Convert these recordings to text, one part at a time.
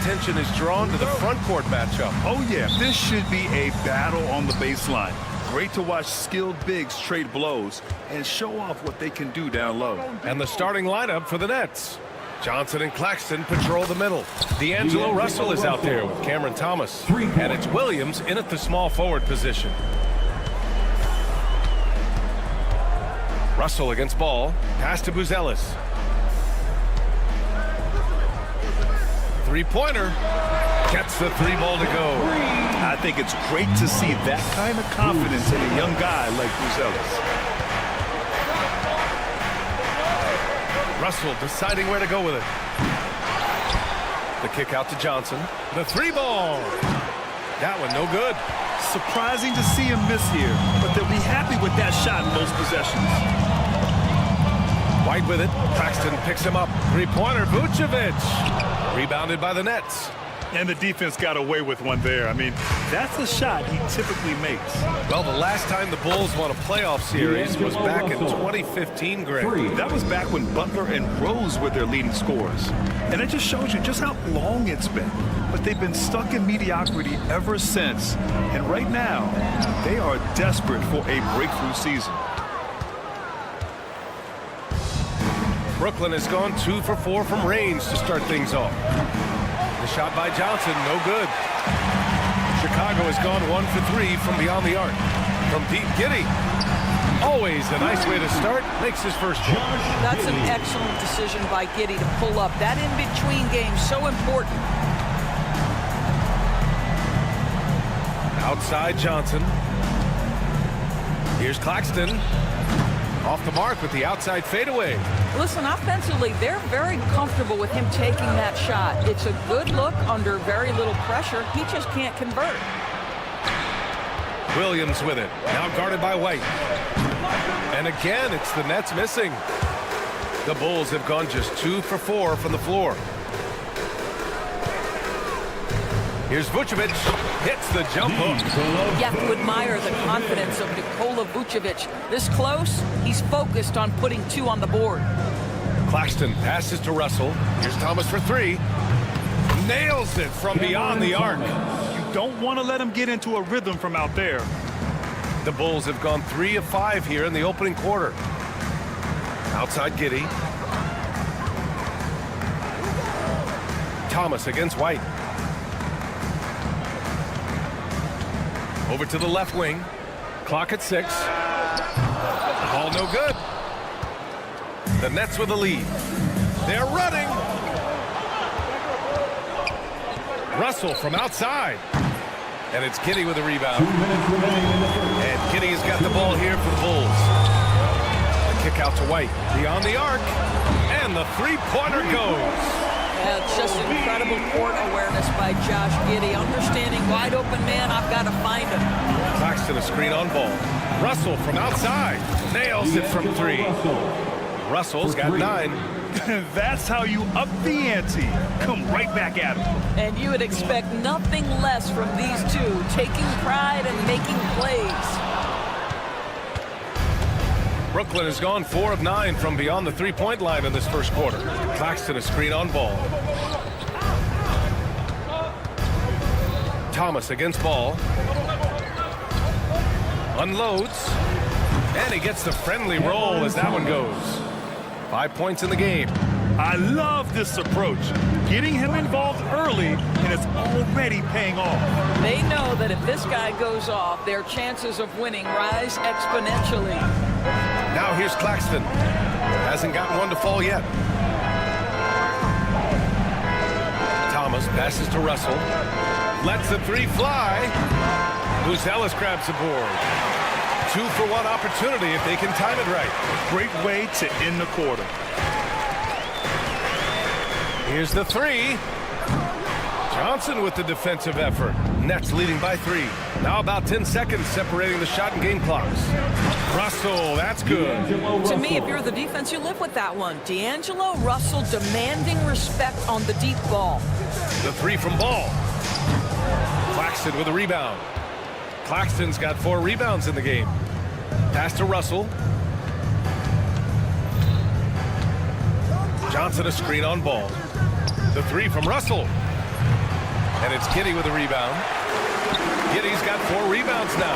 Attention is drawn to the front court matchup. Oh yeah, this should be a battle on the baseline. Great to watch skilled bigs trade blows and show off what they can do down low. And the starting lineup for the Nets. Johnson and Claxton patrol the middle. D'Angelo Russell is out there with Cameron Thomas. And it's Williams in at the small forward position. Russell against ball. Pass to Buzelis. Three-pointer. Gets the three ball to go. I think it's great to see that kind of confidence in a young guy like Buzelis. Russell deciding where to go with it. The kick out to Johnson. The three ball. That one no good. Surprising to see him miss here, but they'll be happy with that shot in most possessions. White with it. Claxton picks him up. Three-pointer. Vucevic. Rebounded by the Nets. And the defense got away with one there. I mean, that's a shot he typically makes. Well, the last time the Bulls won a playoff series was back in 2015, Greg. That was back when Butler and Rose were their leading scorers. And it just shows you just how long it's been. But they've been stuck in mediocrity ever since. And right now, they are desperate for a breakthrough season. Brooklyn has gone 2 for 4 from range to start things off. The shot by Johnson, no good. Chicago has gone 1 for 3 from beyond the arc. From deep, Giddey. Always a nice way to start. Makes his first shot. That's an excellent decision by Giddey to pull up. That in-between game, so important. Outside Johnson. Here's Claxton. Off the mark with the outside fadeaway. Listen, offensively, they're very comfortable with him taking that shot. It's a good look under very little pressure. He just can't convert. Williams with it. Now guarded by White. And again, it's the Nets missing. The Bulls have gone just 2 for 4 from the floor. Here's Vucevic. Hits the jump hook. You have to admire the confidence of Nikola Vucevic. This close, he's focused on putting 2 on the board. Claxton passes to Russell. Here's Thomas for 3. Nails it from beyond the arc. You don't want to let him get into a rhythm from out there. The Bulls have gone 3 of 5 here in the opening quarter. Outside Giddey. Thomas against White. Over to the left wing. Clock at 6. Ball no good. The Nets with the lead. They're running. Russell from outside. And it's Giddey with the rebound. And Giddey has got the ball here for the Bulls. The kick out to White. Beyond the arc. And the three-pointer goes. Yeah, it's just incredible court awareness by Josh Giddey. Understanding wide open man, I've got to find him. Claxton a screen on ball. Russell from outside. Nails it from 3. Russell's got 9. That's how you up the ante. Come right back at him. And you would expect nothing less from these two, taking pride and making plays. Brooklyn has gone 4 of 9 from beyond the three-point line in this first quarter. Claxton a screen on ball. Thomas against ball. Unloads. And he gets the friendly roll as that one goes. 5 points in the game. I love this approach. Getting him involved early, and it's already paying off. They know that if this guy goes off, their chances of winning rise exponentially. Now here's Claxton. Hasn't gotten one to fall yet. Thomas passes to Russell. Lets the 3 fly. Buzelis grabs the board. 2 for 1 opportunity if they can time it right. Great way to end the quarter. Here's the three. Johnson with the defensive effort. Nets leading by 3. Now about 10 seconds separating the shot and game clocks. Russell, that's good. To me, if you're the defense, you live with that one. D'Angelo Russell demanding respect on the deep ball. The three from Ball. Claxton with a rebound. Claxton's got 4 rebounds in the game. Pass to Russell. Johnson a screen on Ball. The three from Russell. And it's Giddey with a rebound. Giddey's got 4 rebounds now.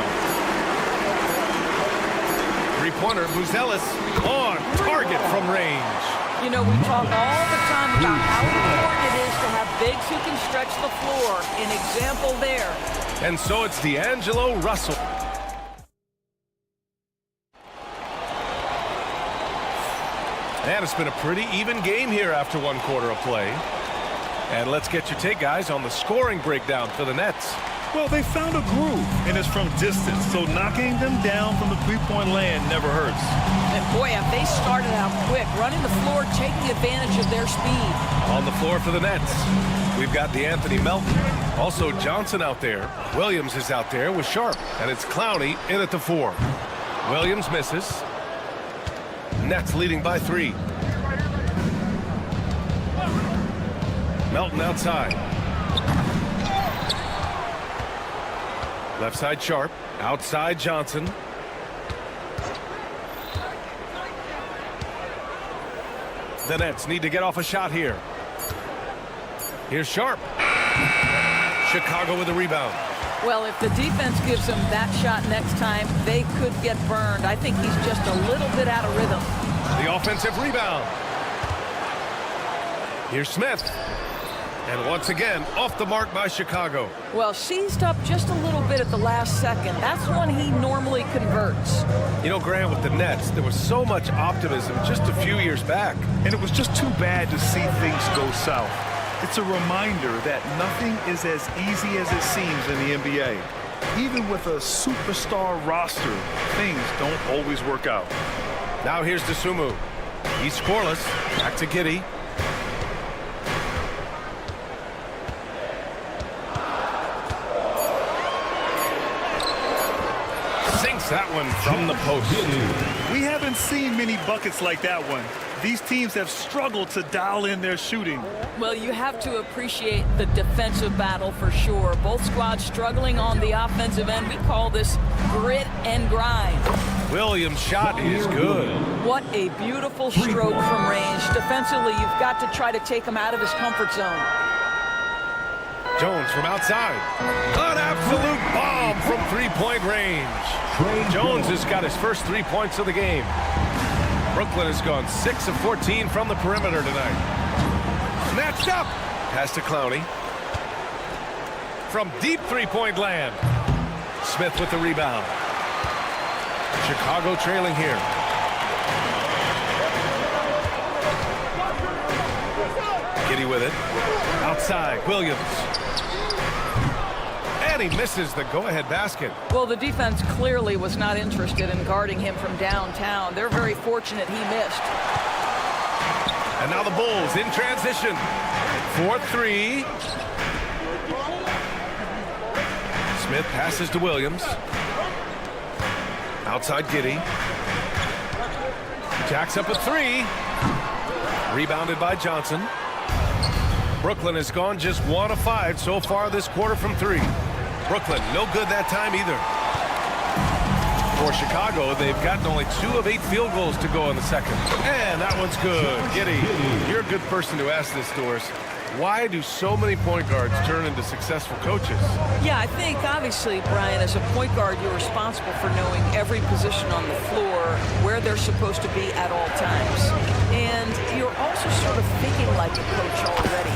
Three-pointer, Buzelis on target from range. You know, we talk all the time about how important it is to have bigs who can stretch the floor. An example there. And so it's D'Angelo Russell. And it's been a pretty even game here after 1 quarter of play. And let's get your take, guys, on the scoring breakdown for the Nets. Well, they found a groove, and it's from distance, so knocking them down from the three-point land never hurts. And boy, have they started out quick, running the floor, taking advantage of their speed. On the floor for the Nets, we've got DeAnthony Melton. Also Johnson out there. Williams is out there with Sharp. And it's Clowney in at the 4. Williams misses. Nets leading by 3. Melton outside. Left side Sharp. Outside Johnson. The Nets need to get off a shot here. Here's Sharp. Chicago with a rebound. Well, if the defense gives him that shot next time, they could get burned. I think he's just a little bit out of rhythm. The offensive rebound. Here's Smith. And once again, off the mark by Chicago. Well, seized up just a little bit at the last second. That's when he normally converts. You know, Grant, with the Nets, there was so much optimism just a few years back. And it was just too bad to see things go south. It's a reminder that nothing is as easy as it seems in the NBA. Even with a superstar roster, things don't always work out. Now here's Dosunmu. He's scoreless. Back to Giddey. Sinks that one from the post. We haven't seen many buckets like that one. These teams have struggled to dial in their shooting. Well, you have to appreciate the defensive battle for sure. Both squads struggling on the offensive end. We call this grit and grind. Williams' shot is good. What a beautiful stroke from range. Defensively, you've got to try to take him out of his comfort zone. Jones from outside. An absolute bomb from three-point range. Jones has got his first 3 points of the game. Brooklyn has gone 6 of 14 from the perimeter tonight. Snatched up. Pass to Clowney. From deep three-point land. Smith with the rebound. Chicago trailing here. Giddey with it. Outside, Williams. And he misses the go-ahead basket. Well, the defense clearly was not interested in guarding him from downtown. They're very fortunate he missed. And now the Bulls in transition. 4-3. Smith passes to Williams. Outside Giddey. Jacks up a 3. Rebounded by Johnson. Brooklyn has gone just 1 of 5 so far this quarter from 3. Brooklyn, no good that time either. For Chicago, they've gotten only 2 of 8 field goals to go in the second. And that one's good. Giddey, you're a good person to ask this, Doris. Why do so many point guards turn into successful coaches? Yeah, I think obviously, Brian, as a point guard, you're responsible for knowing every position on the floor, where they're supposed to be at all times. And you're also sort of thinking like a coach already.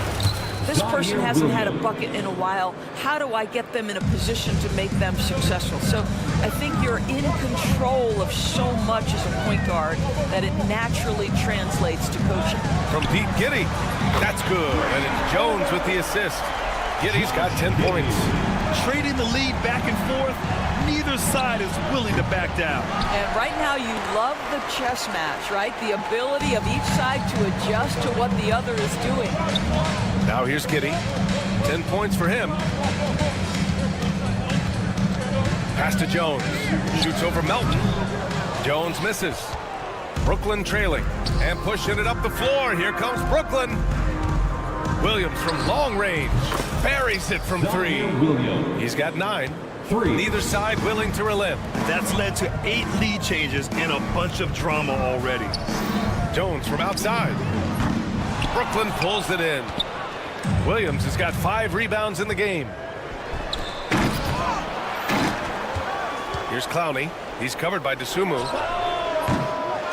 This person hasn't had a bucket in a while. How do I get them in a position to make them successful? So I think you're in control of so much as a point guard that it naturally translates to coaching. From deep, Giddey. That's good. And it's Jones with the assist. Giddey's got 10 points. Trading the lead back and forth, neither side is willing to back down. And right now you love the chess match, right? The ability of each side to adjust to what the other is doing. Now here's Giddy. 10 points for him. Pass to Jones. Shoots over Melton. Jones misses. Brooklyn trailing and pushing it up the floor. Here comes Brooklyn. Williams from long range buries it from three. He's got 9. Neither side willing to relent. That's led to 8 lead changes and a bunch of drama already. Jones from outside. Brooklyn pulls it in. Williams has got 5 rebounds in the game. Here's Clowney. He's covered by DeSumo.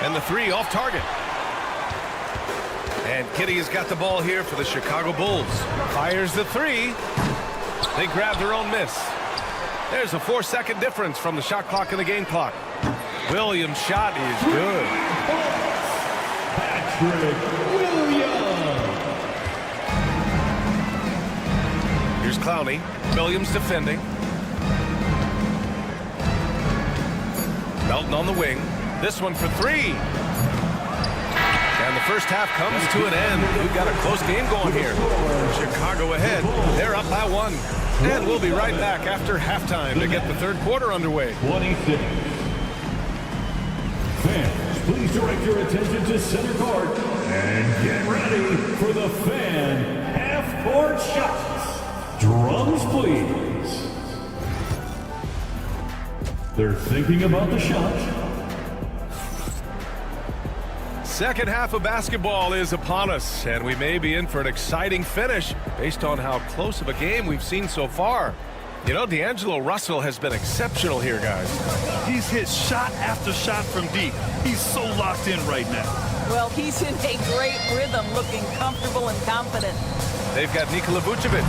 And the 3 off target. And Kitty has got the ball here for the Chicago Bulls. Fires the 3. They grab their own miss. There's a 4-second difference from the shot clock and the game clock. Williams' shot is good. Here's Clowney. Williams defending. Melton on the wing. This one for 3. And the first half comes to an end. We've got a close game going here. Chicago ahead. They're up by 1. And we'll be right back after halftime to get the third quarter underway. 26. Fans, please direct your attention to center court and get ready for the fan half-court shots. Drums, please. They're thinking about the shot. Second half of basketball is upon us, and we may be in for an exciting finish based on how close of a game we've seen so far. You know, D'Angelo Russell has been exceptional here, guys. He's hit shot after shot from deep. He's so locked in right now. Well, he's in a great rhythm, looking comfortable and confident. They've got Nikola Vucevic,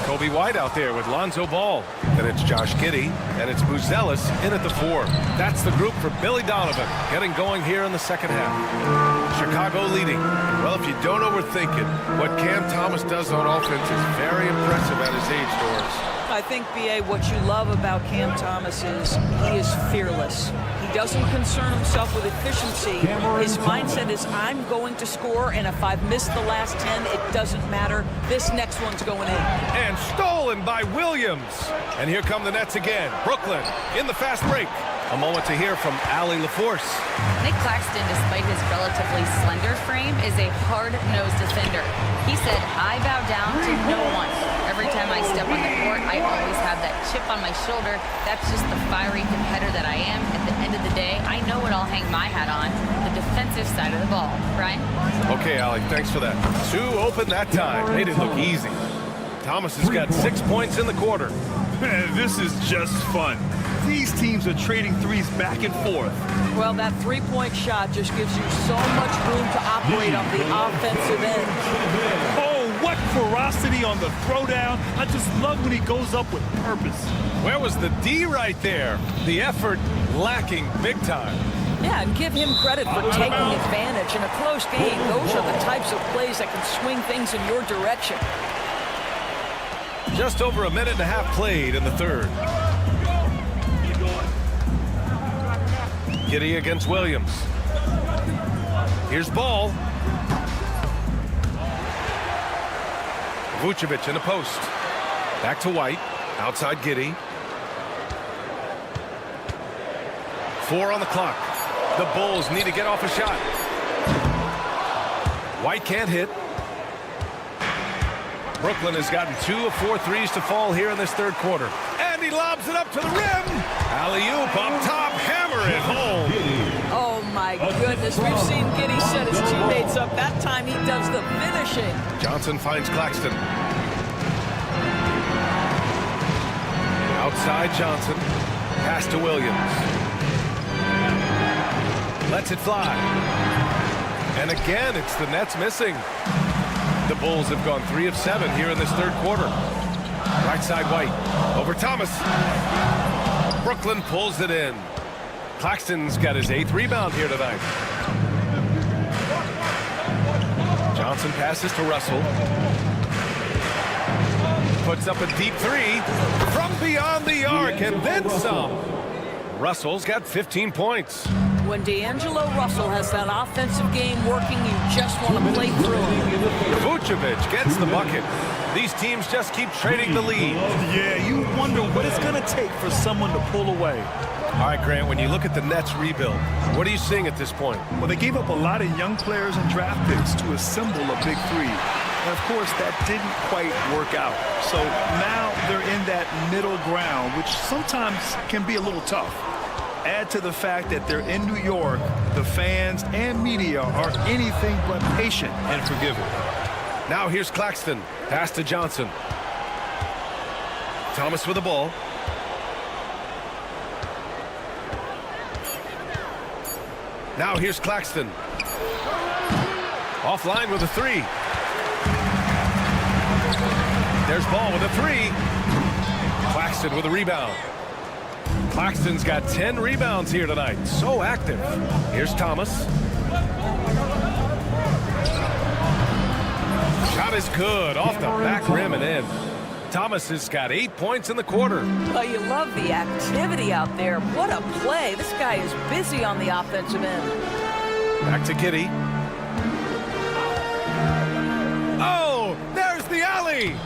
Kobe White out there with Lonzo Ball. Then it's Josh Giddey, and it's Buzelis in at the 4. That's the group for Billy Donovan, getting going here in the second half. Chicago leading. Well, if you don't overthink it, what Cam Thomas does on offense is very impressive at his age, Doris. I think, B.A., what you love about Cam Thomas is he is fearless. He doesn't concern himself with efficiency. His mindset is, I'm going to score, and if I've missed the last 10, it doesn't matter. This next one's going in. And stolen by Williams. And here come the Nets again. Brooklyn in the fast break. A moment to hear from Allie LaForce. Nick Claxton, despite his relatively slender frame, is a hard-nosed defender. He said, I bow down to no one. Every time I step on the court, I always have that chip on my shoulder. That's just the fiery competitor that I am. At the end of the day, I know what I'll hang my hat on, the defensive side of the ball. Brian? Okay, Allie, thanks for that. 2 open that time. Made it look easy. Thomas has got 6 points in the quarter. This is just fun. These teams are trading threes back and forth. Well, that three-point shot just gives you so much room to operate on the offensive end. Oh, what ferocity on the throwdown. I just love when he goes up with purpose. Where was the D right there? The effort lacking big time. Yeah, and give him credit for taking advantage. In a close game, those are the types of plays that can swing things in your direction. Just over a minute and a half played in the third. Giddey against Williams. Here's Ball. Vucevic in the post. Back to White. Outside Giddey. 4 on the clock. The Bulls need to get off a shot. White can't hit. Brooklyn has gotten 2 of 4 threes to fall here in this third quarter. And he lobs it up to the rim. Alley-oop up top, hammer it home. Oh, my goodness. We've seen Giddey set his teammates up. That time he does the finishing. Johnson finds Claxton. Outside Johnson. Pass to Williams. Lets it fly. And again, it's the Nets missing. The Bulls have gone 3 of 7 here in this third quarter. Right side White. Over Thomas. Brooklyn pulls it in. Claxton's got his 8th rebound here tonight. Johnson passes to Russell. puts up a deep three from beyond the arc and then some. Russell's got 15 points. When D'Angelo Russell has that offensive game working, you just want to play through him. Vucevic gets the bucket. These teams just keep trading the lead. Yeah, you wonder what it's going to take for someone to pull away. All right, Grant, when you look at the Nets rebuild, what are you seeing at this point? Well, they gave up a lot of young players and draft picks to assemble a big three. And, of course, that didn't quite work out. So now they're in that middle ground, which sometimes can be a little tough. Add to the fact that they're in New York, the fans and media are anything but patient and forgiving. Now here's Claxton. Pass to Johnson. Thomas with the ball. Now here's Claxton. Offline with a three. There's Ball with a three. Claxton with a rebound. Claxton's got 10 rebounds here tonight. So active. Here's Thomas. Shot is good. Off the back rim and in. Thomas has got 8 points in the quarter. Well, you love the activity out there. What a play. This guy is busy on the offensive end. Back to Giddey. Oh, there's the alley.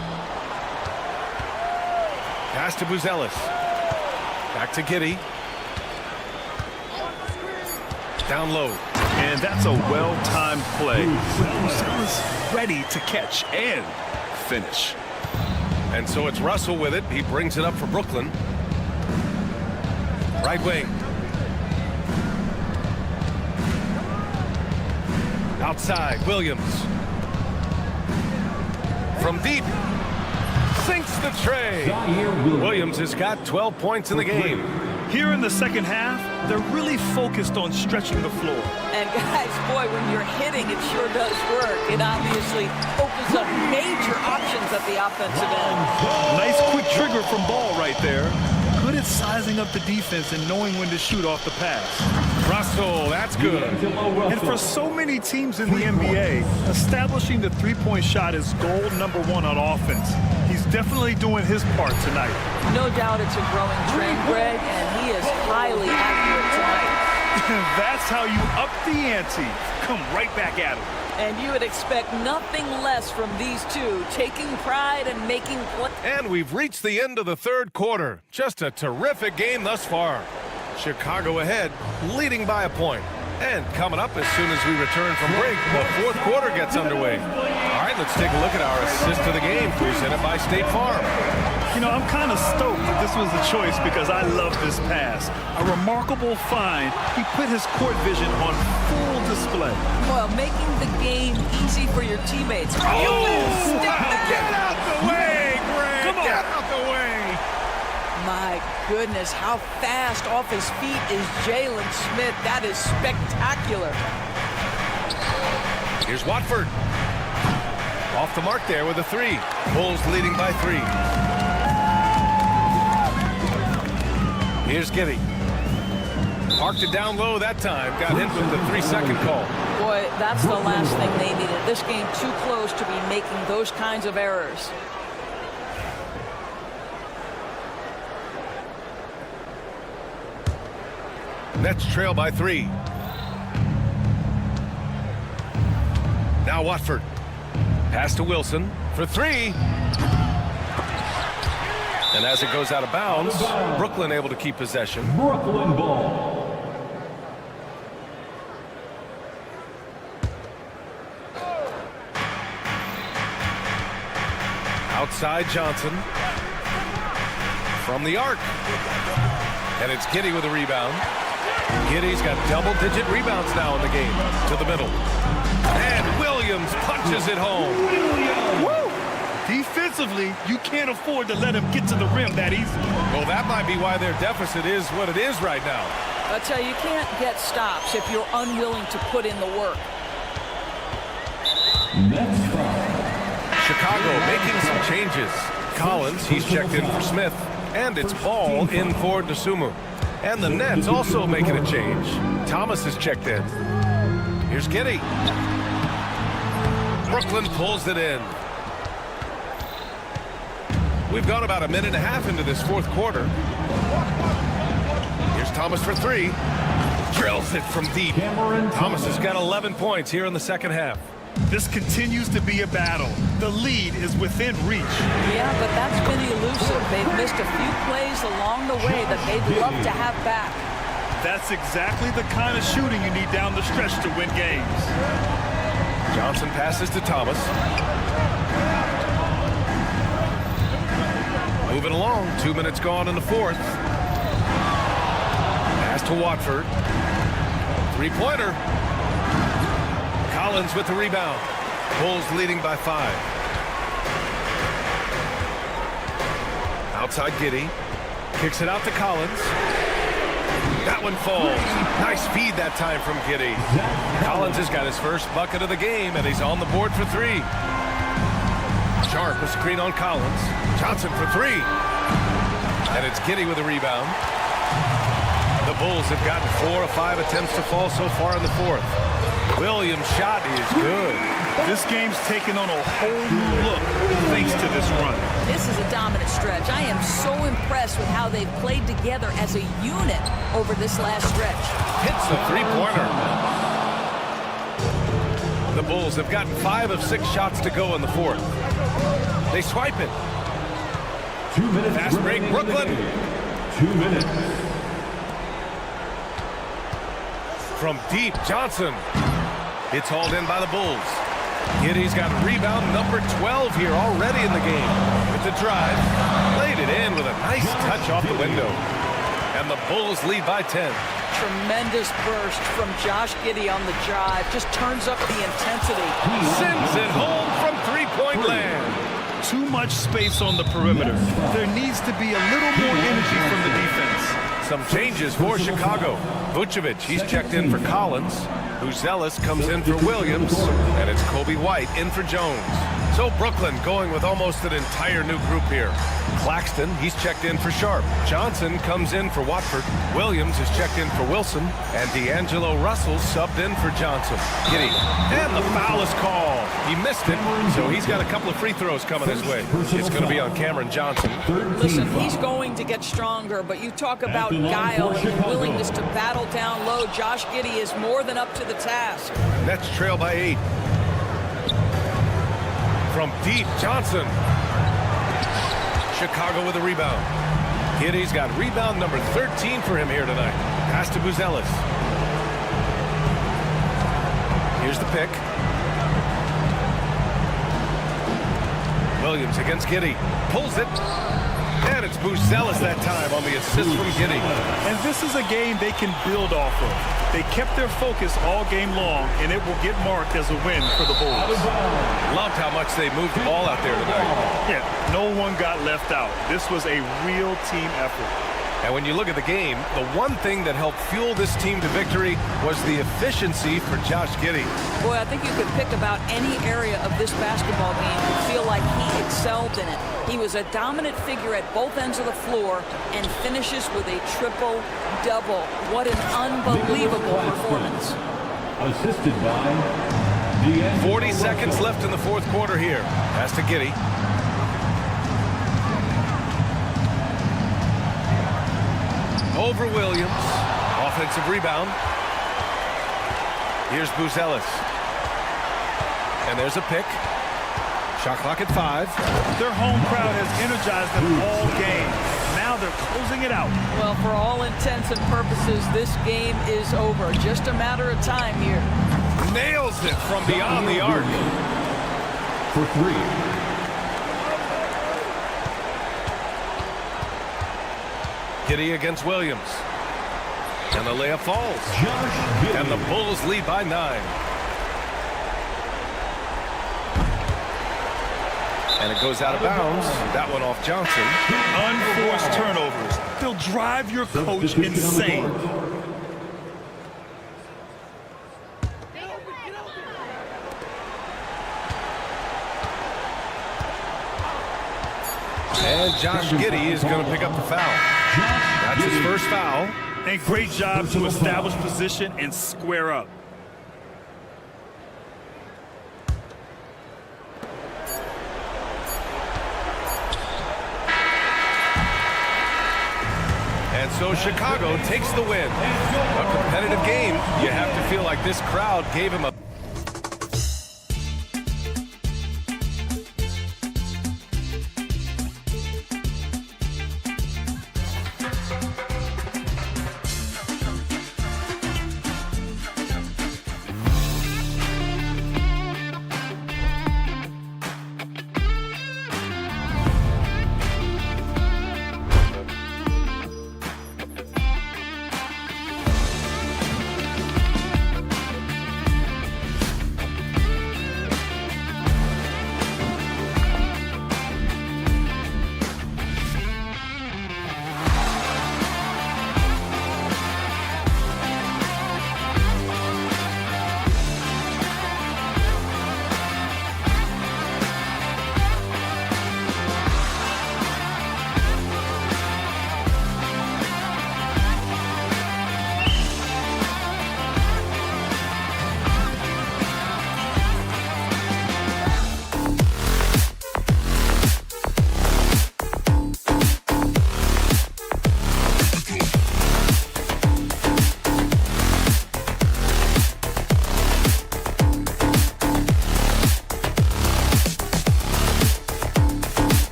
Pass to Buzelis. Back to Giddey. Down low. And that's a well-timed play. Buzelis ready to catch and finish. And so it's Russell with it. He brings it up for Brooklyn. Right wing. Outside, Williams. From deep. Sinks the tray. Williams has got 12 points in the game. Here in the second half, they're really focused on stretching the floor. And guys, boy, when you're hitting, it sure does work. It obviously opens up major options at the offensive end. Nice quick trigger from Ball right there. Good at sizing up the defense and knowing when to shoot off the pass. Russell, that's good. And for so many teams in the NBA, establishing the three-point shot is goal number one on offense. He's definitely doing his part tonight. No doubt it's a growing trend, Greg, and he is highly accurate tonight. That's how you up the ante. Come right back at him. And you would expect nothing less from these two, taking pride and making plays. And we've reached the end of the third quarter. Just a terrific game thus far. Chicago ahead, leading by a point. And coming up as soon as we return from break, the fourth quarter gets underway. All right, let's take a look at our assist of the game, presented by State Farm. You know, I'm kind of stoked that this was the choice because I love this pass. A remarkable find. He put his court vision on full display. Well, making the game easy for your teammates. Oh, get out the way, Greg! Come on. Get out the way! My goodness, how fast off his feet is Jalen Smith. That is spectacular. Here's Watford. Off the mark there with a three. Bulls leading by 3. Here's Giddey. Parked it down low that time. Got hit with the 3-second call. Boy, that's the last thing they needed. This game too close to be making those kinds of errors. Nets trail by 3. Now Watford. Pass to Wilson for 3. And as it goes out of bounds, Brooklyn able to keep possession. Brooklyn ball. Outside Johnson. From the arc. And it's Giddey with a rebound. Giddey's got double-digit rebounds now in the game. To the middle. And Williams punches it home. Woo! Defensively, you can't afford to let him get to the rim that easy. Well, that might be why their deficit is what it is right now. I tell you, you can't get stops if you're unwilling to put in the work. Next foul. Chicago making some changes. Collins, he's checked in for Smith. And it's Ball in for Dosunmu. And the Nets also making a change. Thomas is checked in. Here's Giddey. Brooklyn pulls it in. We've gone about a minute and a half into this fourth quarter. Here's Thomas for three. Drills it from deep. Thomas has got 11 points here in the second half. This continues to be a battle. The lead is within reach. Yeah, but that's been elusive. They've missed a few plays along the way that they'd love to have back. That's exactly the kind of shooting you need down the stretch to win games. Johnson passes to Thomas. Moving along, 2 minutes gone in the fourth. Pass to Watford. Three-pointer. Collins with the rebound. Bulls leading by 5. Outside Giddey. Kicks it out to Collins. That one falls. Nice feed that time from Giddey. Collins has got his first bucket of the game, and he's on the board for 3. Sharp, a screen on Collins. Johnson for 3. And it's Giddey with a rebound. The Bulls have gotten 4 of 5 attempts to fall so far in the fourth. Williams' shot is good. This game's taken on a whole new look thanks to this run. This is a dominant stretch. I am so impressed with how they've played together as a unit over this last stretch. Hits the three-pointer. The Bulls have gotten 5 of 6 shots to go in the fourth. They swipe it. 2 minutes. Fast break, Brooklyn. 2 minutes. From deep, Johnson. It's hauled in by the Bulls. Giddey's got rebound number 12 here already in the game. With the drive, played it in with a nice touch off the window. And the Bulls lead by 10. Tremendous burst from Josh Giddey on the drive. Just turns up the intensity. Sends it home from three-point land. Too much space on the perimeter. There needs to be a little more energy from the defense. Some changes for Chicago. Vucevic, he's checked in for Collins. Buzelis comes in for Williams. And it's Kobe White in for Jones. So Brooklyn going with almost an entire new group here. Claxton, he's checked in for Sharp. Johnson comes in for Watford. Williams is checked in for Wilson. And D'Angelo Russell subbed in for Johnson. Giddey. And the foul is called. He missed it, so he's got a couple of free throws coming his way. It's going to be on Cameron Johnson. Listen, he's going to get stronger, but you talk about guile and willingness to battle down low. Josh Giddey is more than up to the task. Nets trail by 8. From deep, Johnson. Chicago with a rebound. Giddey's got rebound number 13 for him here tonight. Pass to Buzelis. Here's the pick. Williams against Giddey. Pulls it. And it's Buzelis that time on the assist from Giddey. And this is a game they can build off of. They kept their focus all game long, and it will get marked as a win for the Bulls. Loved how much they moved the ball out there tonight. Yeah, no one got left out. This was a real team effort. And when you look at the game, the one thing that helped fuel this team to victory was the efficiency for Josh Giddey. Boy, I think you could pick about any area of this basketball game and feel like he excelled in it. He was a dominant figure at both ends of the floor and finishes with a triple-double. What an unbelievable performance. Assisted by 40 seconds left in the fourth quarter here. Pass to Giddey. Over Williams. Offensive rebound. Here's Buzelis. And there's a pick. Shot clock at 5. Their home crowd has energized them all game. Now they're closing it out. Well, for all intents and purposes, this game is over. Just a matter of time here. Nails it from beyond the arc. for 3. Giddey against Williams. And the layup falls. And the Bulls lead by 9. And it goes out of bounds. That one off Johnson. Unforced turnovers. They'll drive your coach insane. And Josh Giddey is going to pick up the foul. That's his first foul. And great job to establish position and square up. And so Chicago takes the win. A competitive game. You have to feel like this crowd gave him a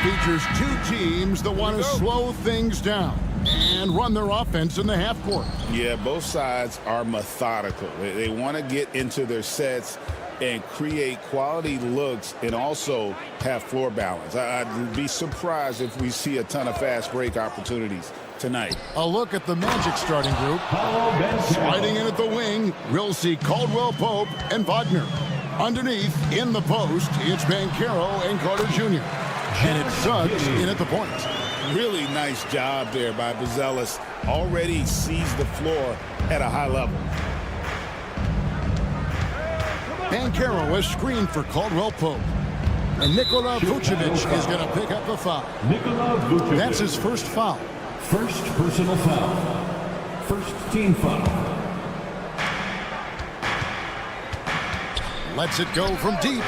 features two teams that want to slow things down and run their offense in the half court. Yeah, both sides are methodical. They want to get into their sets and create quality looks and also have floor balance. I'd be surprised if we see a ton of fast break opportunities tonight. A look at the Magic starting group. Sliding in at the wing, we'll see Caldwell Pope and Wagner. Underneath, in the post, it's Banchero and Carter Jr. And it's Suggs in at the point. Really nice job there by Buzelis. Already sees the floor at a high level. Banchero is screened for Caldwell Pope. And Nikola Vucevic is going to pick up the foul. That's his first foul. First personal foul. First team foul. Lets it go from deep.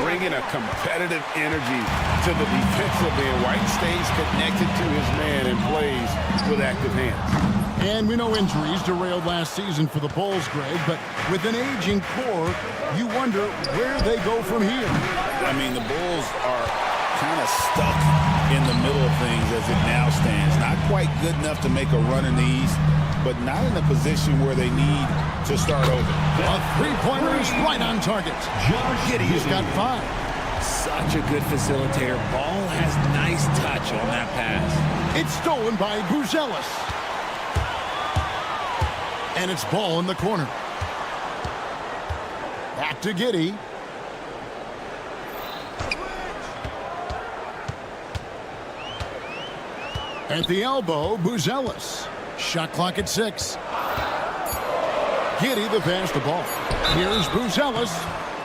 Bringing a competitive energy to the defensive end. White stays connected to his man and plays with active hands. And we know injuries derailed last season for the Bulls, Greg, but with an aging core, you wonder where they go from here. I mean, the Bulls are kind of stuck in the middle of things as it now stands. Not quite good enough to make a run in the East, but not in a position where they need to start over. A three-pointer is right on target. Giddey's got 5. Such a good facilitator. Ball has nice touch on that pass. It's stolen by Buzelis. And it's ball in the corner. Back to Giddey. At the elbow, Buzelis. Shot clock at 6. Giddey the pass the ball. Here's Buzelis.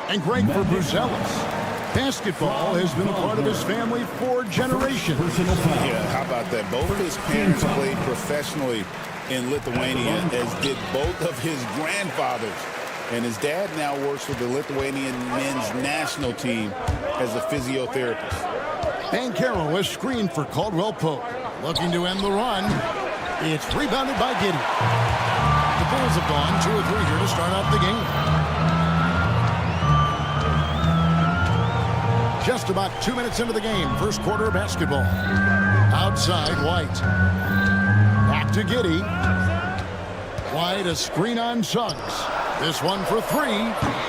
And Greg for Buzelis. Basketball has been a part of his family for generations. Yeah, how about that? Both of his parents played professionally in Lithuania, as did both of his grandfathers. And his dad now works with the Lithuanian men's national team as a physiotherapist. Banchero is screened for Caldwell Pope. Looking to end the run. It's rebounded by Giddey. The Bulls have gone 2 or 3 here to start out the game. Just about 2 minutes into the game. First quarter of basketball. Outside, White. Back to Giddey. White, a screen on Suggs. This one for 3.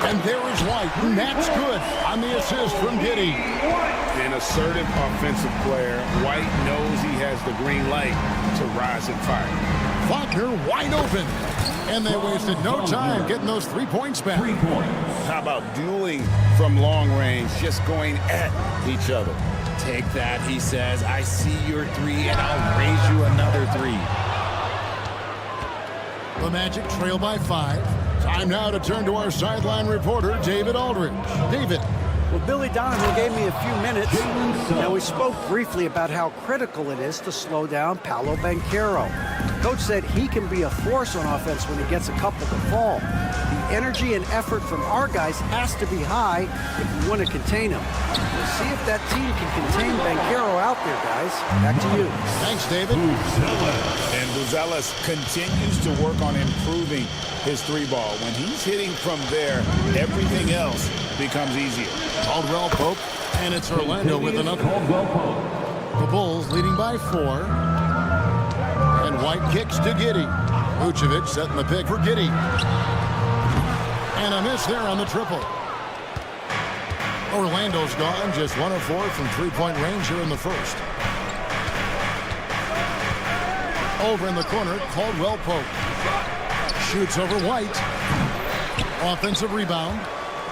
And there is White. And that's good on the assist from Giddey. An assertive offensive player. White knows he has the green light to rise and fire. Wagner wide open. And they wasted no time getting those 3 points back. 3 points. How about dueling from long range, just going at each other? Take that, he says. I see your 3, and I'll raise you another 3. The Magic trail by 5. Time now to turn to our sideline reporter, David Aldridge. David. Well, Billy Donovan gave me a few minutes. Now, we spoke briefly about how critical it is to slow down Paolo Banchero. Coach said he can be a force on offense when he gets a couple to fall. The energy and effort from our guys has to be high if we want to contain him. We'll see if that team can contain Banchero out there, guys. Back to you. Thanks, David. And Buzelis continues to work on improving his 3-ball. When he's hitting from there, everything else becomes easier. Caldwell Pope, and it's Orlando with another. The Bulls leading by 4. And White kicks to Giddey. Vucevic setting the pick for Giddey. And a miss there on the triple. Orlando's gone just 1 of 4 from 3-point range here in the first. Over in the corner, Caldwell Pope. Shoots over White. Offensive rebound.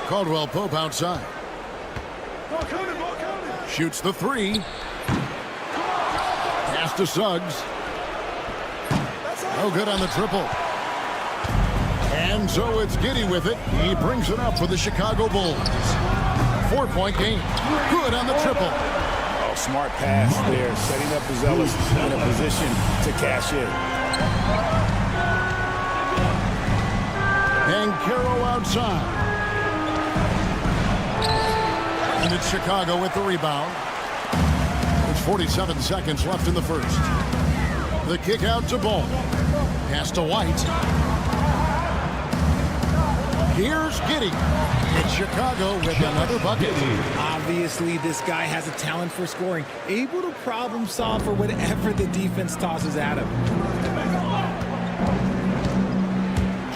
Caldwell Pope outside. Shoots the 3. Pass to Suggs. No good on the triple. And so it's Giddey with it. He brings it up for the Chicago Bulls. 4-point game. Good on the triple. Oh, smart pass there, setting up Buzelis in a position to cash in. Banchero outside. And it's Chicago with the rebound. There's 47 seconds left in the first. The kick out to Ball. Pass to White. Here's Giddey. It's Chicago with another bucket. Obviously, this guy has a talent for scoring, able to problem solve for whatever the defense tosses at him.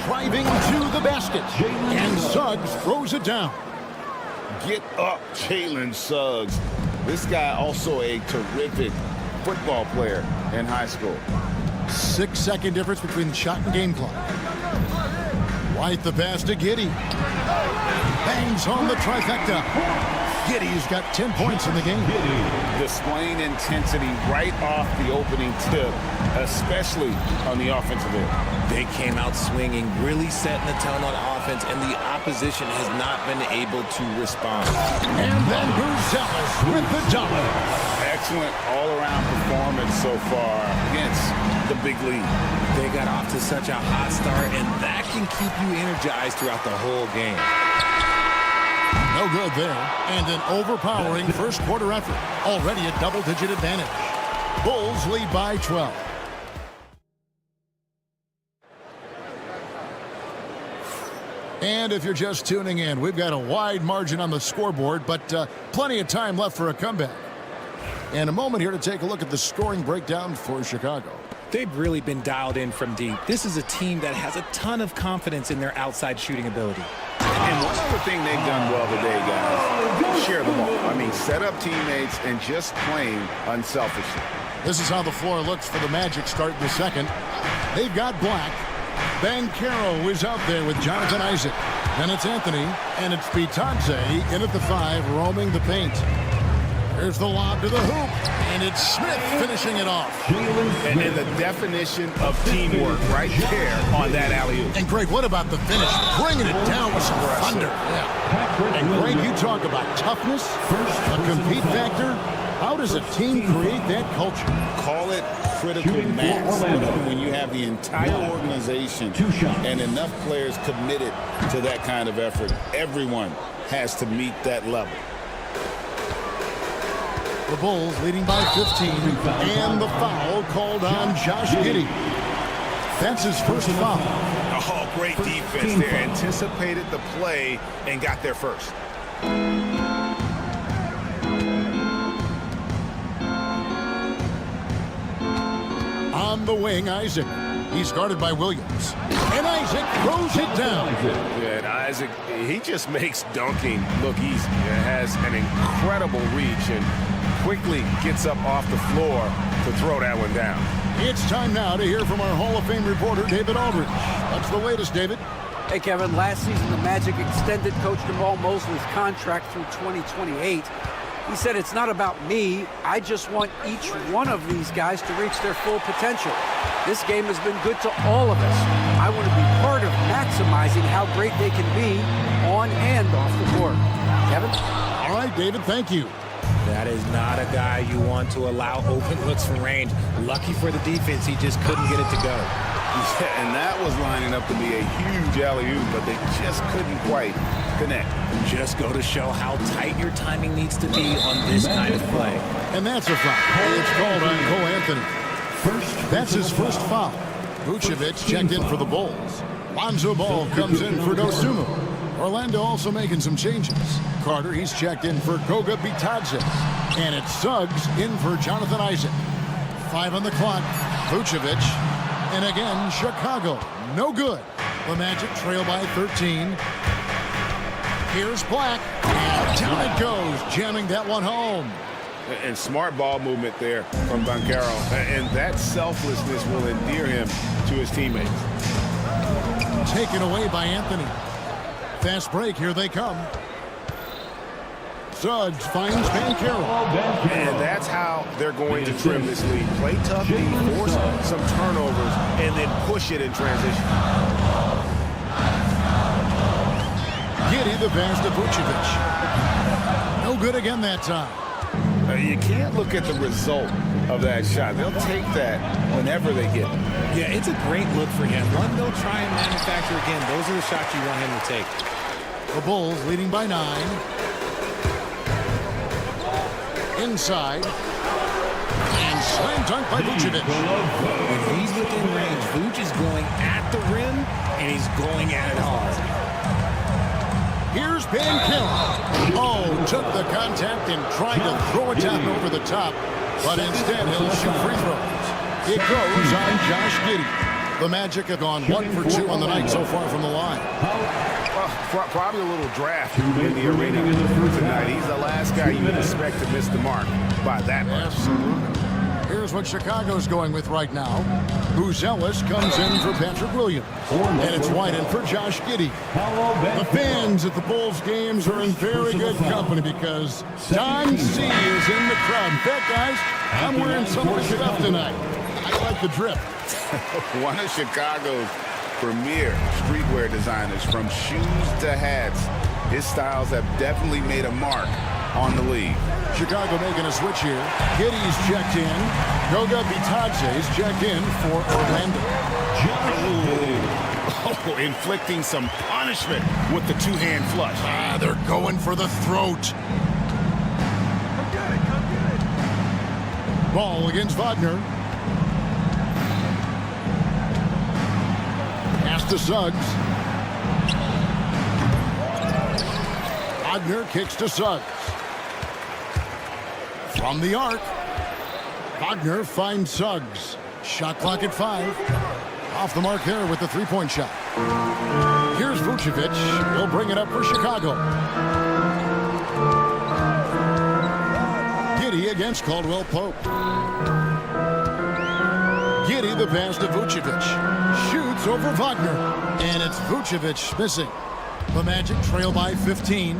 Driving to the basket, and Suggs throws it down. Get up, Jalen Suggs. This guy also a terrific football player in high school. 6-second difference between the shot and game clock. White the pass to Giddey. Bangs home the trifecta. Giddey's got 10 points in the game. Displaying intensity right off the opening tip, especially on the offensive end. They came out swinging, really setting the tone on offense, and the opposition has not been able to respond. And then Bruzelis with the double. Excellent all-around performance so far against the big league. They got off to such a hot start, and that can keep you energized throughout the whole game. No good there. And an overpowering first quarter effort. Already a double-digit advantage. Bulls lead by 12. And if you're just tuning in, we've got a wide margin on the scoreboard, but plenty of time left for a comeback. And a moment here to take a look at the scoring breakdown for Chicago. They've really been dialed in from deep. This is a team that has a ton of confidence in their outside shooting ability. And one other thing they've done well today, guys, share the ball. I mean, set up teammates and just playing unselfishly. This is how the floor looks for the Magic starting the second. They've got Black. Banchero is out there with Jonathan Isaac. Then it's Anthony, and it's Bitadze in at the 5, roaming the paint. Here's the lob to the hoop, and it's Smith finishing it off. And then the definition of teamwork right there on that alley-oop. And Greg, what about the finish? Bringing it down with some thunder. Yeah. And Greg, you talk about toughness, a compete factor. How does a team create that culture? Call it critical mass. When you have the entire organization and enough players committed to that kind of effort, everyone has to meet that level. The Bulls leading by 15, and the foul called on Josh Giddey. That's his first foul. Oh, great defense there. Anticipated the play and got there first. On the wing, Isaac. He's guarded by Williams. And Isaac throws it down. Yeah, and Isaac, he just makes dunking look easy. It has an incredible reach and quickly gets up off the floor to throw that one down. It's time now to hear from our Hall of Fame reporter, David Aldridge. What's the latest, David? Hey, Kevin, last season the Magic extended Coach Jamal Mosley's contract through 2028. He said, it's not about me. I just want each one of these guys to reach their full potential. This game has been good to all of us. I want to be part of maximizing how great they can be on and off the court. Kevin? All right, David, thank you. That is not a guy you want to allow open looks from range. Lucky for the defense, he just couldn't get it to go. Yeah, and that was lining up to be a huge alley-oop, but they just couldn't quite connect. Just go to show how tight your timing needs to be on this kind of play. And that's a foul. It's called on Cole Anthony. That's his first foul. Vucevic checked in for the Bulls. Lonzo Ball comes in for Dosunmu. Orlando also making some changes. Carter, he's checked in for Goga Bitadze. And it's Suggs in for Jonathan Isaac. 5 on the clock. Vucevic. And again, Chicago. No good. The Magic trail by 13. Here's Black. And down it goes, jamming that one home. And smart ball movement there from Banchero. And that selflessness will endear him to his teammates. Taken away by Anthony. Fast break, here they come. Suggs finds Banchero. And that's how they're going to trim this lead. Play tough, force some turnovers, and then push it in transition. Giddey the pass to Vucevic. No good again that time. You can't look at the result of that shot. They'll take that whenever they get it. Yeah, it's a great look for him. One they'll try and manufacture again. Those are the shots you want him to take. The Bulls leading by 9. Inside. And slam dunk by Vucevic. When he's within range, Vuce is going at the rim, and he's going at it hard. Here's Bankero. Oh, took the contact and tried to throw it down over the top, but instead he'll shoot free throws. It goes on Josh Giddey. The Magic have gone 1 for 2 on the night so far from the line. Probably a little draft in the arena tonight. He's the last guy you would expect to miss the mark by that much. Absolutely. Here's what Chicago's going with right now. Buzelis comes in for Patrick Williams. And it's White in for Josh Giddey. The fans at the Bulls games are in very good company because Don C is in the crowd. In fact, guys, I'm wearing some of the stuff tonight. I like the drip. One of Chicago's premier streetwear designers, from shoes to hats. His styles have definitely made a mark on the league. Chicago making a switch here. Giddey's checked in. Goga Bitadze's checked in for Orlando. Oh, inflicting some punishment with the two-hand flush. They're going for the throat. Ball against Wagner. Pass to Suggs. Wagner kicks to Suggs. From the arc, Wagner finds Suggs. Shot clock at 5. Off the mark there with the three-point shot. Here's Vucevic. He'll bring it up for Chicago. Giddey against Caldwell Pope. Giddey the pass to Vucevic. Shoots over Wagner. And it's Vucevic missing. The Magic trail by 15.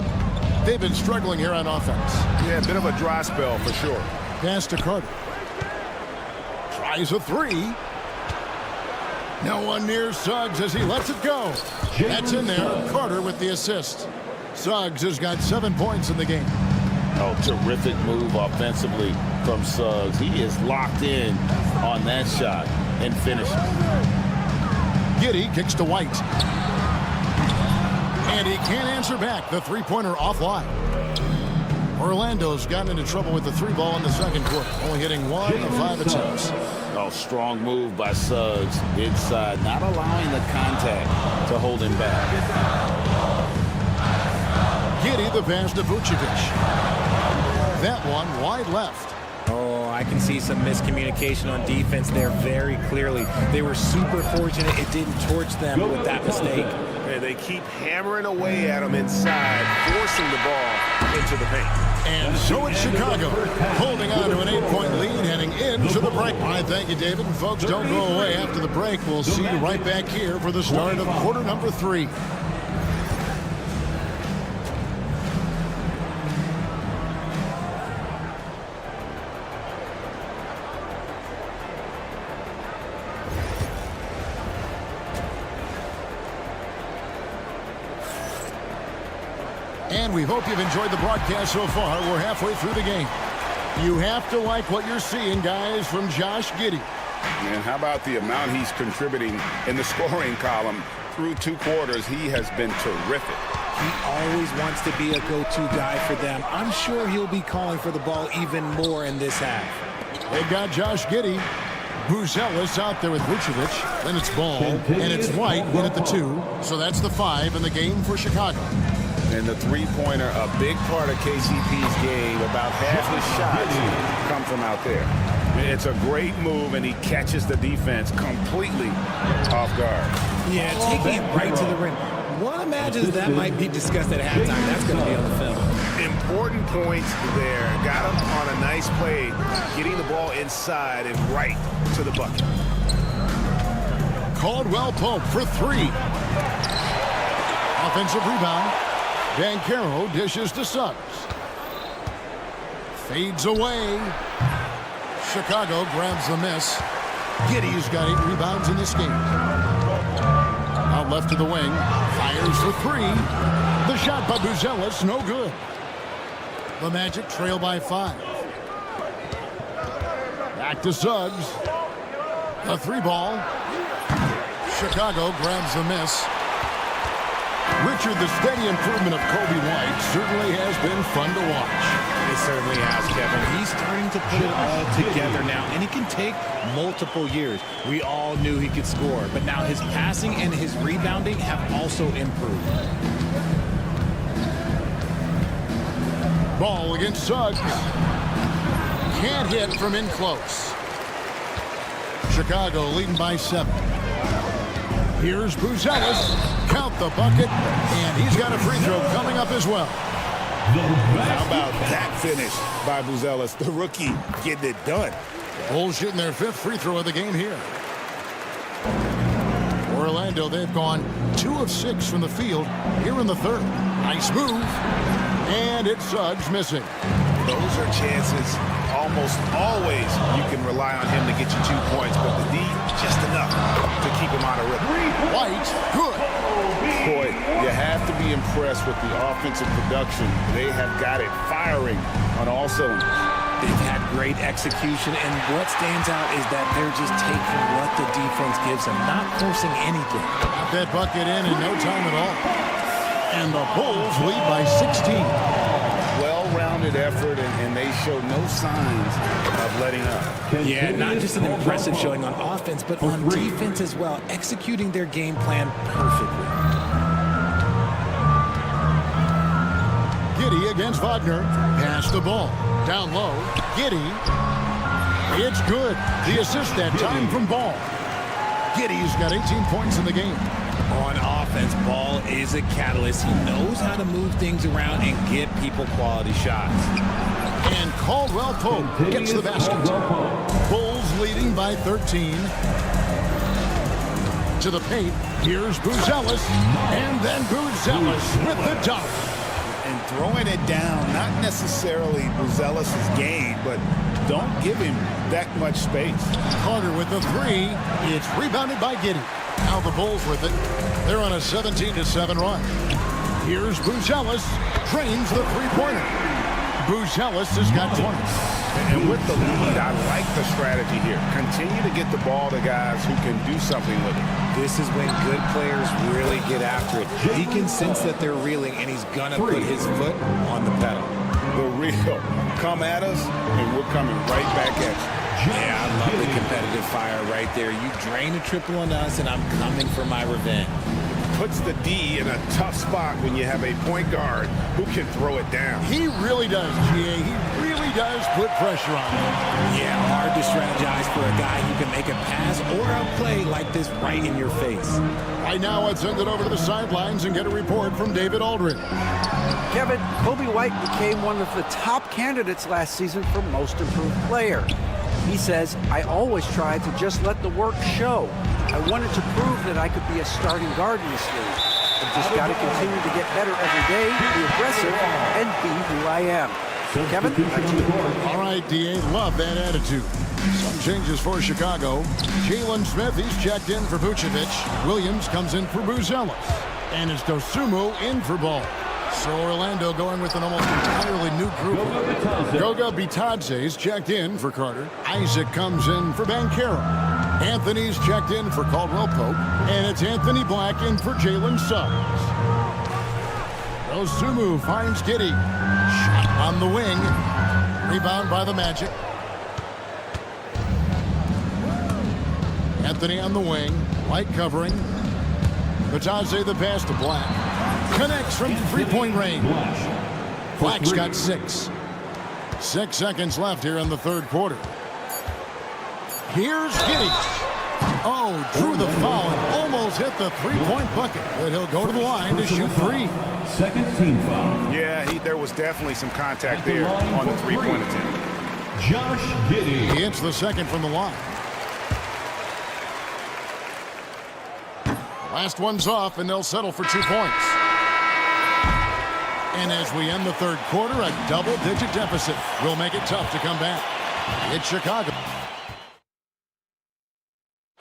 They've been struggling here on offense. Yeah, a bit of a dry spell for sure. Pass to Carter. Tries a three. No one near Suggs as he lets it go. That's in there. Carter with the assist. Suggs has got 7 points in the game. Oh, terrific move offensively from Suggs. He is locked in on that shot and finishes. Giddey kicks to White. And he can't answer back. The three-pointer offline. Orlando's gotten into trouble with the three ball in the second quarter. Only hitting 1 of 5 attempts. Oh, strong move by Suggs inside, not allowing the contact to hold him back. Giddey the pass to Vucevic. That one wide left. Oh, I can see some miscommunication on defense there very clearly. They were super fortunate it didn't torch them with that mistake. And they keep hammering away at him inside, forcing the ball into the paint. And so it's Chicago, holding on to an 8-point lead, heading into the break. All right, thank you, David. And folks, don't go away. After the break, we'll see you right back here for the start of quarter number 3. And we hope you've enjoyed the broadcast so far. We're halfway through the game. You have to like what you're seeing, guys, from Josh Giddey. And how about the amount he's contributing in the scoring column through 2 quarters? He has been terrific. He always wants to be a go-to guy for them. I'm sure he'll be calling for the ball even more in this half. They've got Josh Giddey. Buzelis out there with Vucevic. Then it's Ball, and it's White in at the 2. So that's the 5 in the game for Chicago. And the three-pointer, a big part of KCP's game. About half his shots come from out there. It's a great move, and he catches the defense completely off guard. Yeah, taking it right to the rim. One imagines that might be discussed at halftime. That's going to be on the film. Important points there. Got him on a nice play, getting the ball inside and right to the bucket. Caldwell Pope for 3. Offensive rebound. Bankero dishes to Suggs. Fades away. Chicago grabs the miss. Giddey's got 8 rebounds in this game. Out left to the wing. Fires for 3. The shot by Buzelis, no good. The Magic trail by 5. Back to Suggs. The 3 ball. Chicago grabs the miss. Richard, the steady improvement of Kobe White certainly has been fun to watch. It certainly has, Kevin. He's starting to put it all together now, and it can take multiple years. We all knew he could score, but now his passing and his rebounding have also improved. Ball against Suggs. Can't hit from in close. Chicago leading by 7. Here's Buzelis. Count the bucket. And he's got a free throw coming up as well. How about that finish by Buzelis, the rookie, getting it done. Bulls shooting their 5th free throw of the game here. Orlando, they've gone 2 of 6 from the field here in the 3rd. Nice move. And it's Suggs missing. Those are chances almost always you can rely on him to get you 2 points, but the D, just enough to keep him out of rhythm. White, good. Boy, you have to be impressed with the offensive production. They have got it firing on all cylinders. They've had great execution, and what stands out is that they're just taking what the defense gives them, not forcing anything. Got that bucket in no time at all. And the Bulls lead by 16. Well-rounded effort, and they show no signs of letting up. Yeah, not just an impressive showing on offense, but on defense as well, executing their game plan perfectly. Giddey against Wagner. Pass the ball. Down low. Giddey. It's good. The assist that time from Ball. Giddey's got 18 points in the game. On offense, Ball is a catalyst. He knows how to move things around and get people quality shots. And Caldwell Pope gets the basket. Bulls leading by 13. To the paint. Here's Buzelis. And then Buzelis with the dunk. And throwing it down, not necessarily Buzelis' game, but don't give him that much space. Carter with the 3. It's rebounded by Giddey. Now the Bulls with it. They're on a 17-7 run. Here's Buzelis. Drains the three-pointer. Buzelis has got 20. And with the lead, I like the strategy here. Continue to get the ball to guys who can do something with it. This is when good players really get after it. He can sense that they're reeling, and he's going to put his foot on the pedal. The real. Come at us, and we're coming right back at you. Yeah, I love the competitive fire right there. You drain a triple on us, and I'm coming for my revenge. Puts the D in a tough spot when you have a point guard who can throw it down. He really does, GA. He really does put pressure on him. Yeah, hard to strategize for a guy who can make a pass or a play like this right in your face. Right now, let's send it over to the sidelines and get a report from David Aldridge. Kevin, Kobe White became one of the top candidates last season for Most Improved Player. He says, I always tried to just let the work show. I wanted to prove that I could be a starting guard in this league. I've just got to continue to get better every day, be aggressive, and be who I am. Kevin, back to you. All right, D.A., love that attitude. Some changes for Chicago. Jalen Smith, he's checked in for Vucevic. Williams comes in for Buzelis. And it's Dosumu in for Ball. So Orlando going with an almost entirely new group. Goga Bitadze's checked in for Carter. Isaac comes in for Banchero. Anthony's checked in for Caldwell Pope. And it's Anthony Black in for Jalen Suggs. Dosumu finds Giddey. Shot on the wing. Rebound by the Magic. Anthony on the wing. White covering. Bitadze the pass to Black. Connects from three-point range. Black's got 6. 6 seconds left here in the third quarter. Here's Giddey. Oh, drew the foul and almost hit the three-point bucket. But he'll go to the line to shoot 3. Second team foul. Yeah, there was definitely some contact there on the three-point attempt. Josh Giddey. He hits the second from the line. Last one's off, and they'll settle for 2 points. And as we end the third quarter, a double-digit deficit will make it tough to come back. It's Chicago.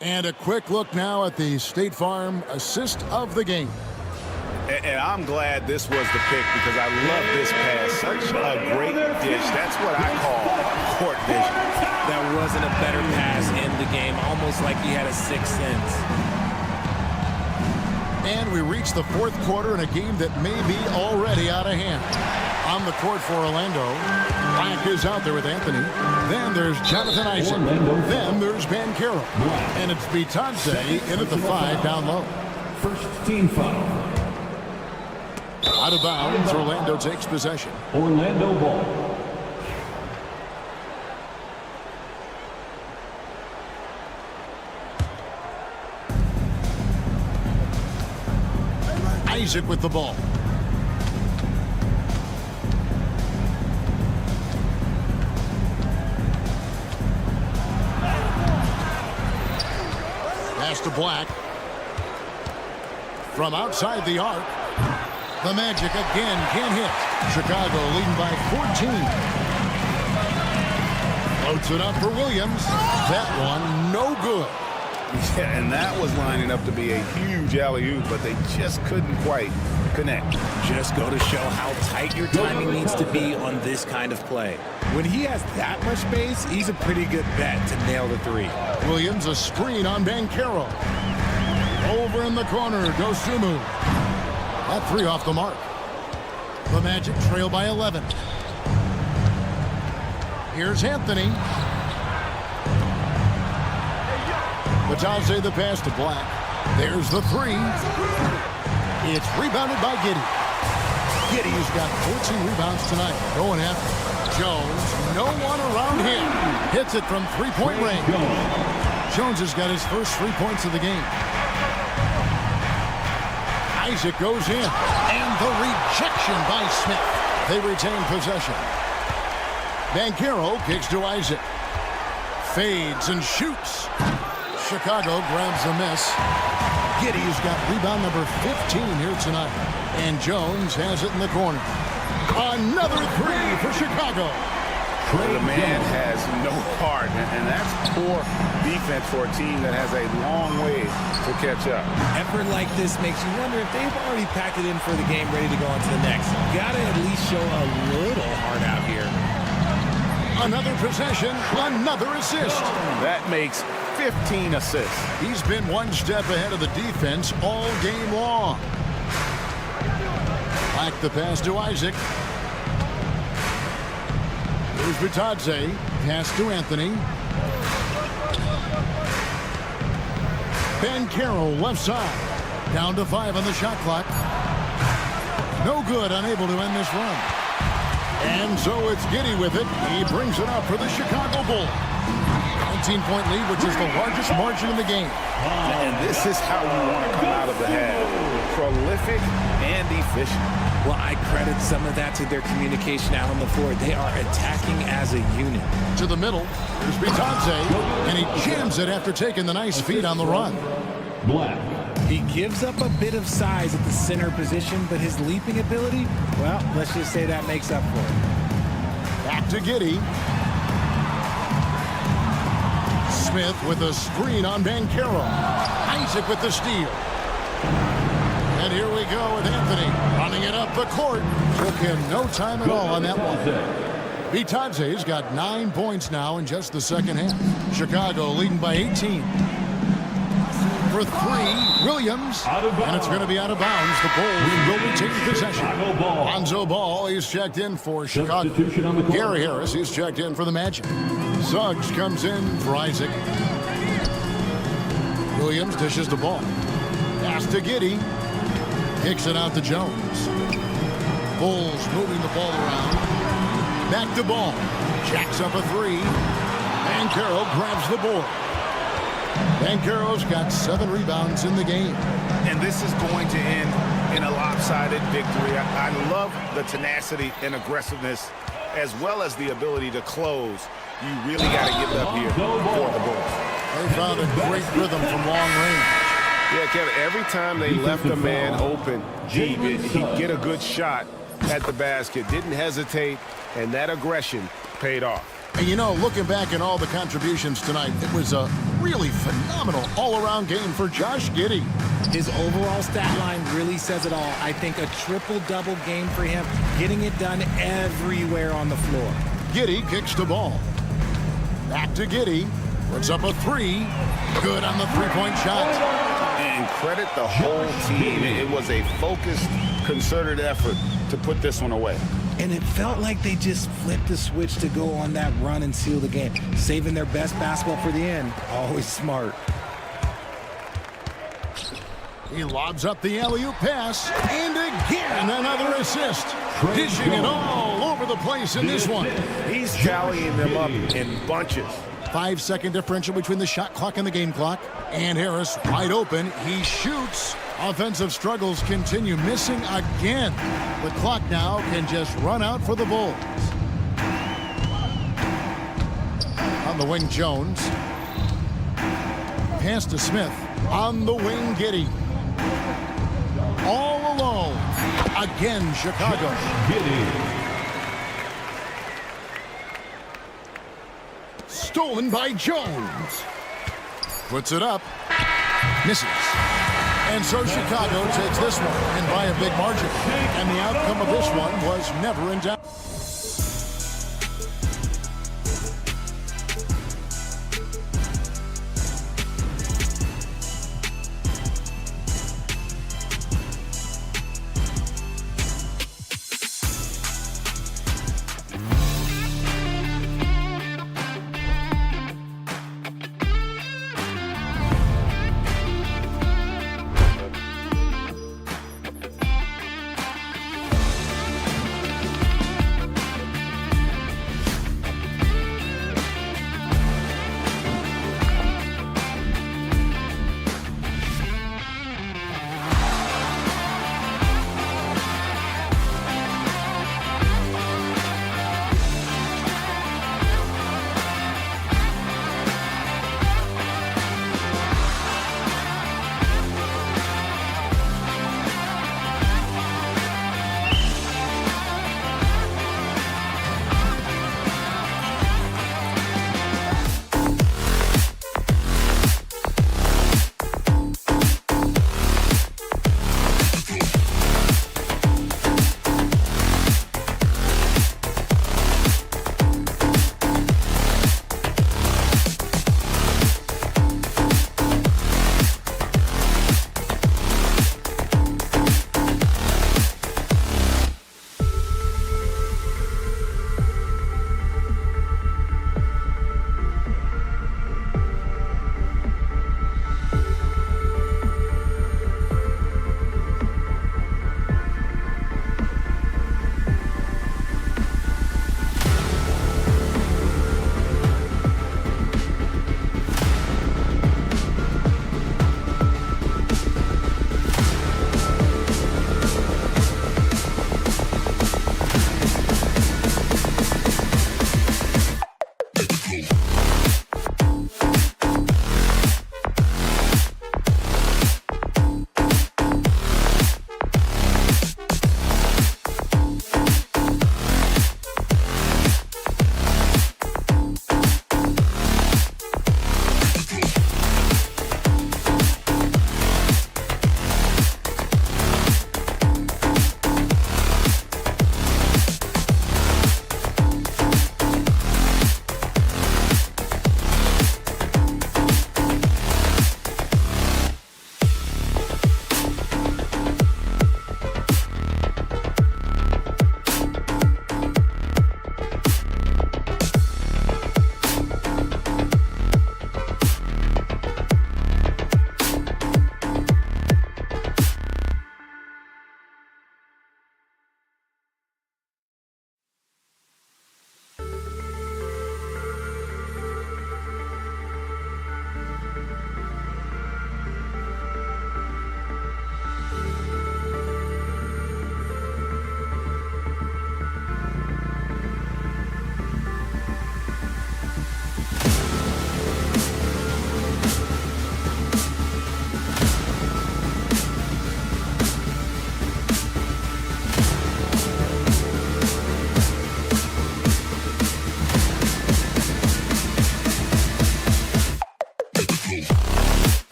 And a quick look now at the State Farm assist of the game. And I'm glad this was the pick because I love this pass. Such a great dish. That's what I call court vision. That wasn't a better pass in the game, almost like he had a sixth sense. And we reach the fourth quarter in a game that may be already out of hand. On the court for Orlando, Black is out there with Anthony. Then there's Jonathan Isaac. Then there's Banchero. And it's Bitadze in at the 5 down low. First team foul. Out of bounds, Orlando takes possession. Orlando ball. Isaac with the ball. Pass to Black. From outside the arc. The Magic again can't hit. Chicago leading by 14. Floats it up for Williams. That one no good. Yeah, and that was lining up to be a huge alley-oop, but they just couldn't quite connect. Just go to show how tight your timing needs to be on this kind of play. When he has that much space, he's a pretty good bet to nail the three. Williams a screen on Banchero. Over in the corner, Dosunmu. That three off the mark. The Magic trail by 11. Here's Anthony. Batadze the pass to Black. There's the three. It's rebounded by Giddey. Giddey's got 14 rebounds tonight. Going after Jones. No one around him. Hits it from three-point range. Jones has got his first 3 points of the game. Isaac goes in. And the rejection by Smith. They retain possession. Banchero kicks to Isaac. Fades and shoots. Chicago grabs the miss. Giddey's got rebound number 15 here tonight. And Jones has it in the corner. Another three for Chicago. The man has no heart, and that's poor defense for a team that has a long way to catch up. Effort like this makes you wonder if they've already packed it in for the game, ready to go on to the next. Got to at least show a little heart out here. Another possession, another assist. That makes 15 assists. He's been one step ahead of the defense all game long. Back the pass to Isaac. Here's Batadze. Pass to Anthony. Banchero left side. Down to 5 on the shot clock. No good, unable to end this run. And so it's Giddey with it. He brings it up for the Chicago Bulls. 19-point lead, which is the largest margin in the game. And this is how you want to come out of the half. Prolific and efficient. Well, I credit some of that to their communication out on the floor. They are attacking as a unit. To the middle, there's Batadze, and he jams it after taking the nice feed on the run. Black. He gives up a bit of size at the center position, but his leaping ability, well, let's just say that makes up for it. Back to Giddey. Smith with a screen on Banchero. Isaac with the steal. And here we go with Anthony running it up the court. Took him no time at all on that one. Batadze's got 9 points now in just the second half. Chicago leading by 18. For three, Williams. And it's going to be out of bounds. The Bulls will retain possession. Lonzo Ball, he's checked in for Chicago. Gary Harris, he's checked in for the Magic. Suggs comes in for Isaac. Williams dishes the ball. Pass to Giddey. Kicks it out to Jones. Bulls moving the ball around. Back to Ball. Jacks up a three. Banchero grabs the board. Banchero's got 7 rebounds in the game. And this is going to end in a lopsided victory. I love the tenacity and aggressiveness as well as the ability to close. You really got to give it up here for the Bulls. They found a great rhythm from long range. Yeah, Kevin, every time they left a man open deep, he'd get a good shot at the basket. Didn't hesitate, and that aggression paid off. And you know, looking back at all the contributions tonight, it was a really phenomenal all-around game for Josh Giddey. His overall stat line really says it all. I think a triple-double game for him, getting it done everywhere on the floor. Giddey kicks the ball. Back to Giddey. Puts up a three. Good on the three-point shot. And credit the whole team. It was a focused, concerted effort to put this one away. And it felt like they just flipped the switch to go on that run and seal the game. Saving their best basketball for the end. Always smart. He lobs up the alley-oop pass, and again another assist. Dishing it all over the place in this one. He's tallying them up in bunches. 5-second differential between the shot clock and the game clock. And Harris wide open. He shoots. Offensive struggles continue, missing again. The clock now can just run out for the Bulls. On the wing, Jones. Pass to Smith. On the wing, Giddey. All alone. Again, Chicago. Stolen by Jones. Puts it up. Misses. And so Chicago takes this one, and by a big margin. And the outcome of this one was never in doubt.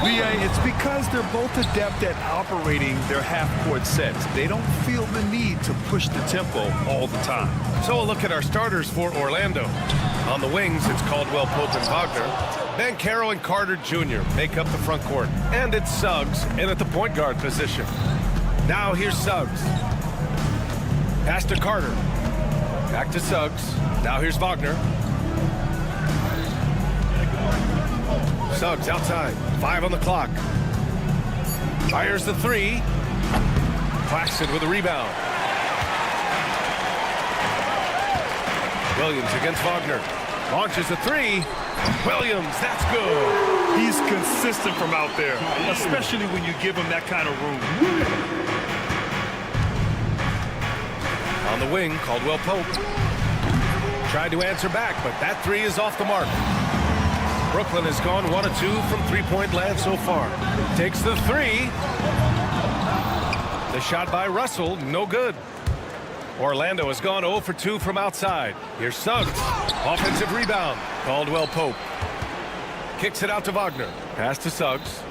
BA, it's because they're both adept at operating their half-court sets. They don't feel the need to push the tempo all the time. So a look at our starters for Orlando. On the wings, it's Caldwell Pope and Wagner. Banchero and Carter Jr. make up the front court. And it's Suggs in at the point guard position. Now here's Suggs. Pass to Carter. Back to Suggs. Now here's Wagner. Suggs outside. 5 on the clock. Fires the 3. Claxton with a rebound. Williams against Wagner. Launches a 3. Williams, that's good. He's consistent from out there, especially when you give him that kind of room. On the wing, Caldwell Pope. Tried to answer back, but that 3 is off the mark. Brooklyn has gone 1 of 2 from three-point land so far. Takes the 3. The shot by Russell, no good. Orlando has gone 0 for 2 from outside. Here's Suggs. Offensive rebound. Caldwell Pope. Kicks it out to Wagner. Pass to Suggs.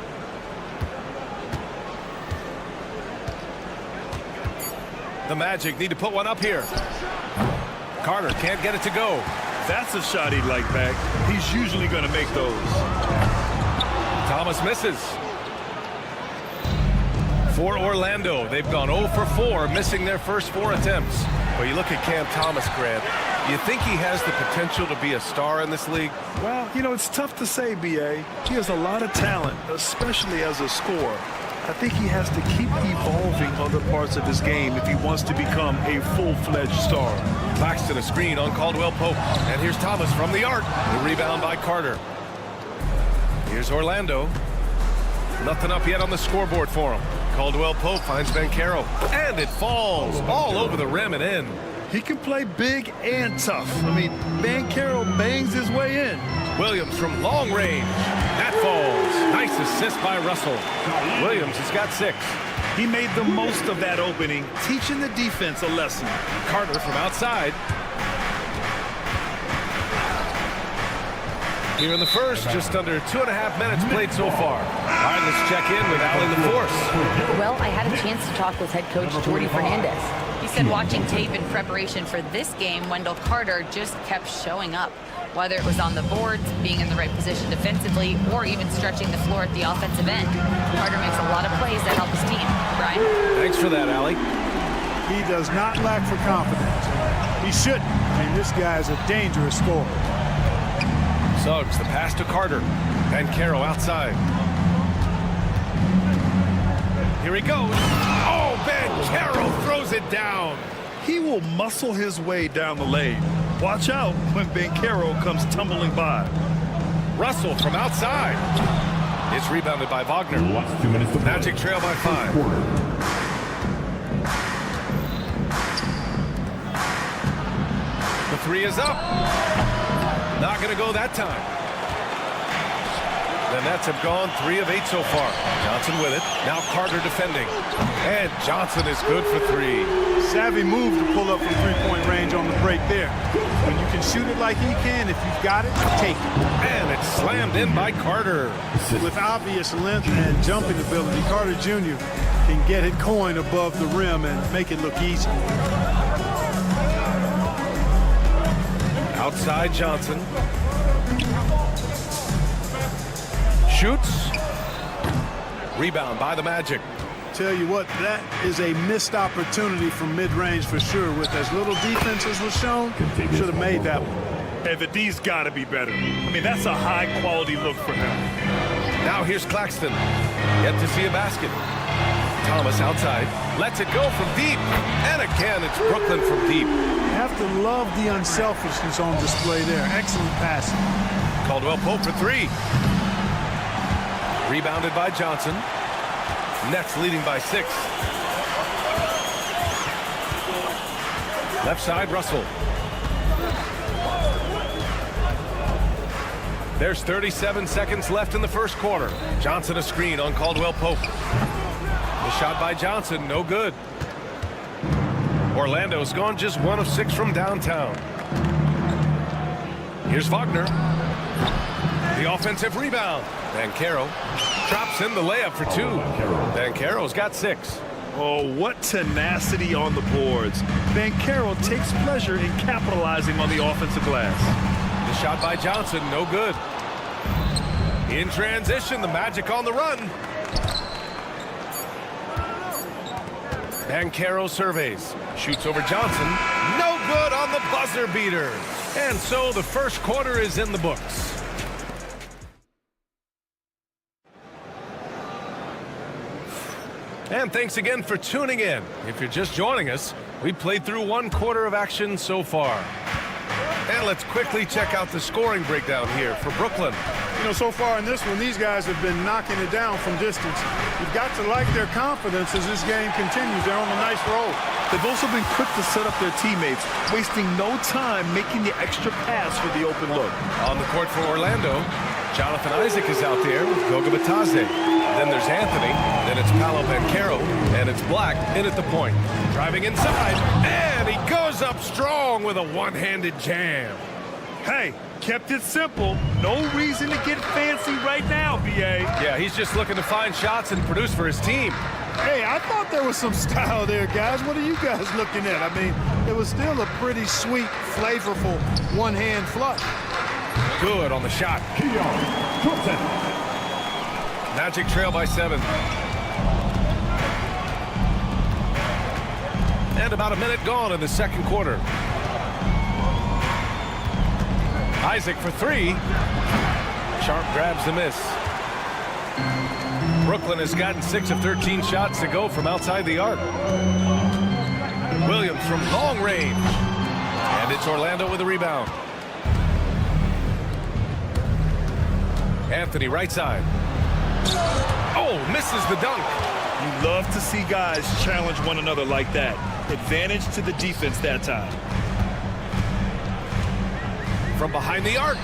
The Magic need to put one up here. Carter can't get it to go. That's a shot he'd like back. He's usually going to make those. Thomas misses. For Orlando, they've gone 0 for 4, missing their first 4 attempts. But you look at Cam Thomas, Grant. You think he has the potential to be a star in this league? Well, you know, it's tough to say, B.A. He has a lot of talent, especially as a scorer. I think he has to keep evolving other parts of his game if he wants to become a full-fledged star. Claxton a screen on Caldwell Pope. And here's Thomas from the arc. The rebound by Carter. Here's Orlando. Nothing up yet on the scoreboard for him. Caldwell Pope finds Banchero. And it falls all over the rim and in. He can play big and tough. I mean, Banchero bangs his way in. Williams from long range. That falls. Nice assist by Russell. Williams has got 6. He made the most of that opening, teaching the defense a lesson. Carter from outside. Here in the first, just under 2.5 minutes played so far. All right, let's check in with Allie LaForce. Well, I had a chance to talk with head coach Jordy Fernandez. He said watching tape in preparation for this game, Wendell Carter just kept showing up. Whether it was on the boards, being in the right position defensively, or even stretching the floor at the offensive end. Carter makes a lot of plays that help his team. Brian? Thanks for that, Allie. He does not lack for confidence. He shouldn't. I mean, this guy is a dangerous scorer. Suggs, the pass to Carter. Banchero outside. Here he goes. Oh, Banchero throws it down. He will muscle his way down the lane. Watch out when Banchero comes tumbling by. Russell from outside. It's rebounded by Wagner. Last 2 minutes to play. Magic trail by 5. The 3 is up. Not going to go that time. The Nets have gone 3 of 8 so far. Johnson with it. Now Carter defending. And Johnson is good for 3. Savvy move to pull up from three-point range on the break there. When you can shoot it like he can, if you've got it, take it. And it's slammed in by Carter. With obvious length and jumping ability, Carter Jr. can get it going above the rim and make it look easy. Outside Johnson. Shoots. Rebound by the Magic. Tell you what, that is a missed opportunity from mid-range for sure. With as little defense as was shown, should have made that one. And the D's got to be better. I mean, that's a high-quality look for him. Now here's Claxton. Yet to see a basket. Thomas outside. Lets it go from deep. And again, it's Brooklyn from deep. You have to love the unselfishness on display there. Excellent passing. Caldwell Pope for 3. Rebounded by Johnson. Nets leading by 6. Left side, Russell. There's 37 seconds left in the first quarter. Johnson a screen on Caldwell Pope. The shot by Johnson, no good. Orlando's gone just 1 of 6 from downtown. Here's Wagner. The offensive rebound. Banchero Drops in the layup for 2. Banchero's got 6. Oh, what tenacity on the boards. Banchero takes pleasure in capitalizing on the offensive glass. The shot by Johnson, no good. In transition, the Magic on the run. Banchero surveys. Shoots over Johnson. No good on the buzzer beater. And so the first quarter is in the books. And thanks again for tuning in. If you're just joining us, we played through 1 quarter of action so far. And let's quickly check out the scoring breakdown here for Brooklyn. You know, so far in this one, these guys have been knocking it down from distance. You've got to like their confidence as this game continues. They're on a nice roll. They've also been quick to set up their teammates, wasting no time making the extra pass for the open look. On the court for Orlando, Jonathan Isaac is out there with Goga Bitadze. Then there's Anthony, then it's Paolo Banchero, and it's Black in at the point. Driving inside, and he goes up strong with a one-handed jam. Hey, kept it simple. No reason to get fancy right now, B.A. Yeah, he's just looking to find shots and produce for his team. Hey, I thought there was some style there, guys. What are you guys looking at? I mean, it was still a pretty sweet, flavorful one-hand flush. Good on the shot. Magic trail by 7. And about a minute gone in the second quarter. Isaac for 3. Sharp grabs the miss. Brooklyn has gotten 6 of 13 shots to go from outside the arc. Williams from long range. And it's Orlando with a rebound. Anthony right side. Oh, misses the dunk. You love to see guys challenge one another like that. Advantage to the defense that time. From behind the arc.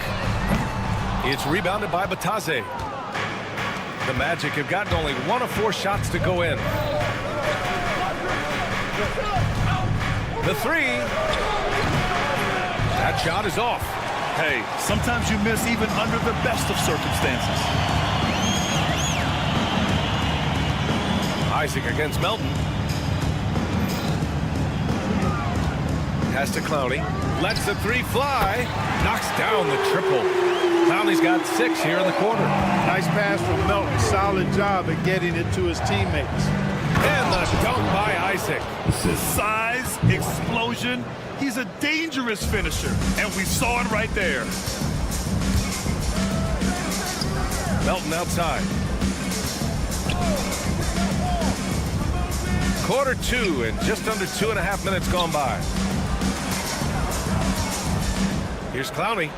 It's rebounded by Bitadze. The Magic have gotten only 1 of 4 shots to go in. The 3. That shot is off. Hey, sometimes you miss even under the best of circumstances. Isaac against Melton. Pass to Clowney. Lets the 3 fly. Knocks down the triple. Clowney's got 6 here in the quarter. Nice pass from Melton. Solid job at getting it to his teammates. And the dunk by Isaac. Size, explosion. He's a dangerous finisher, and we saw it right there. Melton outside. Quarter 2 and just under 2.5 minutes gone by. Here's Clowney.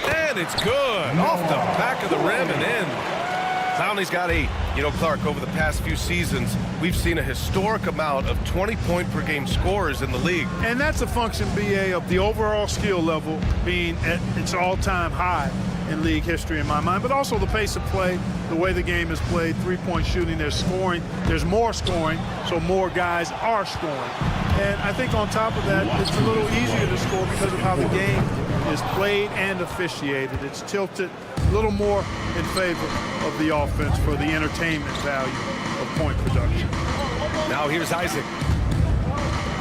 And it's good. Off the back of the rim and in. Clowney's got 8. You know, Clark, over the past few seasons, we've seen a historic amount of 20-point-per-game scorers in the league. And that's a function, B.A., of the overall skill level being at its all-time high in league history in my mind, but also the pace of play, the way the game is played, three-point shooting, there's scoring, there's more scoring, so more guys are scoring. And I think on top of that, it's a little easier to score because of how the game is played and officiated. It's tilted a little more in favor of the offense for the entertainment value of point production. Now here's Isaac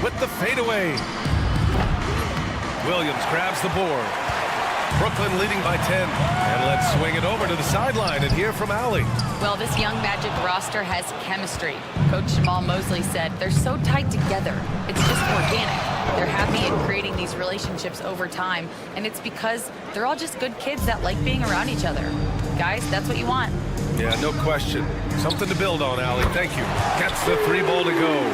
with the fadeaway. Williams grabs the board. Brooklyn leading by 10. And let's swing it over to the sideline and hear from Allie. Well, this young Magic roster has chemistry. Coach Jamal Mosley said they're so tight together. It's just organic. They're happy at creating these relationships over time, and it's because they're all just good kids that like being around each other. Guys, that's what you want. Yeah, no question. Something to build on, Allie. Thank you. Gets the 3 ball to go.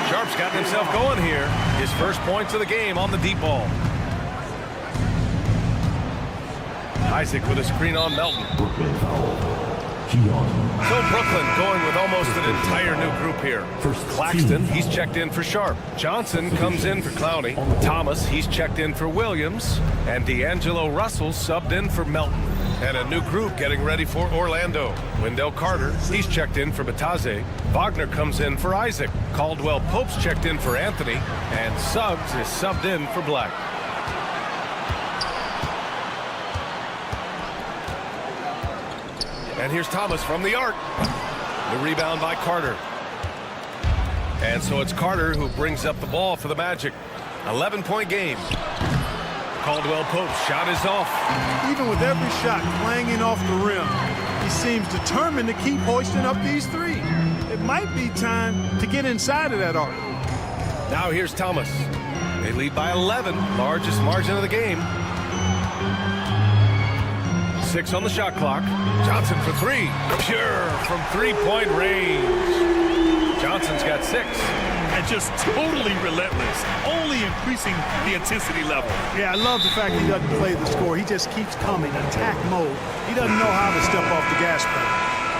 Sharp's gotten himself going here. His first points of the game on the deep ball. Isaac with a screen on Melton. So Brooklyn going with almost an entire new group here. Claxton, he's checked in for Sharp. Johnson comes in for Clowney. Thomas, he's checked in for Williams. And D'Angelo Russell subbed in for Melton. And a new group getting ready for Orlando. Wendell Carter, he's checked in for Bitadze. Wagner comes in for Isaac. Caldwell Pope's checked in for Anthony. And Suggs is subbed in for Black. And here's Thomas from the arc. The rebound by Carter. And so it's Carter who brings up the ball for the Magic. 11-point game. Caldwell Pope's shot is off. Even with every shot clanging off the rim, he seems determined to keep hoisting up these threes. It might be time to get inside of that arc. Now here's Thomas. They lead by 11, largest margin of the game. 6 on the shot clock. Johnson for 3. Pure from three-point range. Johnson's got 6. And just totally relentless, only increasing the intensity level. Yeah, I love the fact he doesn't play the score. He just keeps coming, attack mode. He doesn't know how to step off the gas pedal.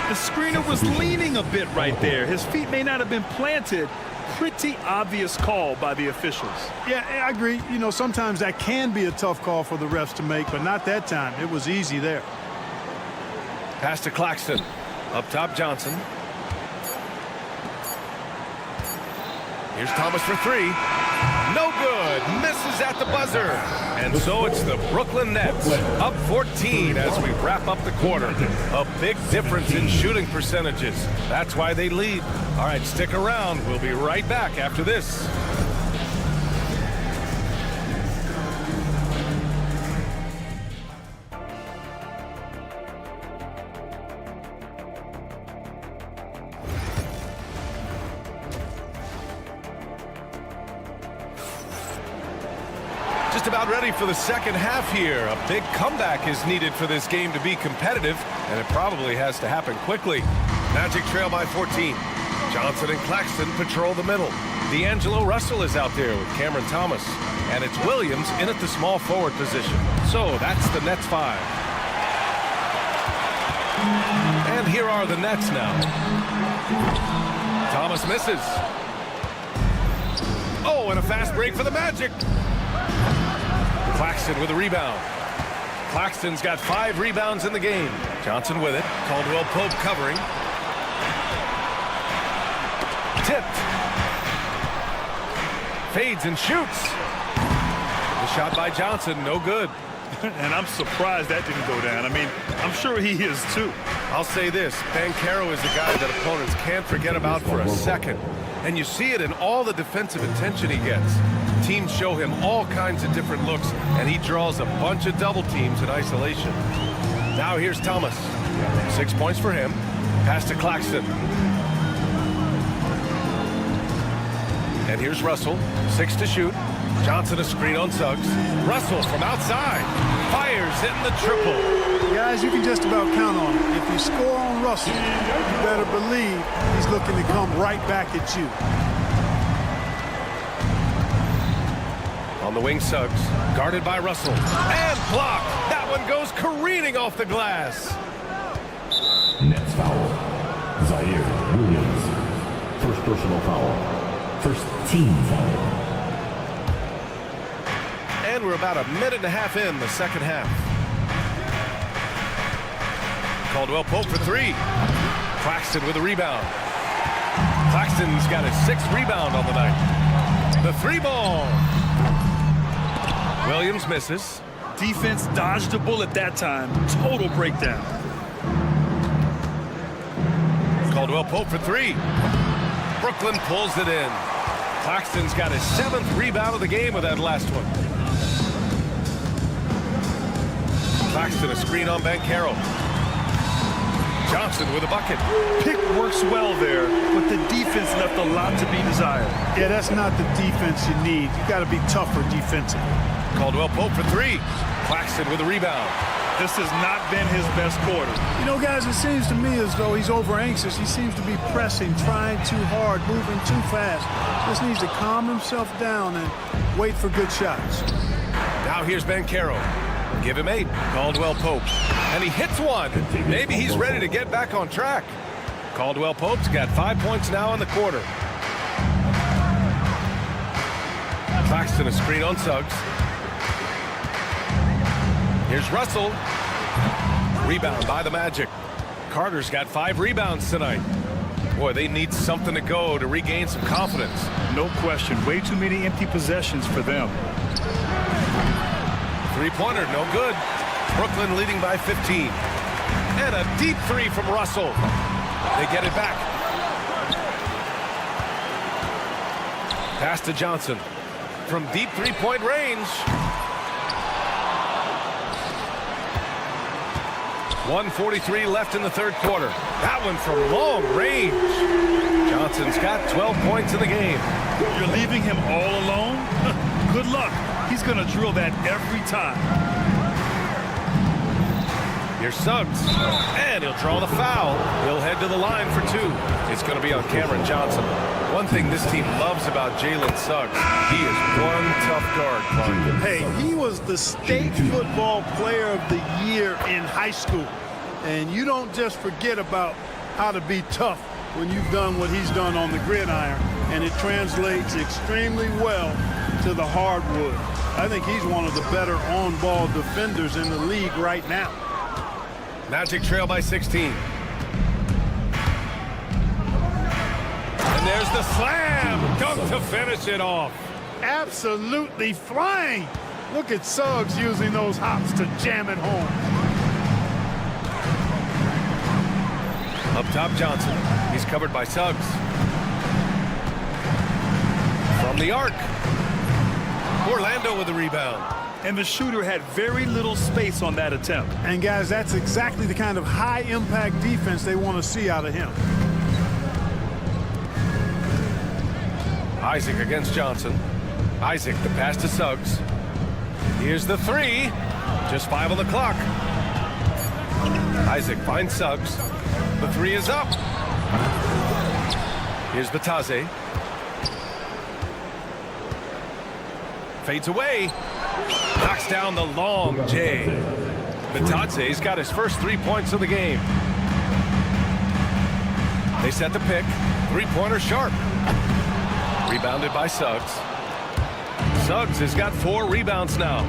The screener was leaning a bit right there. His feet may not have been planted. Pretty obvious call by the officials. Yeah, I agree. You know, sometimes that can be a tough call for the refs to make, but not that time. It was easy there. Pass to Claxton. Up top, Johnson. Here's Thomas for 3. No good. Misses at the buzzer. And so it's the Brooklyn Nets up 14 as we wrap up the quarter. A big difference in shooting percentages. That's why they lead. All right, stick around. We'll be right back after this. Just about ready for the second half here. A big comeback is needed for this game to be competitive, and it probably has to happen quickly. Magic trail by 14. Johnson and Claxton patrol the middle. D'Angelo Russell is out there with Cameron Thomas, and it's Williams in at the small forward position. So that's the Nets 5. And here are the Nets now. Thomas misses. Oh, and a fast break for the Magic. Claxton with a rebound. Claxton's got 5 rebounds in the game. Johnson with it. Caldwell Pope covering. Tipped. Fades and shoots. The shot by Johnson, no good. And I'm surprised that didn't go down. I mean, I'm sure he is too. I'll say this, Banchero is a guy that opponents can't forget about for a second. And you see it in all the defensive attention he gets. Teams show him all kinds of different looks, and he draws a bunch of double teams in isolation. Now here's Thomas. 6 points for him. Pass to Claxton. And here's Russell. 6 to shoot. Johnson a screen on Suggs. Russell from outside. Fires hitting the triple. Guys, you can just about count on it. If you score on Russell, you better believe he's looking to come right back at you. On the wing, Suggs, guarded by Russell, and blocked. That one goes careening off the glass. Nets foul. Zaire Williams. First personal foul. First team foul. And we're about a minute and a half in the second half. Caldwell Pope for 3. Claxton with a rebound. Claxton's got his 6th rebound on the night. The 3 ball. Williams misses. Defense dodged a bullet that time. Total breakdown. Caldwell Pope for 3. Brooklyn pulls it in. Claxton's got his 7th rebound of the game with that last one. Claxton a screen on Banchero. Johnson with a bucket. Pick works well there, but the defense left a lot to be desired. Yeah, that's not the defense you need. You got to be tougher defensively. Caldwell Pope for 3. Claxton with a rebound. This has not been his best quarter. You know, guys, it seems to me as though he's over anxious. He seems to be pressing, trying too hard, moving too fast. Just needs to calm himself down and wait for good shots. Now here's Banchero. Give him 8. Caldwell Pope. And he hits one. Maybe he's ready to get back on track. Caldwell Pope's got 5 points now in the quarter. Claxton a screen on Suggs. Here's Russell. Rebound by the Magic. Carter's got 5 rebounds tonight. Boy, they need something to go to regain some confidence. No question. Way too many empty possessions for them. 3-pointer, no good. Brooklyn leading by 15. And a deep three from Russell. They get it back. Pass to Johnson. From deep three-point range. 1:43 left in the third quarter. That one from long range. Johnson's got 12 points in the game. You're leaving him all alone? Good luck. He's going to drill that every time. Here's Suggs. And he'll draw the foul. He'll head to the line for two. It's going to be on Cameron Johnson. One thing this team loves about Jalen Suggs, he is one tough guard. Hey, he was the state football player of the year in high school. And you don't just forget about how to be tough when you've done what he's done on the gridiron. And it translates extremely well to the hardwood. I think he's one of the better on-ball defenders in the league right now. Magic trail by 16. And there's the slam. Dunk to finish it off. Absolutely flying. Look at Suggs using those hops to jam it home. Up top, Johnson. He's covered by Suggs. From the arc. Orlando with the rebound. And the shooter had very little space on that attempt. And guys, that's exactly the kind of high-impact defense they want to see out of him. Isaac against Johnson. Isaac, the pass to Suggs. Here's the three. Just 5 on the clock. Isaac finds Suggs. The three is up. Here's Batadze. Fades away. Knocks down the long J. Batadze's got his first 3 points of the game. They set the pick. Three-pointer sharp. Rebounded by Suggs. Suggs has got 4 rebounds now.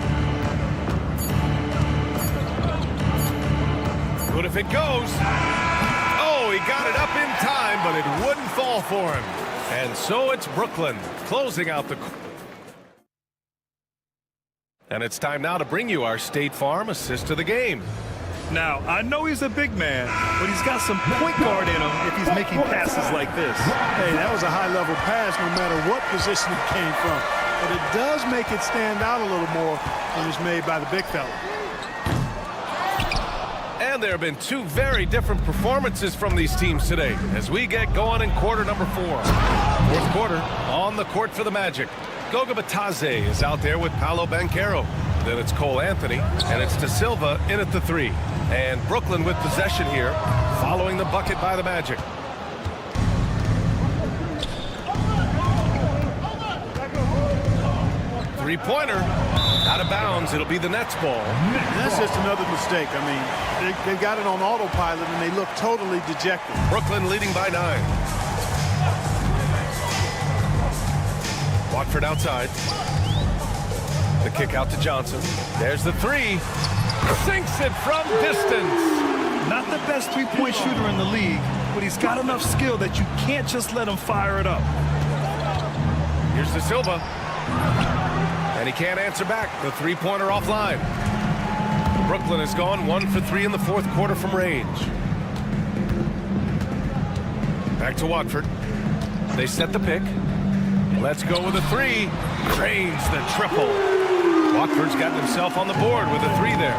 Good if it goes. Oh, he got it up in time, but it wouldn't fall for him. And so it's Brooklyn closing out the... And it's time now to bring you our State Farm assist of the game. Now, I know he's a big man, but he's got some point guard in him if he's making passes like this. Hey, that was a high-level pass no matter what position it came from. But it does make it stand out a little more when it's made by the big fella. And there have been 2 very different performances from these teams today as we get going in quarter number 4. Fourth quarter on the court for the Magic. Goga Batadze is out there with Paolo Banchero. Then it's Cole Anthony, and it's De Silva in at the 3. And Brooklyn with possession here, following the bucket by the Magic. Three-pointer, out of bounds. It'll be the Nets ball. That's just another mistake. I mean, they got it on autopilot, and they look totally dejected. Brooklyn leading by 9. Watford outside. The kick out to Johnson. There's the 3. Sinks it from distance. Not the best three-point shooter in the league, but he's got enough skill that you can't just let him fire it up. Here's De Silva. And he can't answer back. The three-pointer offline. Brooklyn has gone 1 for 3 in the fourth quarter from range. Back to Watford. They set the pick. Let's go with a 3. Drains the triple. Watford's gotten himself on the board with a 3 there.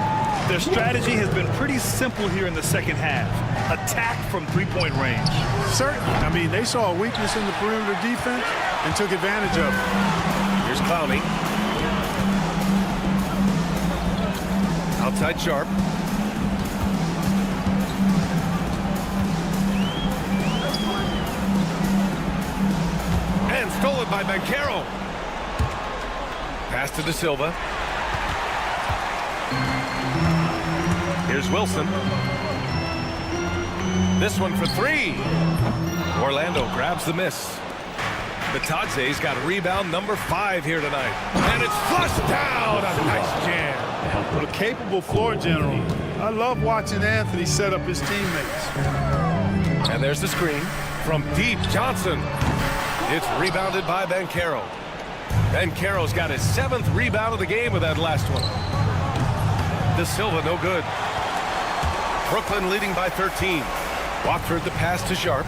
Their strategy has been pretty simple here in the second half. Attack from three-point range. Certainly. I mean, they saw a weakness in the perimeter defense and took advantage of it. Here's Clowney. Outside Sharp. And stolen by Banchero. Pass to De Silva. Here's Wilson. This one for 3. Orlando grabs the miss. Batadze's got rebound number 5 here tonight. And it's flushed down. A nice jam. What a capable floor general. I love watching Anthony set up his teammates. And there's the screen from deep. Johnson. It's rebounded by Banchero. Banchero's got his 7th rebound of the game with that last one. De Silva no good. Brooklyn leading by 13. Watford the pass to Sharp.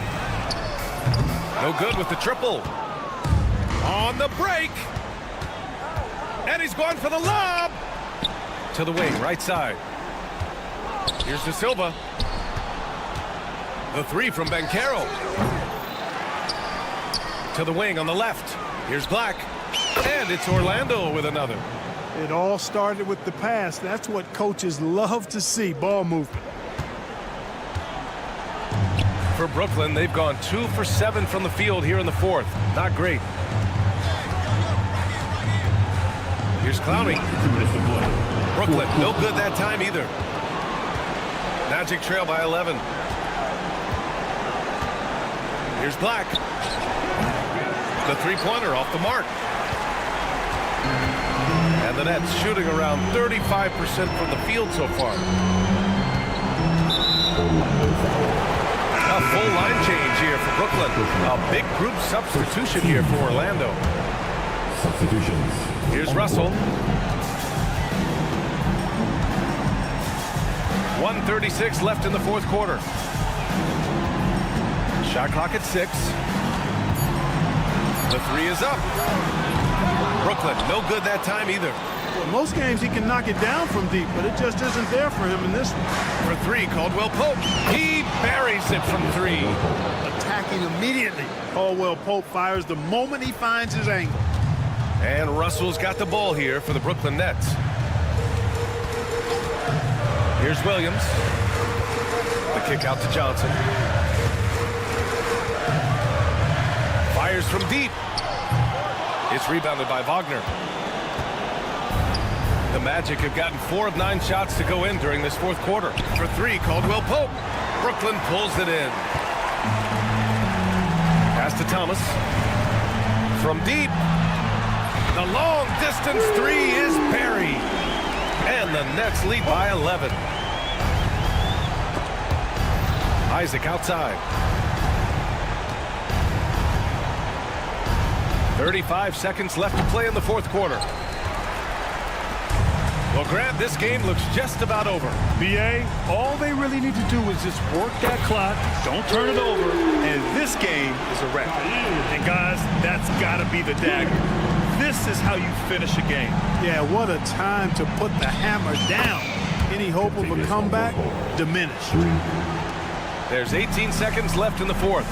No good with the triple. On the break. And he's going for the lob. To the wing, right side. Here's De Silva. The three from Banchero. To the wing on the left. Here's Black. And it's Orlando with another. It all started with the pass. That's what coaches love to see, ball movement. For Brooklyn, they've gone 2 for 7 from the field here in the fourth. Not great. Here's Clowney. Brooklyn, no good that time either. Magic trail by 11. Here's Black. The three-pointer off the mark. And the Nets shooting around 35% from the field so far. A full line change here for Brooklyn. A big group substitution here for Orlando. Substitutions. Here's Russell. 1:36 left in the fourth quarter. Shot clock at 6. The three is up. Brooklyn, no good that time either. Well, most games he can knock it down from deep, but it just isn't there for him in this one. For three, Caldwell Pope. He buries it from 3. Attacking immediately. Caldwell Pope fires the moment he finds his angle. And Russell's got the ball here for the Brooklyn Nets. Here's Williams. The kick out to Johnson. Fires from deep. It's rebounded by Wagner. The Magic have gotten 4 of 9 shots to go in during this fourth quarter. For 3, Caldwell Pope. Brooklyn pulls it in. Pass to Thomas. From deep. The long distance 3 is buried. And the Nets lead by 11. Isaac outside. 35 seconds left to play in the fourth quarter. Well, Grant, this game looks just about over. BA, all they really need to do is just work that clock, don't turn it over, and this game is a wrap. And guys, that's got to be the dagger. This is how you finish a game. Yeah, what a time to put the hammer down. Any hope of a comeback diminished. There's 18 seconds left in the fourth.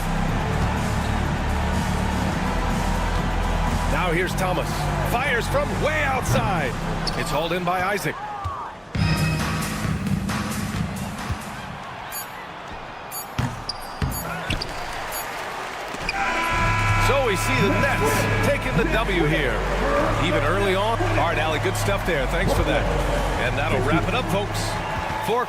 Now here's Thomas. Fires from way outside. It's hauled in by Isaac. So we see the Nets taking the W here. Even early on. All right, Allie, good stuff there. Thanks for that. And that'll wrap it up, folks. For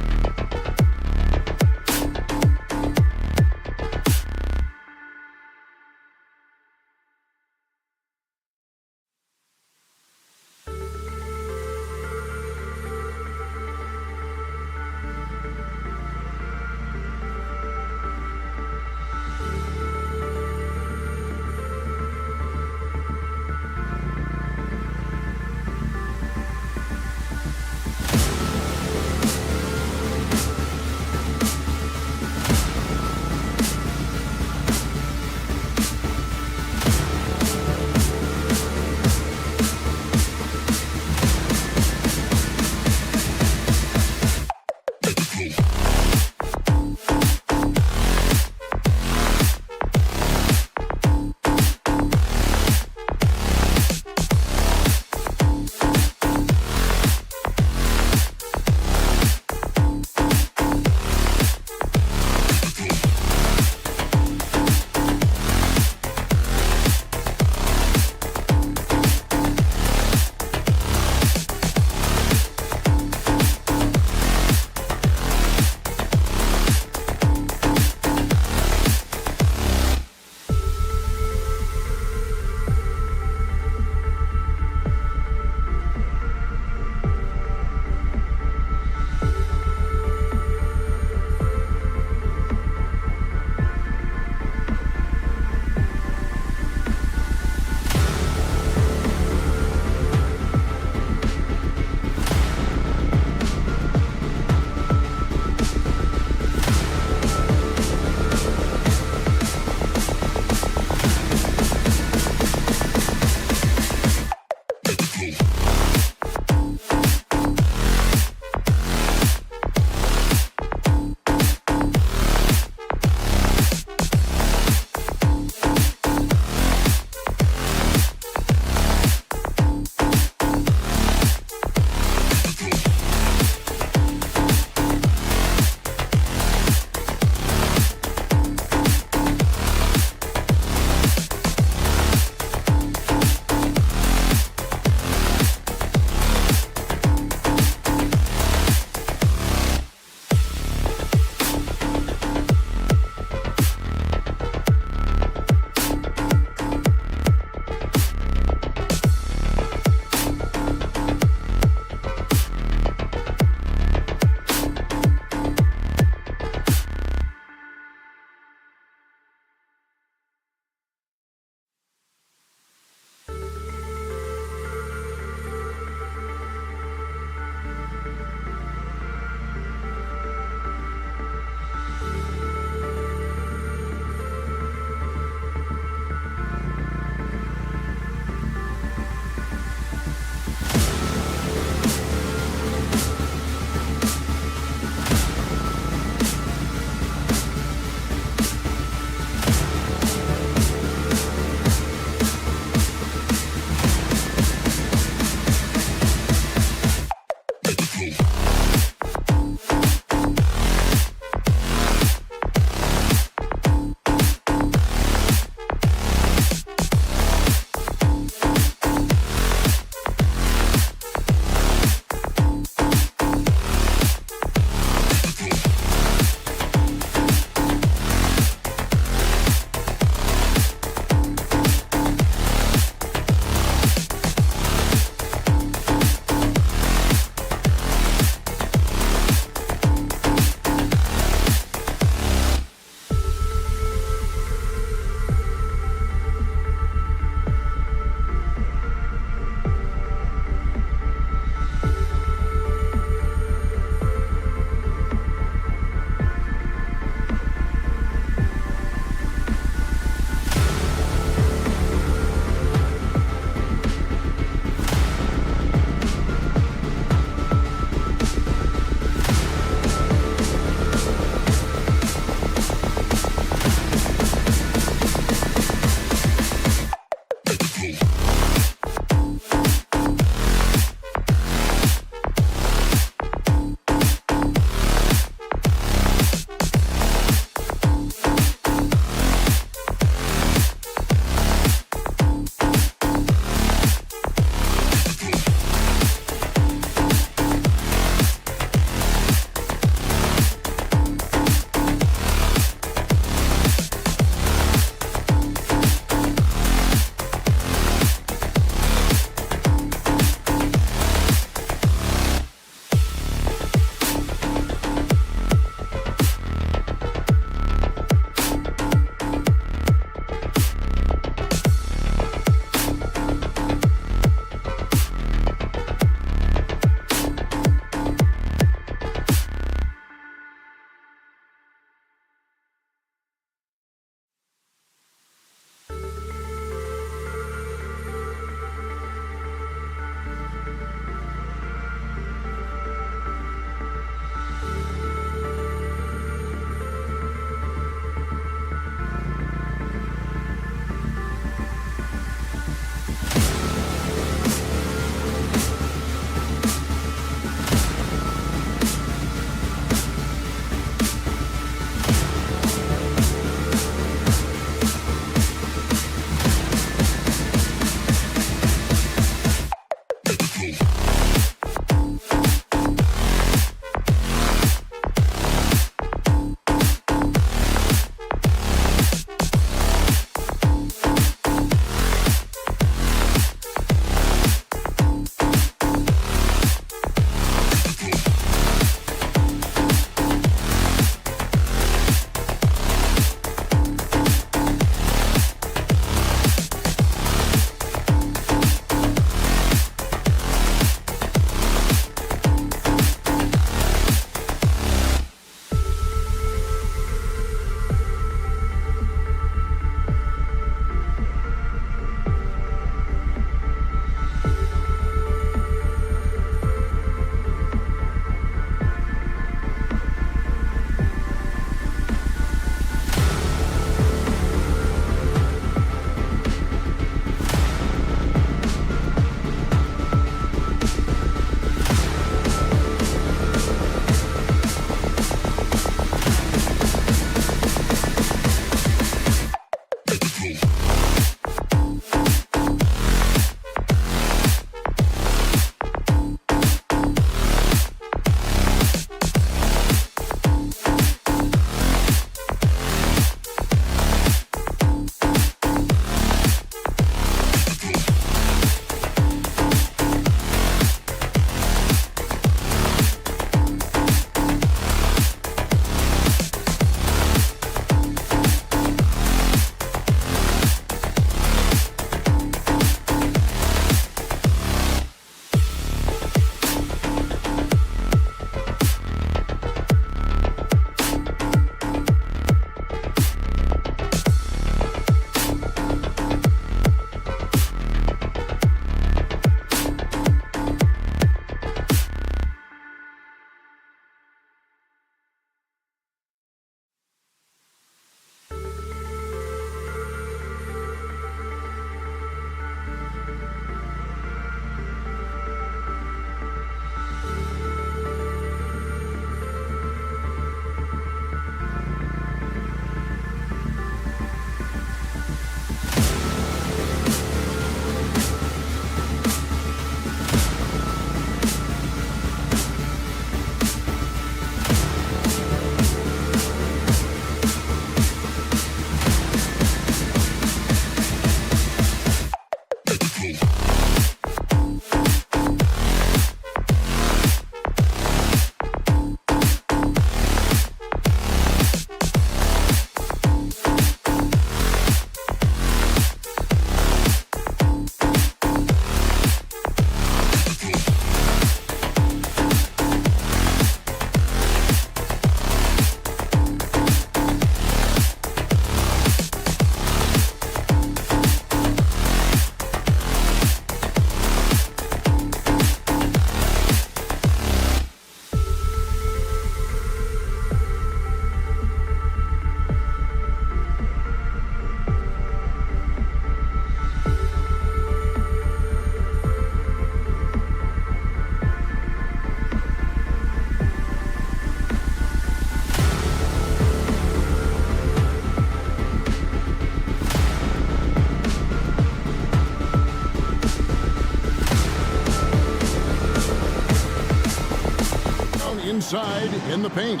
inside in the paint.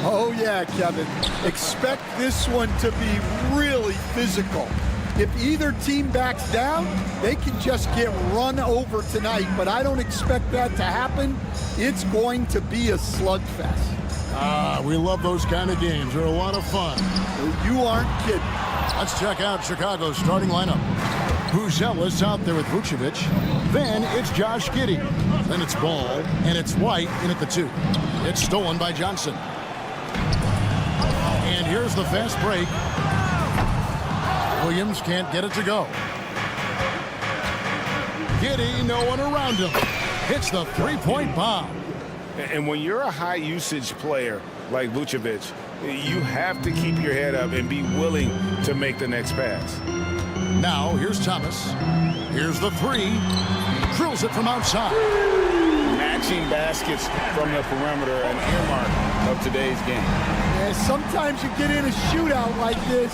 Oh, yeah, Kevin. Expect this one to be really physical. If either team backs down, they can just get run over tonight, but I don't expect that to happen. It's going to be a slugfest. We love those kind of games. They're a lot of fun. You aren't kidding. Let's check out Chicago's starting lineup. Buzelis out there with Vucevic. Then it's Josh Giddey. Then it's Ball, and it's White in at the 2. It's stolen by Johnson. And here's the fast break. Williams can't get it to go. Giddey, no one around him. Hits the three-point bomb. And when you're a high-usage player like Vucevic, you have to keep your head up and be willing to make the next pass. Now, here's Thomas. Here's the 3. Drills it from outside. Matching baskets from the perimeter, an earmark of today's game. Yeah, sometimes you get in a shootout like this,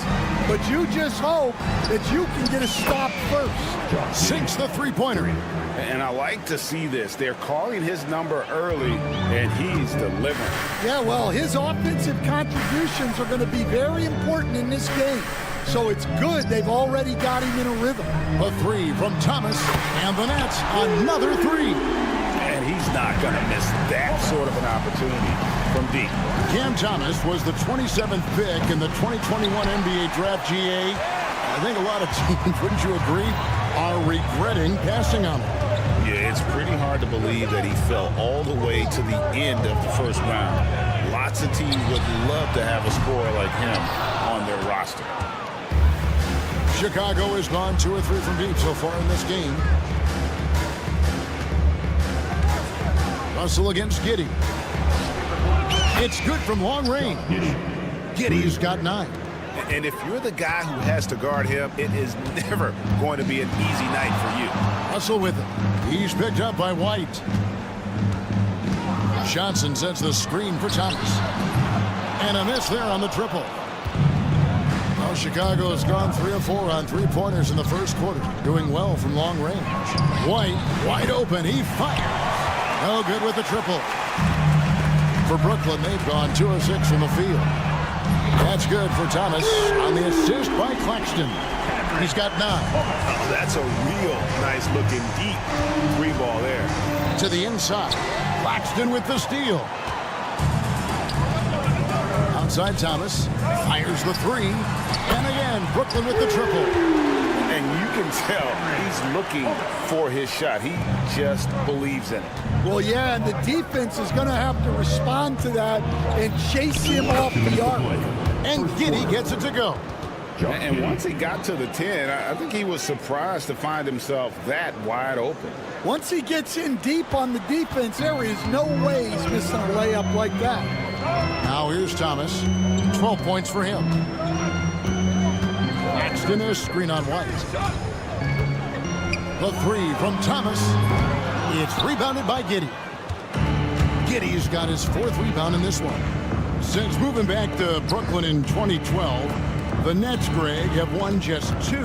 but you just hope that you can get a stop first. Sinks the three-pointer. And I like to see this. They're calling his number early, and he's delivering. Yeah, well, his offensive contributions are going to be very important in this game. So it's good they've already got him in a rhythm. A 3 from Thomas, and the Nets another 3. And he's not going to miss that sort of an opportunity from deep. Cam Thomas was the 27th pick in the 2021 NBA Draft GA. I think a lot of teams, wouldn't you agree, are regretting passing on him. Yeah, it's pretty hard to believe that he fell all the way to the end of the first round. Lots of teams would love to have a scorer like him on their roster. Chicago has gone 2 or 3 from deep so far in this game. Russell against Giddey. It's good from long range. Giddey's got 9. And if you're the guy who has to guard him, it is never going to be an easy night for you. Russell with it. He's picked up by White. Johnson sets the screen for Thomas. And a miss there on the triple. Well, Chicago has gone 3 of 4 on 3-pointers in the first quarter. Doing well from long range. White, wide open. He fires. No good with the triple. For Brooklyn, they've gone 2 of 6 from the field. That's good for Thomas on the assist by Claxton. He's got 9. Oh, that's a real nice looking deep 3-ball there. To the inside. Claxton with the steal. Outside Thomas. Fires the 3. And again, Brooklyn with the triple. And you can tell he's looking for his shot. He just believes in it. Well, yeah, and the defense is going to have to respond to that and chase him off the arc. And Giddey gets it to go. And once he got to the 10, I think he was surprised to find himself that wide open. Once he gets in deep on the defense, there is no way he's missing a layup like that. Now here's Thomas. 12 points for him. Claxton a screen on White. The 3 from Thomas. It's rebounded by Giddey. Giddey's got his 4th rebound in this one. Since moving back to Brooklyn in 2012, the Nets, Greg, have won just 2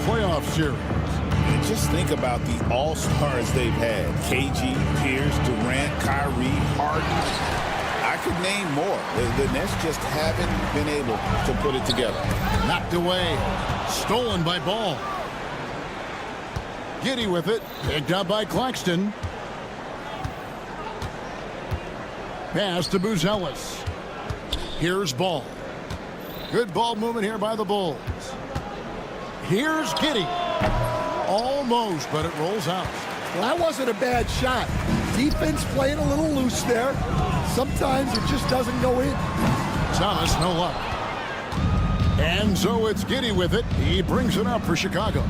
playoff series. And just think about the all-stars they've had. KG, Pierce, Durant, Kyrie, Harden. I could name more. The Nets just haven't been able to put it together. Knocked away. Stolen by Ball. Giddey with it. Picked up by Claxton. Pass to Buzelis. Here's Ball. Good ball movement here by the Bulls. Here's Giddey. Almost, but it rolls out. Well, that wasn't a bad shot. Defense playing a little loose there. Sometimes it just doesn't go in. Thomas, no luck. And so it's Giddey with it. He brings it up for Chicago.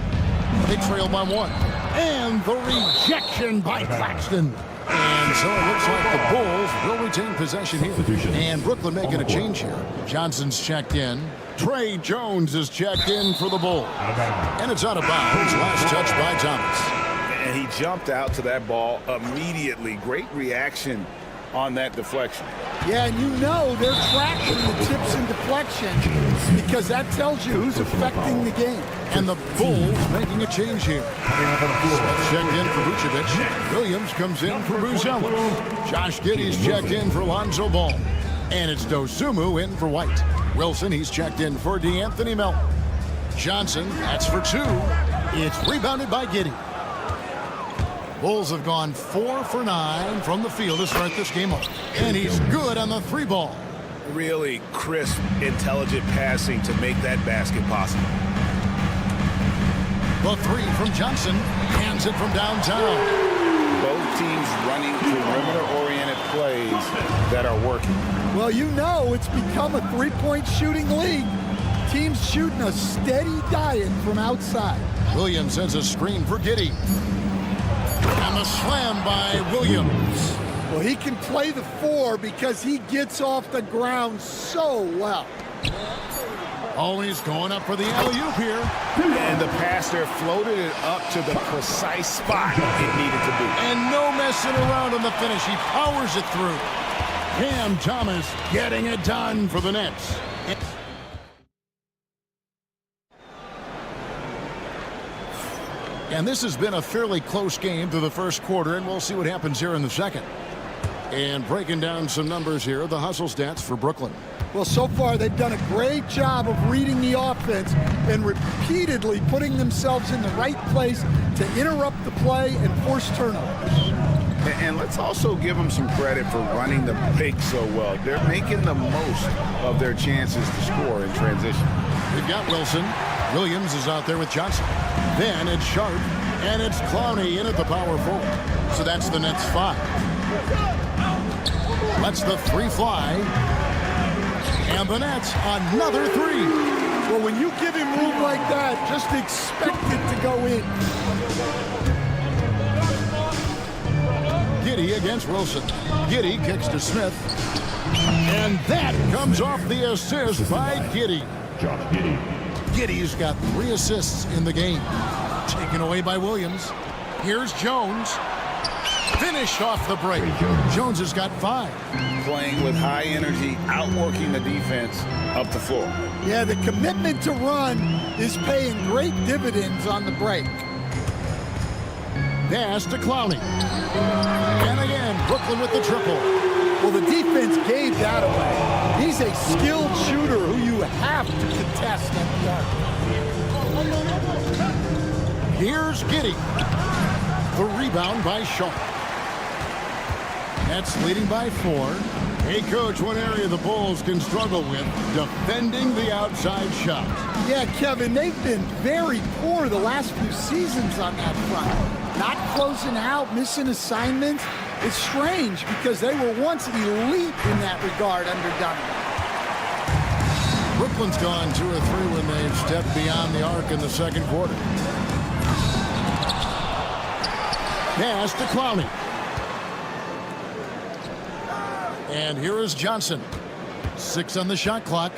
They trail by 1. And the rejection by Claxton. And so it looks like the Bulls will retain possession here. And Brooklyn making a change here. Johnson's checked in. Trey Jones is checked in for the Bulls. And it's out of bounds. Last touch by Thomas. And he jumped out to that ball immediately. Great reaction on that deflection. Yeah, and you know they're tracking the tips and deflections because that tells you who's affecting the game. And the Bulls making a change here. Smith checked in for Vucevic. Williams comes in for Buzella. Josh Giddey's checked in for Lonzo Ball. And it's Dosunmu in for White. Wilson, he's checked in for DeAnthony Melton. Johnson, that's for 2. It's rebounded by Giddey. Bulls have gone 4 for 9 from the field to start this game off. And he's good on the 3 ball. Really crisp, intelligent passing to make that basket possible. The 3 from Johnson. Hands it from downtown. Both teams running perimeter-oriented plays that are working. Well, you know it's become a three-point shooting league. Teams shooting a steady diet from outside. Williams sends a screen for Giddey. And the slam by Williams. Well, he can play the 4 because he gets off the ground so well. Oh, he's going up for the alley-oop here. And the pass there floated it up to the precise spot it needed to be. And no messing around on the finish. He powers it through. Cam Thomas getting it done for the Nets. And this has been a fairly close game through the first quarter, and we'll see what happens here in the second. And breaking down some numbers here, the hustle stats for Brooklyn. Well, so far they've done a great job of reading the offense and repeatedly putting themselves in the right place to interrupt the play and force turnovers. And let's also give them some credit for running the pick so well. They're making the most of their chances to score in transition. They've got Wilson. Williams is out there with Johnson. Then it's Sharp, and it's Clowney in at the power forward. So that's the Nets 5. Lets the 3 fly. And the Nets, another 3. Well, when you give him room like that, just expect it to go in. Giddey against Wilson. Giddey kicks to Smith. And that comes off the assist by Giddey. Giddey's got 3 assists in the game. Taken away by Williams. Here's Jones. Finished off the break. Jones has got 5. Playing with high energy, outworking the defense up the floor. Yeah, the commitment to run is paying great dividends on the break. Pass to Clowney. And again, Brooklyn with the triple. Well, the defense gave that away. He's a skilled shooter who you have to contest at the arc. Here's Giddey. The rebound by Sharp. Nets leading by 4. Hey, Coach, one area the Bulls can struggle with, defending the outside shot. Yeah, Kevin, they've been very poor the last few seasons on that front. Not closing out, missing assignments. It's strange because they were once elite in that regard under Dunn. Brooklyn's gone 2 or 3 when they've stepped beyond the arc in the second quarter. Pass to Clowney. And here is Johnson. 6 on the shot clock.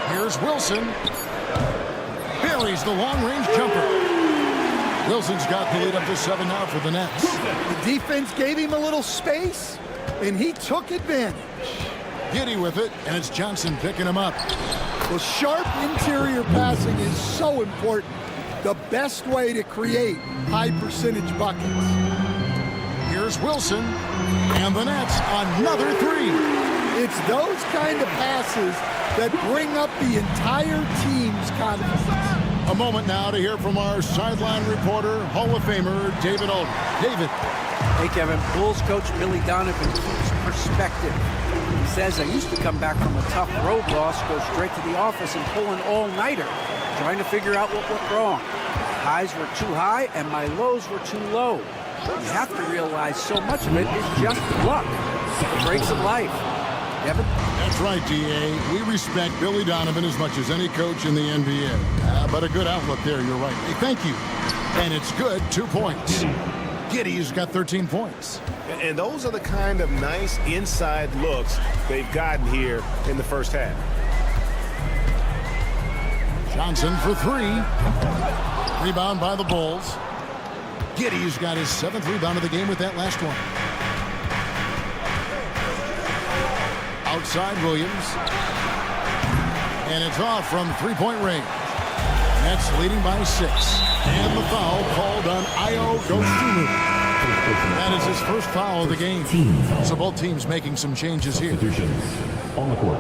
Here's Wilson. Buries the long-range jumper. Wilson's got the lead up to 7 now for the Nets. The defense gave him a little space, and he took advantage. Giddey with it, and it's Johnson picking him up. Well, sharp interior passing is so important. The best way to create high-percentage buckets. Here's Wilson, and the Nets, another 3. It's those kind of passes that bring up the entire team's confidence. A moment now to hear from our sideline reporter, Hall of Famer David Aldridge. David. Hey, Kevin. Bulls coach Billy Donovan keeps perspective. He says, I used to come back from a tough road loss, go straight to the office and pull an all-nighter, trying to figure out what went wrong. My highs were too high and my lows were too low. You have to realize so much of it is just luck. The breaks of life. Kevin? That's right, D.A. We respect Billy Donovan as much as any coach in the NBA. But a good outlook there, you're right. Hey, thank you. And it's good, 2 points. Giddey's got 13 points. And those are the kind of nice inside looks they've gotten here in the first half. Johnson for 3. Rebound by the Bulls. Giddey's got his 7th rebound of the game with that last one. Outside Williams. And it's off from three-point range. Nets leading by 6. And the foul called on Ayo Dosunmu. That is his first foul of the game. So both teams making some changes here. On the court.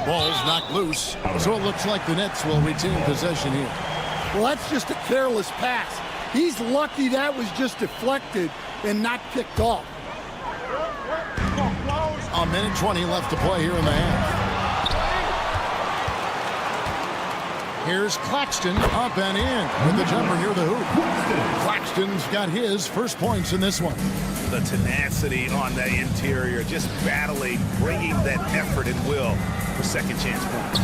Ball's knocked loose, so it looks like the Nets will retain possession here. Well, that's just a careless pass. He's lucky that was just deflected and not picked off. A minute 20 left to play here in the half. Here's Claxton up and in with the jumper near the hoop. Claxton's got his first points in this one. The tenacity on the interior, just battling, bringing that effort and will for second chance points.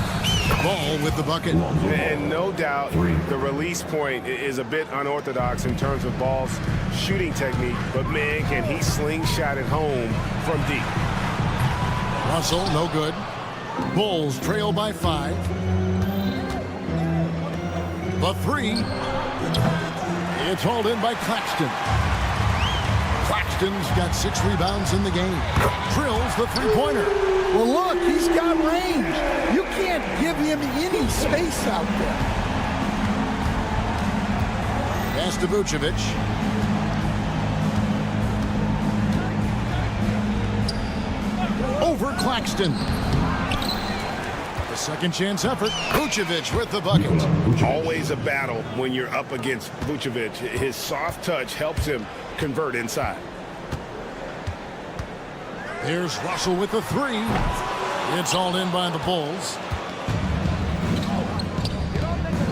Ball with the bucket. And no doubt the release point is a bit unorthodox in terms of Ball's shooting technique, but man, can he slingshot it home from deep. Russell, no good. Bulls trail by 5. The 3. It's hauled in by Claxton. Claxton's got 6 rebounds in the game. Drills the three-pointer. Well, look, he's got range. You can't give him any space out there. Pass to Vucevic. Over Claxton. The second chance effort. Vucevic with the bucket. Always a battle when you're up against Vucevic. His soft touch helps him convert inside. Here's Russell with the 3. It's all in by the Bulls.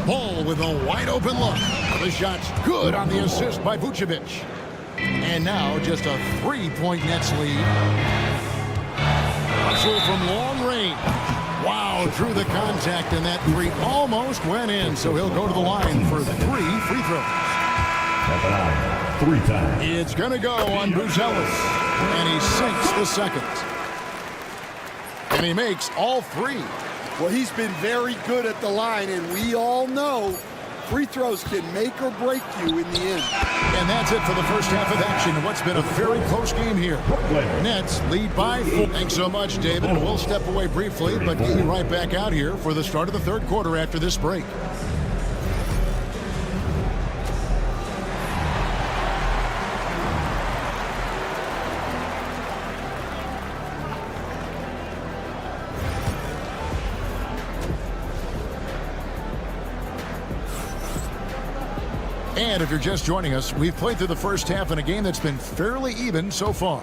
Ball with a wide open look. The shot's good on the assist by Vucevic. And now just a 3-point Nets lead. Russell from long range. Wow, through the contact, and that 3 almost went in, so he'll go to the line for 3 free throws. 3 times. It's going to go on Buzelis, and he sinks the second. And he makes all 3. Well, he's been very good at the line, and we all know free throws can make or break you in the end. And that's it for the first half of action. What's been a very close game here. Nets lead by 4. Thanks so much, David. And we'll step away briefly, but get you right back out here for the start of the third quarter after this break. And if you're just joining us, we've played through the first half in a game that's been fairly even so far.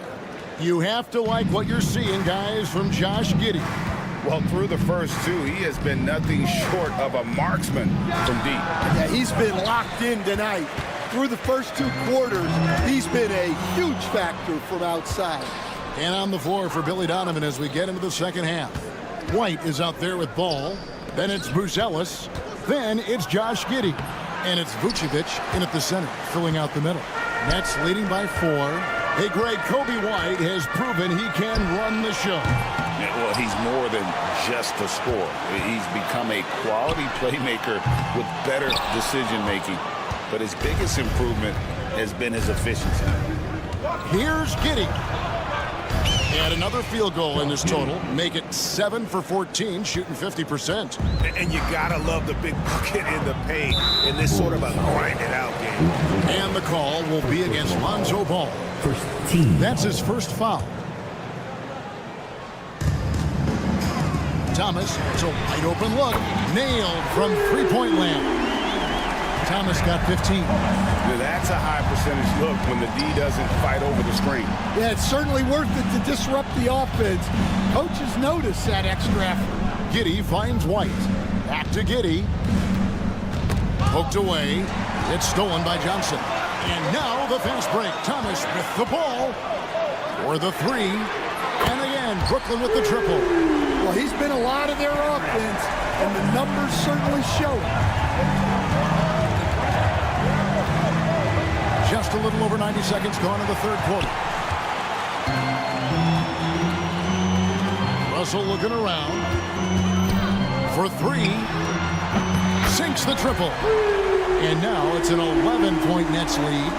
You have to like what you're seeing, guys, from Josh Giddey. Well, through the first 2, he has been nothing short of a marksman from deep. Yeah, he's been locked in tonight. Through the first 2 quarters, he's been a huge factor from outside. And on the floor for Billy Donovan as we get into the second half. White is out there with ball. Then it's Buzelis. Then it's Josh Giddey. And it's Vucevic in at the center, filling out the middle. Nets leading by 4. Hey, Greg, Kobe White has proven he can run the show. Yeah, well, he's more than just a scorer. He's become a quality playmaker with better decision-making. But his biggest improvement has been his efficiency. Here's Giddey. And another field goal in this total. Make it 7 for 14, shooting 50%. And you gotta love the big bucket in the paint in this sort of a grind-it-out game. And the call will be against Lonzo Ball. That's his first foul. Thomas, it's a wide open look. Nailed from three-point land. Thomas got 15. That's a high percentage look when the D doesn't fight over the screen. Yeah, it's certainly worth it to disrupt the offense. Coaches notice that extra effort. Giddey finds White. Back to Giddey. Poked away. It's stolen by Johnson. And now the fast break. Thomas with the ball. For the 3. And again, Brooklyn with the triple. Well, he's been a lot of their offense, and the numbers certainly show it. Just a little over 90 seconds gone in the third quarter. Russell looking around. For 3. Sinks the triple. And now it's an 11-point Nets lead.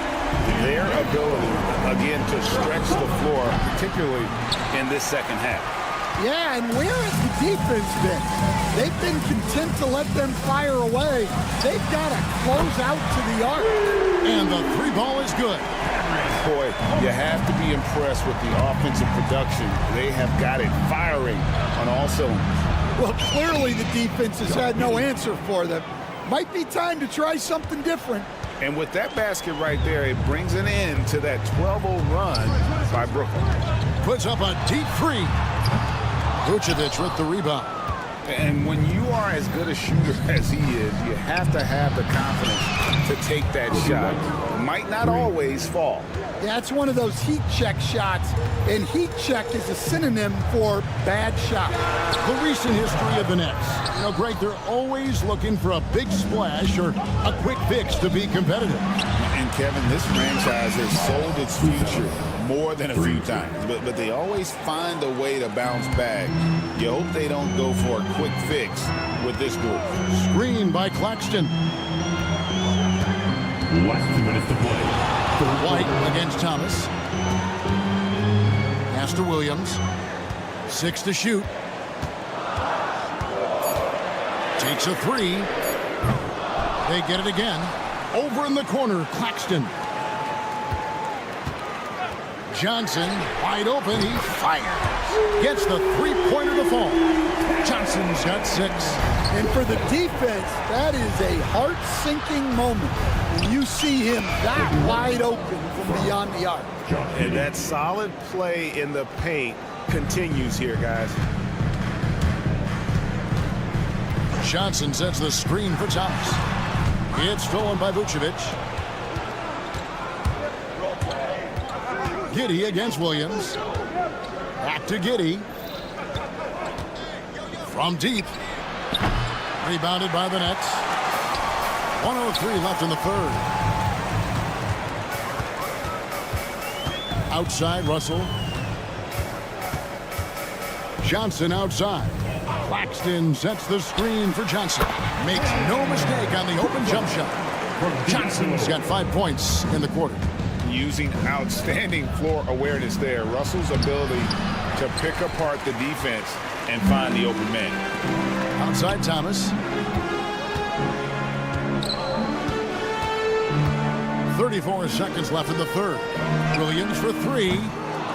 Their ability, again, to stretch the floor, particularly in this second half. Yeah, and where has the defense been? They've been content to let them fire away. They've got to close out to the arc. And the three ball is good. Boy, you have to be impressed with the offensive production. They have got it firing on all cylinders. Well, clearly the defense has had no answer for them. Might be time to try something different. And with that basket right there, it brings an end to that 12-0 run by Brooklyn. Puts up a deep three. Vucevic with the rebound. And when you are as good a shooter as he is, you have to have the confidence to take that shot. Might not always fall. Yeah, it's one of those heat check shots, and heat check is a synonym for bad shot. The recent history of the Nets. You know, Greg, they're always looking for a big splash or a quick fix to be competitive. And Kevin, this franchise has sold its future more than a few times, but they always find a way to bounce back. You hope they don't go for a quick fix with this group. Screen by Claxton. Last 2 minutes to play. White against Thomas. Pass to Williams. 6 to shoot. Takes a three. They get it again. Over in the corner, Claxton. Johnson, wide open, he fires. Gets the three-pointer to fall. Johnson's got 6. And for the defense, that is a heart-sinking moment when you see him that wide open from beyond the arc. And that solid play in the paint continues here, guys. Johnson sets the screen for Thomas. It's stolen by Vucevic. Giddey against Williams. Back to Giddey. From deep. Rebounded by the Nets. 1:03 left in the third. Outside, Russell. Johnson outside. Claxton sets the screen for Johnson. Makes no mistake on the open jump shot. Johnson's got 5 points in the quarter. Using outstanding floor awareness there. Russell's ability to pick apart the defense and find the open man. Outside Thomas. 34 seconds left in the third. Williams for 3.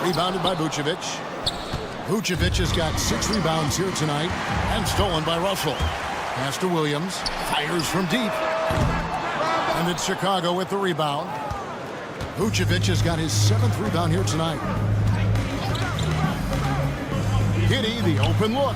Rebounded by Vucevic. Vucevic has got 6 rebounds here tonight and stolen by Russell. Pass to Williams. Fires from deep. And it's Chicago with the rebound. Vucevic has got his 7th rebound here tonight. Giddey, the open look.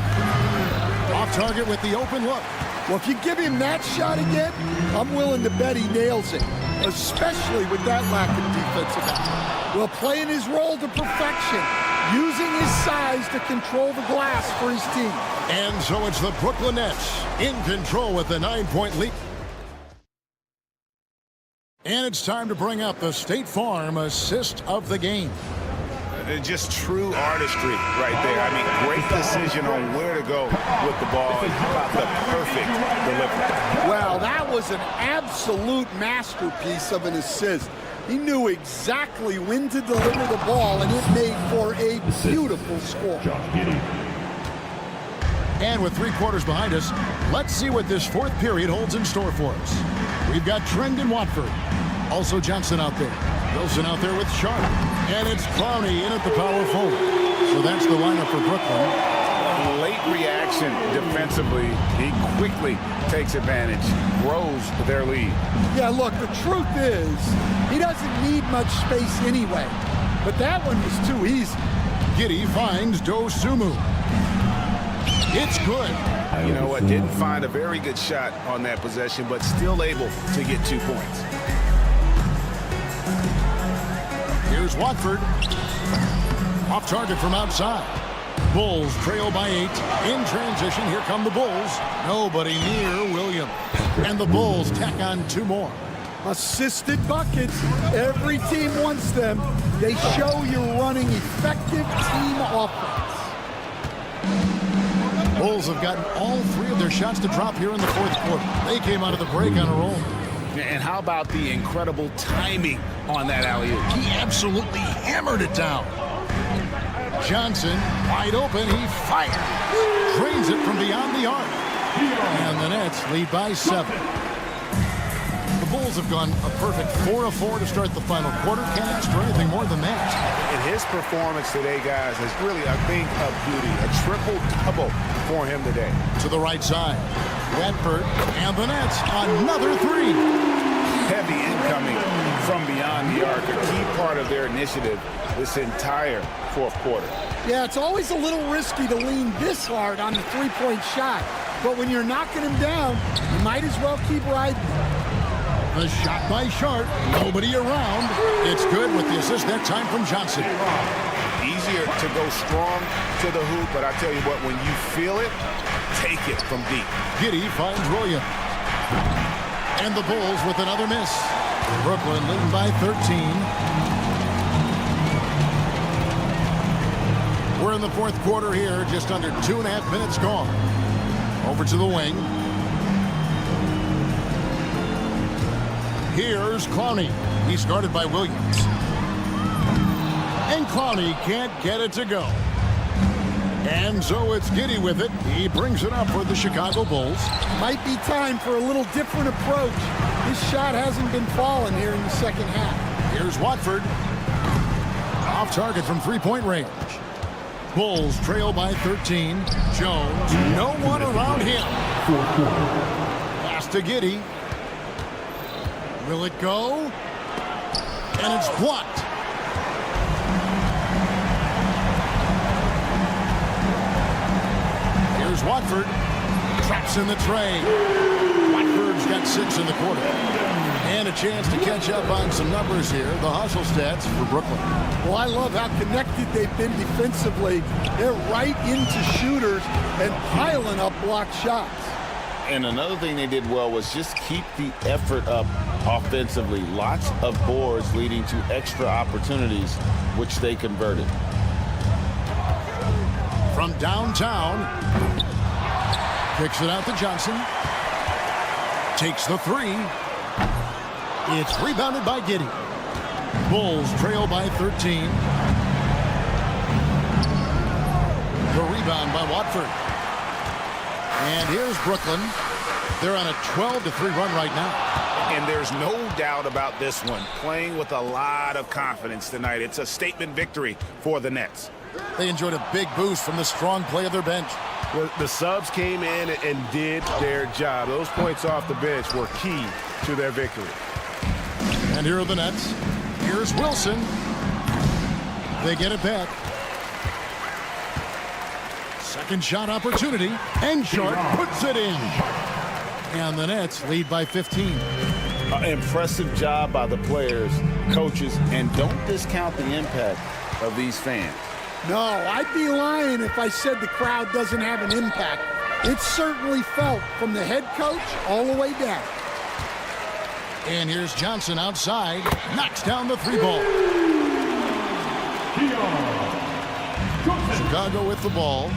Off target with the open look. Well, if you give him that shot again, I'm willing to bet he nails it, especially with that lack of defensive effort. Well, playing his role to perfection, using his size to control the glass for his team. And so it's the Brooklyn Nets in control with the 9-point lead. And it's time to bring up the State Farm assist of the game. Just true artistry right there. I mean, great decision on where to go with the ball. And how about the perfect delivery? Well, that was an absolute masterpiece of an assist. He knew exactly when to deliver the ball, and it made for a beautiful score. And with 3 quarters behind us, let's see what this 4th period holds in store for us. We've got Trend and Watford. Also Johnson out there. Wilson out there with Sharp. And it's Clowney in at the power forward. So that's the lineup for Brooklyn. Late reaction defensively. He quickly takes advantage, grows their lead. Yeah, look, the truth is, he doesn't need much space anyway. But that one was too easy. Giddey finds Dosunmu. It's good. You know what? Didn't find a very good shot on that possession, but still able to get 2 points. Here's Watford. Off target from outside. Bulls trail by 8. In transition, here come the Bulls. Nobody near Williams. And the Bulls tack on 2 more. Assisted buckets. Every team wants them. They show you're running effective team offense. Bulls have gotten all 3 of their shots to drop here in the 4th quarter. They came out of the break on a roll. And how about the incredible timing on that alley-oop? He absolutely hammered it down. Johnson, wide open, he fires. Drains it from beyond the arc. And the Nets lead by 7. The Bulls have gone a perfect 4 of 4 to start the final quarter. Can't ask for anything more than that. And his performance today, guys, is really a thing of beauty. A triple-double for him today. To the right side. Redford and the Nets. Another 3. Heavy incoming from beyond the arc. A key part of their initiative this entire fourth quarter. Yeah, it's always a little risky to lean this hard on the three-point shot. But when you're knocking him down, you might as well keep riding. The shot by Sharp. Nobody around. It's good with the assist that time from Johnson. Easier to go strong to the hoop, but I tell you what, when you feel it, take it from deep. Giddey finds Williams. And the Bulls with another miss. Brooklyn leading by 13. We're in the fourth quarter here, just under 2.5 minutes gone. Over to the wing. Here's Clowney. He's guarded by Williams. And Clowney can't get it to go. And so it's Giddey with it. He brings it up for the Chicago Bulls. Might be time for a little different approach. This shot hasn't been falling here in the second half. Here's Watford. Off target from three-point range. Bulls trail by 13. Jones, no one around him. Pass to Giddey. Will it go? And it's blocked. Here's Watford. Traps in the tray. Watford's got 6 in the quarter. And a chance to catch up on some numbers here. The hustle stats for Brooklyn. Well, I love how connected they've been defensively. They're right into shooters and piling up blocked shots. And another thing they did well was just keep the effort up offensively. Lots of boards leading to extra opportunities, which they converted. From downtown, kicks it out to Johnson. Takes the 3. It's rebounded by Giddey. Bulls trail by 13. The rebound by Watford. And here's Brooklyn. They're on a 12-3 run right now. And there's no doubt about this one. Playing with a lot of confidence tonight. It's a statement victory for the Nets. They enjoyed a big boost from the strong play of their bench. Well, the subs came in and did their job. Those points off the bench were key to their victory. And here are the Nets. Here's Wilson. They get it back. Second shot opportunity. And Sharp puts it in. And the Nets lead by 15. Impressive job by the players, coaches, and don't discount the impact of these fans. No, I'd be lying if I said the crowd doesn't have an impact. It's certainly felt from the head coach all the way down. And here's Johnson outside. Knocks down the 3 ball. Chicago with the ball.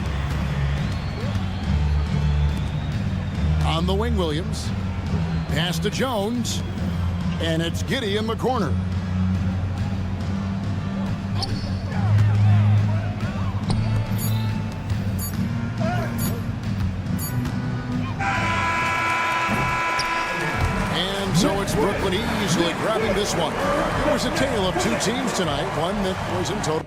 On the wing, Williams. Pass to Jones. And it's Giddey in the corner. And so it's Brooklyn easily grabbing this one. It was a tale of 2 teams tonight. One that was in total.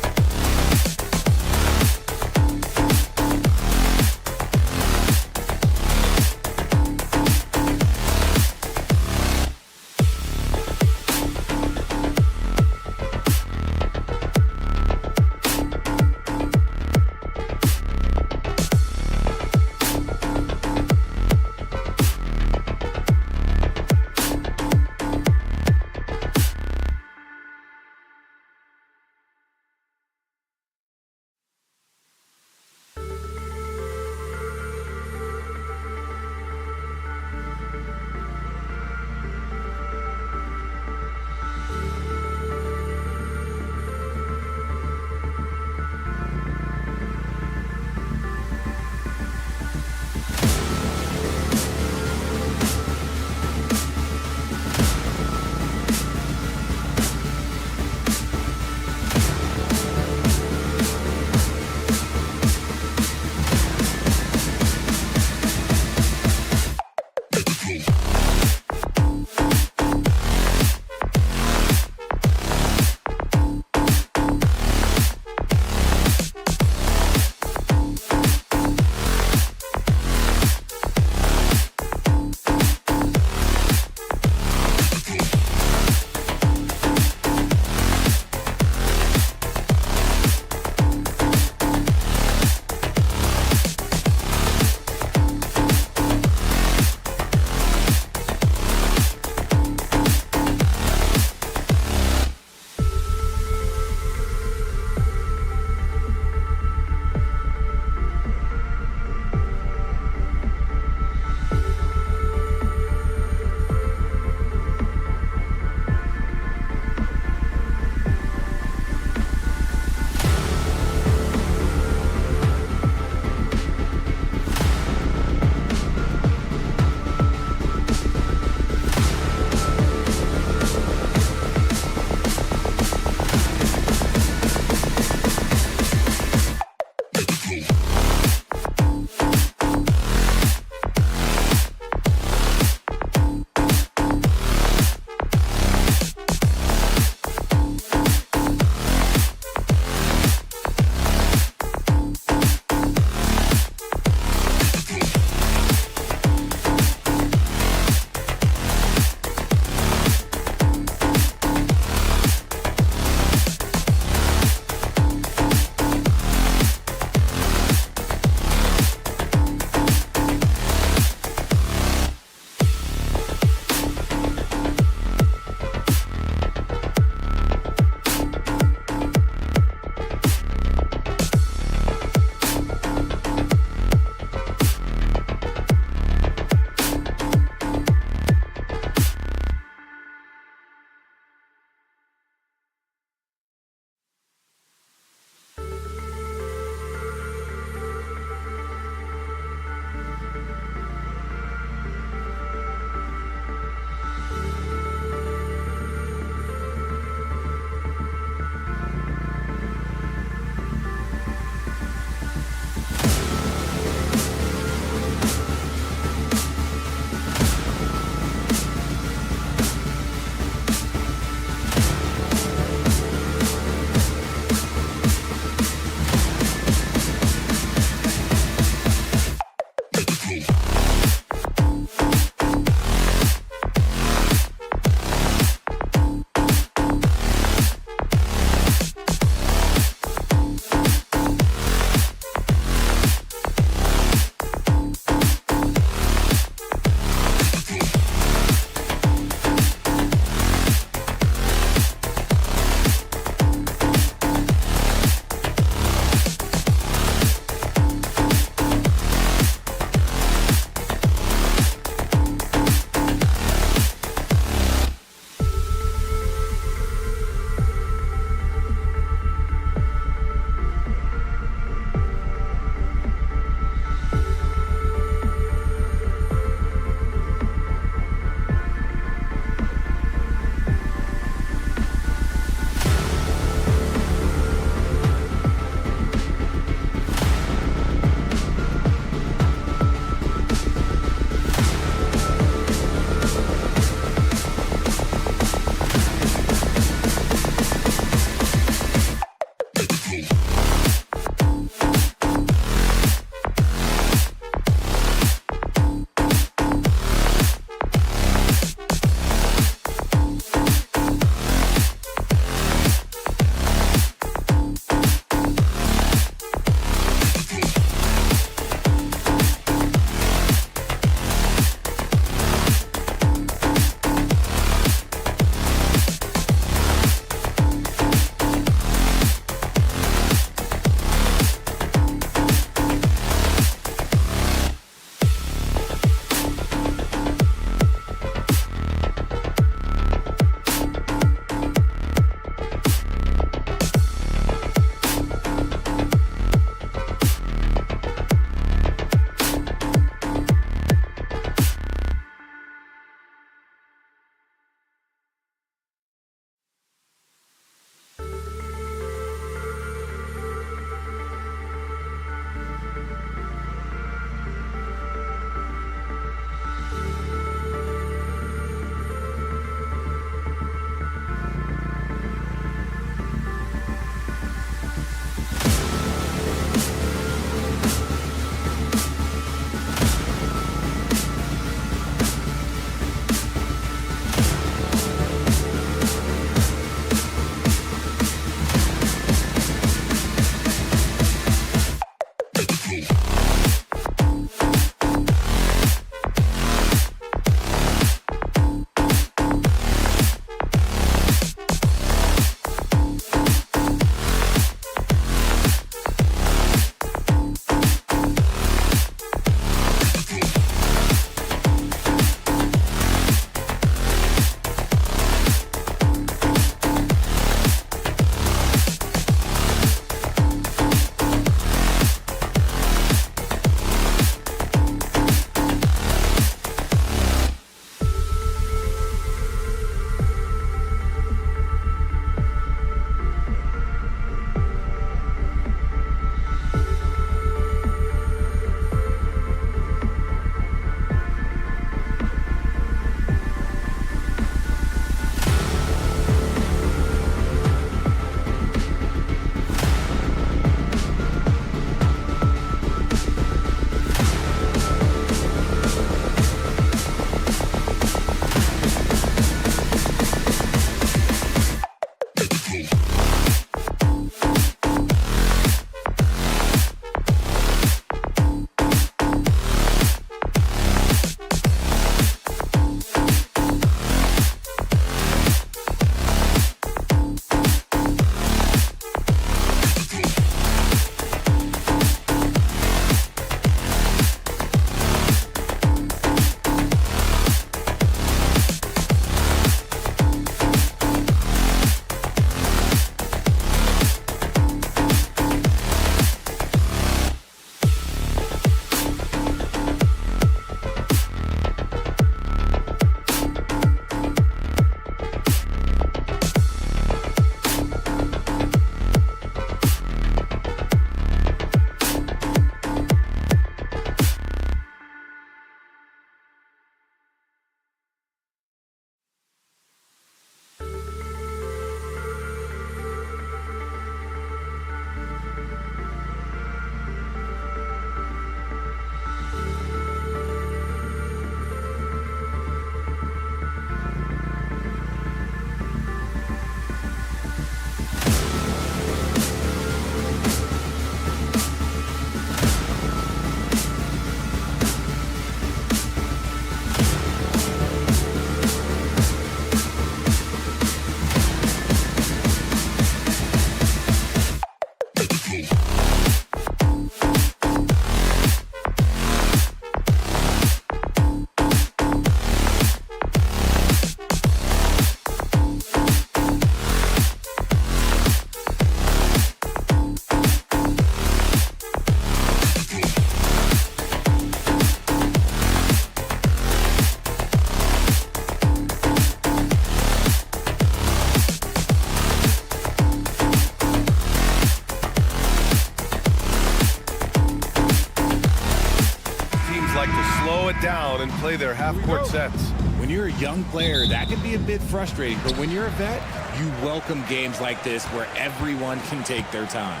like to slow it down and play their half-court sets. When you're a young player, that can be a bit frustrating, but when you're a vet, you welcome games like this where everyone can take their time.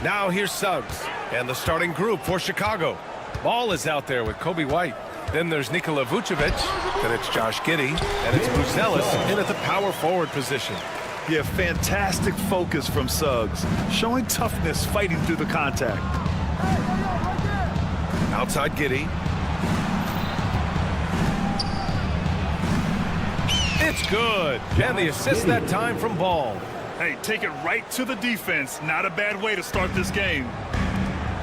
Now here's Suggs and the starting group for Chicago. Ball is out there with Kobe White. Then there's Nikola Vucevic. Then it's Josh Giddey. And it's Buzelis in at the power forward position. Yeah, fantastic focus from Suggs, showing toughness fighting through the contact. Outside Giddey. It's good. And the assist that time from Ball. Hey, take it right to the defense. Not a bad way to start this game.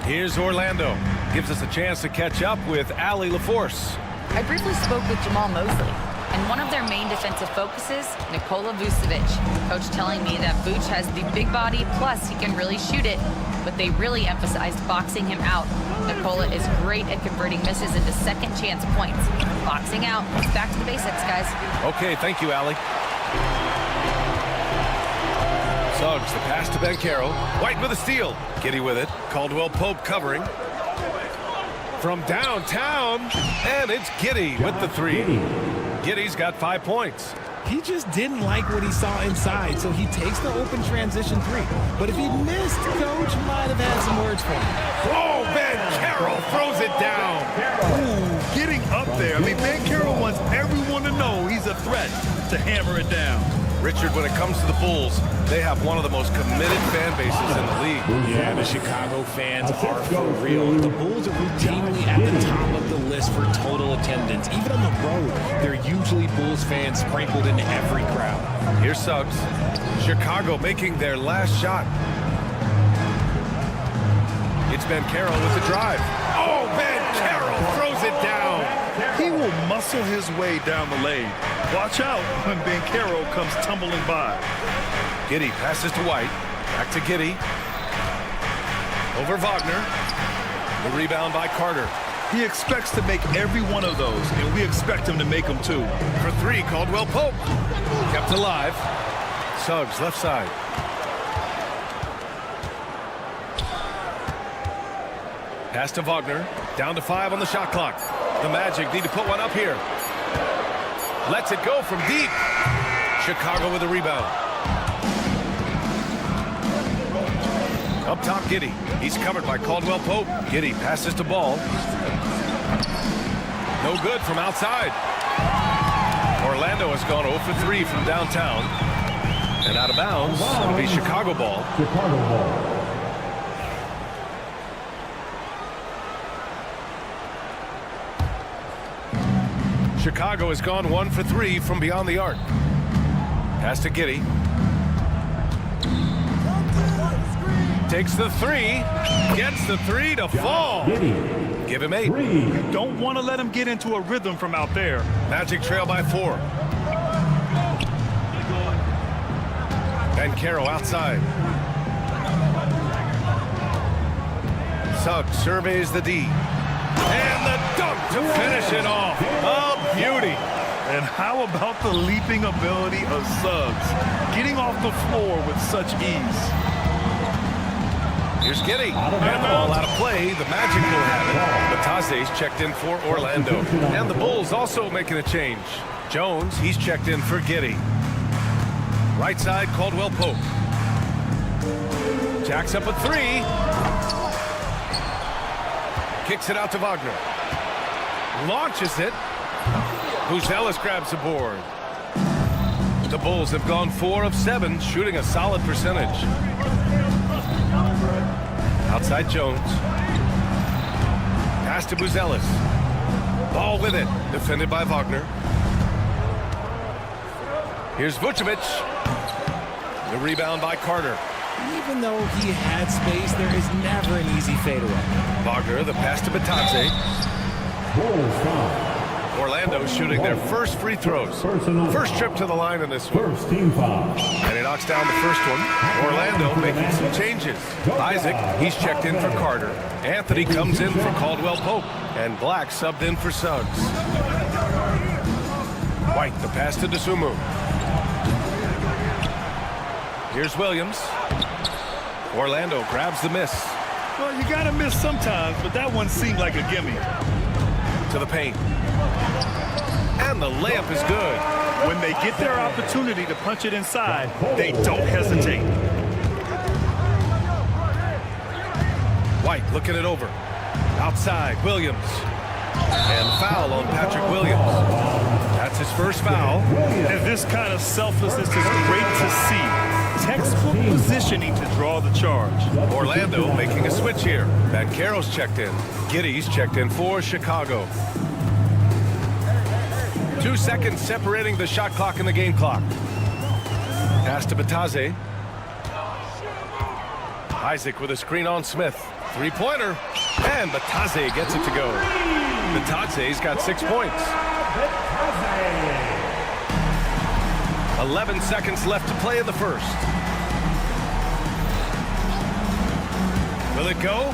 Here's Orlando. Gives us a chance to catch up with Allie LaForce. I briefly spoke with Jamal Mosley, and one of their main defensive focuses, Nikola Vucevic. Coach telling me that Vuce has the big body, plus he can really shoot it, but they really emphasized boxing him out. Nikola is great at converting misses into second chance points. Boxing out. It's back to the basics, guys. Okay, thank you, Allie. Suggs, the pass to Banchero. White with a steal. Giddey with it. Caldwell Pope covering. From downtown, and it's Giddey with the three. Giddey's got 5 points. He just didn't like what he saw inside, so he takes the open transition three. But if he missed, Coach might have had some words for him. Oh, Banchero throws it down. Ooh, getting up there. I mean, Banchero wants everyone to know he's a threat to hammer it down. Richard, when it comes to the Bulls, they have one of the most committed fan bases in the league. Yeah, the Chicago fans are for real. The Bulls are routinely at the top of the list for total attendance. Even on the road, there are usually Bulls fans sprinkled in every crowd. Here's Suggs. Chicago making their last shot. It's Banchero with the drive. Oh, Banchero throws it down. He will muscle his way down the lane. Watch out when Banchero comes tumbling by. Giddey passes to White. Back to Giddey. Over Wagner. The rebound by Carter. He expects to make every one of those, and we expect him to make them too. For three, Caldwell Pope. Kept alive. Suggs, left side. Pass to Wagner. Down to 5 on the shot clock. The Magic need to put one up here. Lets it go from deep. Chicago with a rebound. Up top, Giddey. He's covered by Caldwell Pope. Giddey passes to Ball. No good from outside. Orlando has gone 0 for 3 from downtown. And out of bounds. It'll be Chicago ball. Chicago has gone 1 for 3 from beyond the arc. Pass to Giddey. Takes the three. Gets the three to fall. Give him 8. You don't want to let him get into a rhythm from out there. Magic trail by 4. Banchero outside. Suggs surveys the D. And the dunk to finish it off. A beauty. And how about the leaping ability of Suggs? Getting off the floor with such ease. Here's Giddey. And the ball out of play. The Magic will have it. Batase's checked in for Orlando. And the Bulls also making a change. Jones, he's checked in for Giddey. Right side, Caldwell Pope. Jacks up a 3. Kicks it out to Wagner. Launches it. Buzelis grabs the board. The Bulls have gone 4 of 7, shooting a solid percentage. Outside Jones. Pass to Buzelis. Ball with it. Defended by Wagner. Here's Vucevic. The rebound by Carter. Even though he had space, there is never an easy fadeaway. Wagner, the pass to Batadze. Orlando shooting their first free throws. First trip to the line in this one. And he knocks down the first one. Orlando making some changes. Isaac, he's checked in for Carter. Anthony comes in for Caldwell Pope. And Black subbed in for Suggs. White, the pass to Dosunmu. Here's Williams. Orlando grabs the miss. Well, you got to miss sometimes, but that one seemed like a gimme. To the paint. And the layup is good. When they get their opportunity to punch it inside, they don't hesitate. White looking it over. Outside, Williams. And foul on Patrick Williams. That's his first foul. And this kind of selflessness is great to see. Textbook positioning to draw the charge. Orlando making a switch here. Banchero's checked in. Giddey's checked in for Chicago. 2 seconds separating the shot clock and the game clock. Pass to Batadze. Isaac with a screen on Smith. Three-pointer. And Batadze gets it to go. Batadze's got 6 points. 11 seconds left to play in the first. Will it go?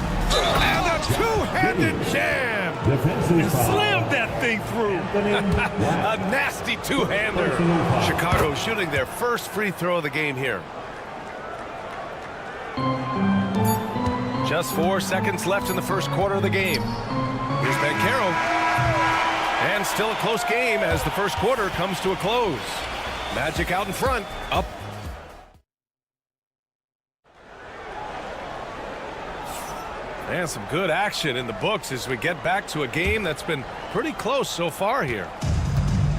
And a two-handed jam! And slammed that thing through. A nasty two-hander. Chicago shooting their first free throw of the game here. Just 4 seconds left in the first quarter of the game. Here's Banchero. And still a close game as the first quarter comes to a close. Magic out in front, up. And some good action in the books as we get back to a game that's been pretty close so far here.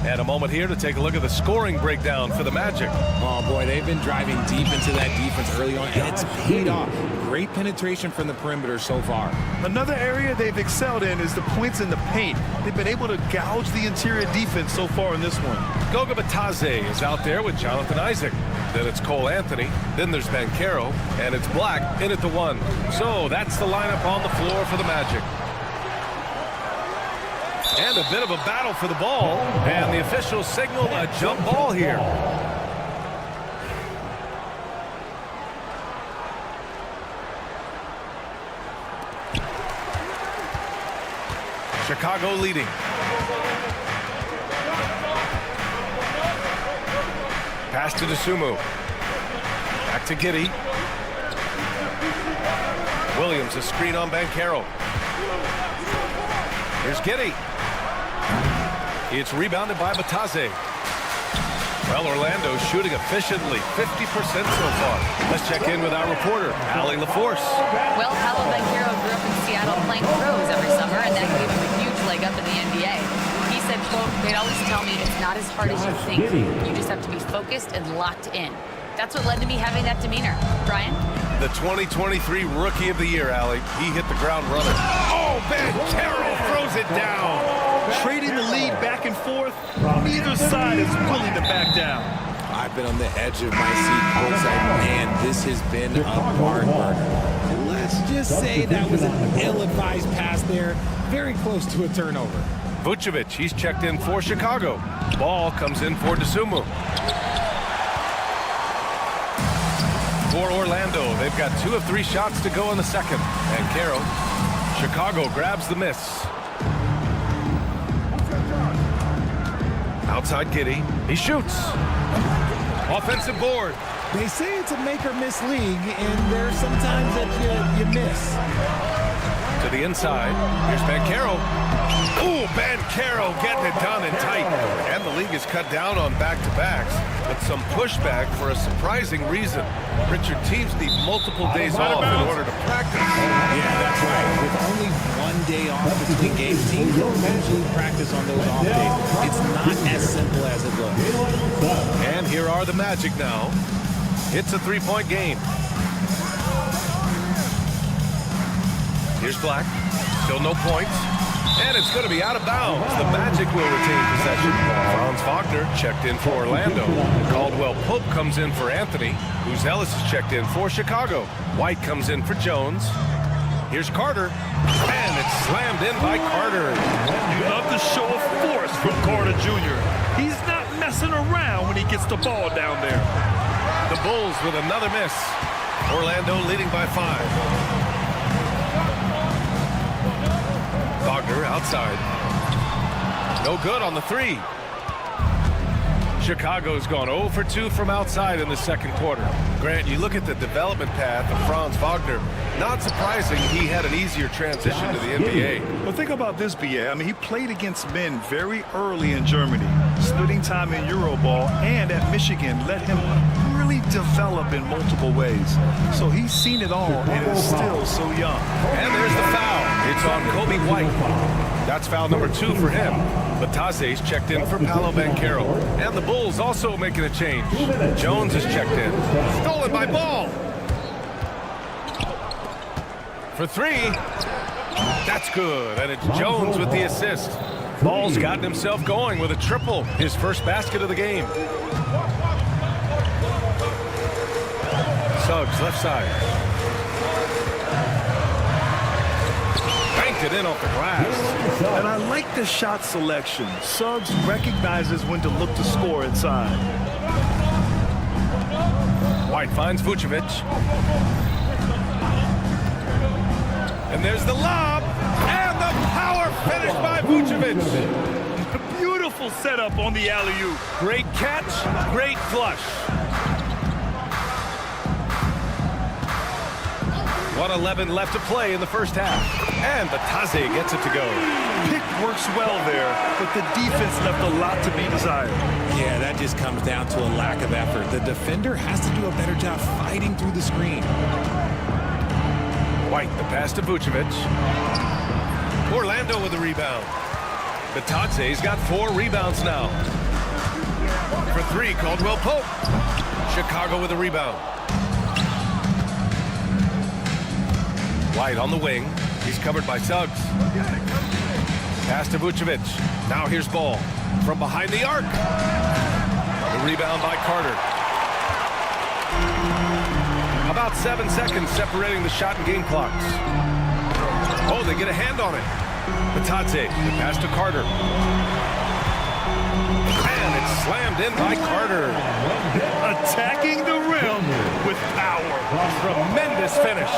And a moment here to take a look at the scoring breakdown for the Magic. Oh, boy, they've been driving deep into that defense early on, and it's paid off. Great penetration from the perimeter so far. Another area they've excelled in is the points in the paint. They've been able to gouge the interior defense so far in this one. Goga Batadze is out there with Jonathan Isaac. Then it's Cole Anthony. Then there's Banchero. And it's Black in at the 1. So that's the lineup on the floor for the Magic. And a bit of a battle for the ball. And the officials signal a jump ball here. Chicago leading. Pass to Dosunmu. Back to Giddey. Williams, a screen on Banchero. Here's Giddey. It's rebounded by Batadze. Well, Orlando shooting efficiently, 50% so far. Let's check in with our reporter, Allie LaForce. Well, Paolo Banchero grew up in Seattle playing pros every summer, and that gave him a huge leg up in the NBA. He said, quote, they'd always tell me it's not as hard as you think. You just have to be focused and locked in. That's what led to me having that demeanor. Brian? The 2023 Rookie of the Year, Allie. He hit the ground running. Oh, Banchero throws it down. Trading the lead back and forth, neither side is willing to back down. I've been on the edge of my seat, courtside. Man, this has been a barn burner. Let's just say that was an ill-advised pass there. Very close to a turnover. Vucevic, he's checked in for Chicago. Ball comes in for Dosunmu. For Orlando, they've got 2 of 3 shots to go in the second. And Caro, Chicago grabs the miss. Outside Giddey, he shoots. Offensive board. They say it's a make-or-miss league, and there's sometimes that you miss. To the inside, here's Banchero. Ooh, Banchero getting it done and tight. And the league is cut down on back-to-backs, but some pushback for a surprising reason. Richard, teams need multiple days off in order to practice. Yeah, that's right. With only 1 day off between games, teams don't usually practice on those off days. It's not as simple as it looks. And here are the Magic now. It's a 3-point game. Here's Black. Still no points. And it's going to be out of bounds. The Magic will retain possession. Franz Wagner checked in for Orlando. Caldwell Pope comes in for Anthony. Who's Ellis is checked in for Chicago. White comes in for Jones. Here's Carter. And it's slammed in by Carter. You love the show of force from Carter Jr. He's not messing around when he gets the ball down there. The Bulls with another miss. Orlando leading by 5. Wagner outside. No good on the 3. Chicago's gone 0 for 2 from outside in the second quarter. Grant, you look at the development path of Franz Wagner. Not surprising he had an easier transition to the NBA. Well, think about this, BA. I mean, he played against men very early in Germany, splitting time in Euroball, and at Michigan let him really develop in multiple ways. So he's seen it all and is still so young. And there's the foul. It's on Kobe White. That's foul number 2 for him. Batase's checked in for Paolo Banchero. And the Bulls also making a change. Jones is checked in. Stolen by Ball. For 3. That's good. And it's Jones with the assist. Ball's gotten himself going with a triple. His first basket of the game. Suggs, left side. It in off the glass. And I like the shot selection. Suggs recognizes when to look to score inside. White finds Vucevic. And there's the lob. And the power finish by Vucevic. Beautiful setup on the alley-oop. Great catch, great flush. 1:11 left to play in the first half. And Batase gets it to go. Pick works well there, but the defense left a lot to be desired. Yeah, that just comes down to a lack of effort. The defender has to do a better job fighting through the screen. White, the pass to Vucevic. Orlando with the rebound. Batase's got 4 rebounds now. For 3, Caldwell Pope. Chicago with a rebound. White on the wing. He's covered by Suggs. Pass to Vucevic. Now here's Ball from behind the arc. The rebound by Carter. About 7 seconds separating the shot and game clocks. Oh, they get a hand on it. Batase, the pass to Carter. And it's slammed in by Carter. Attacking the rim with power. Tremendous finish.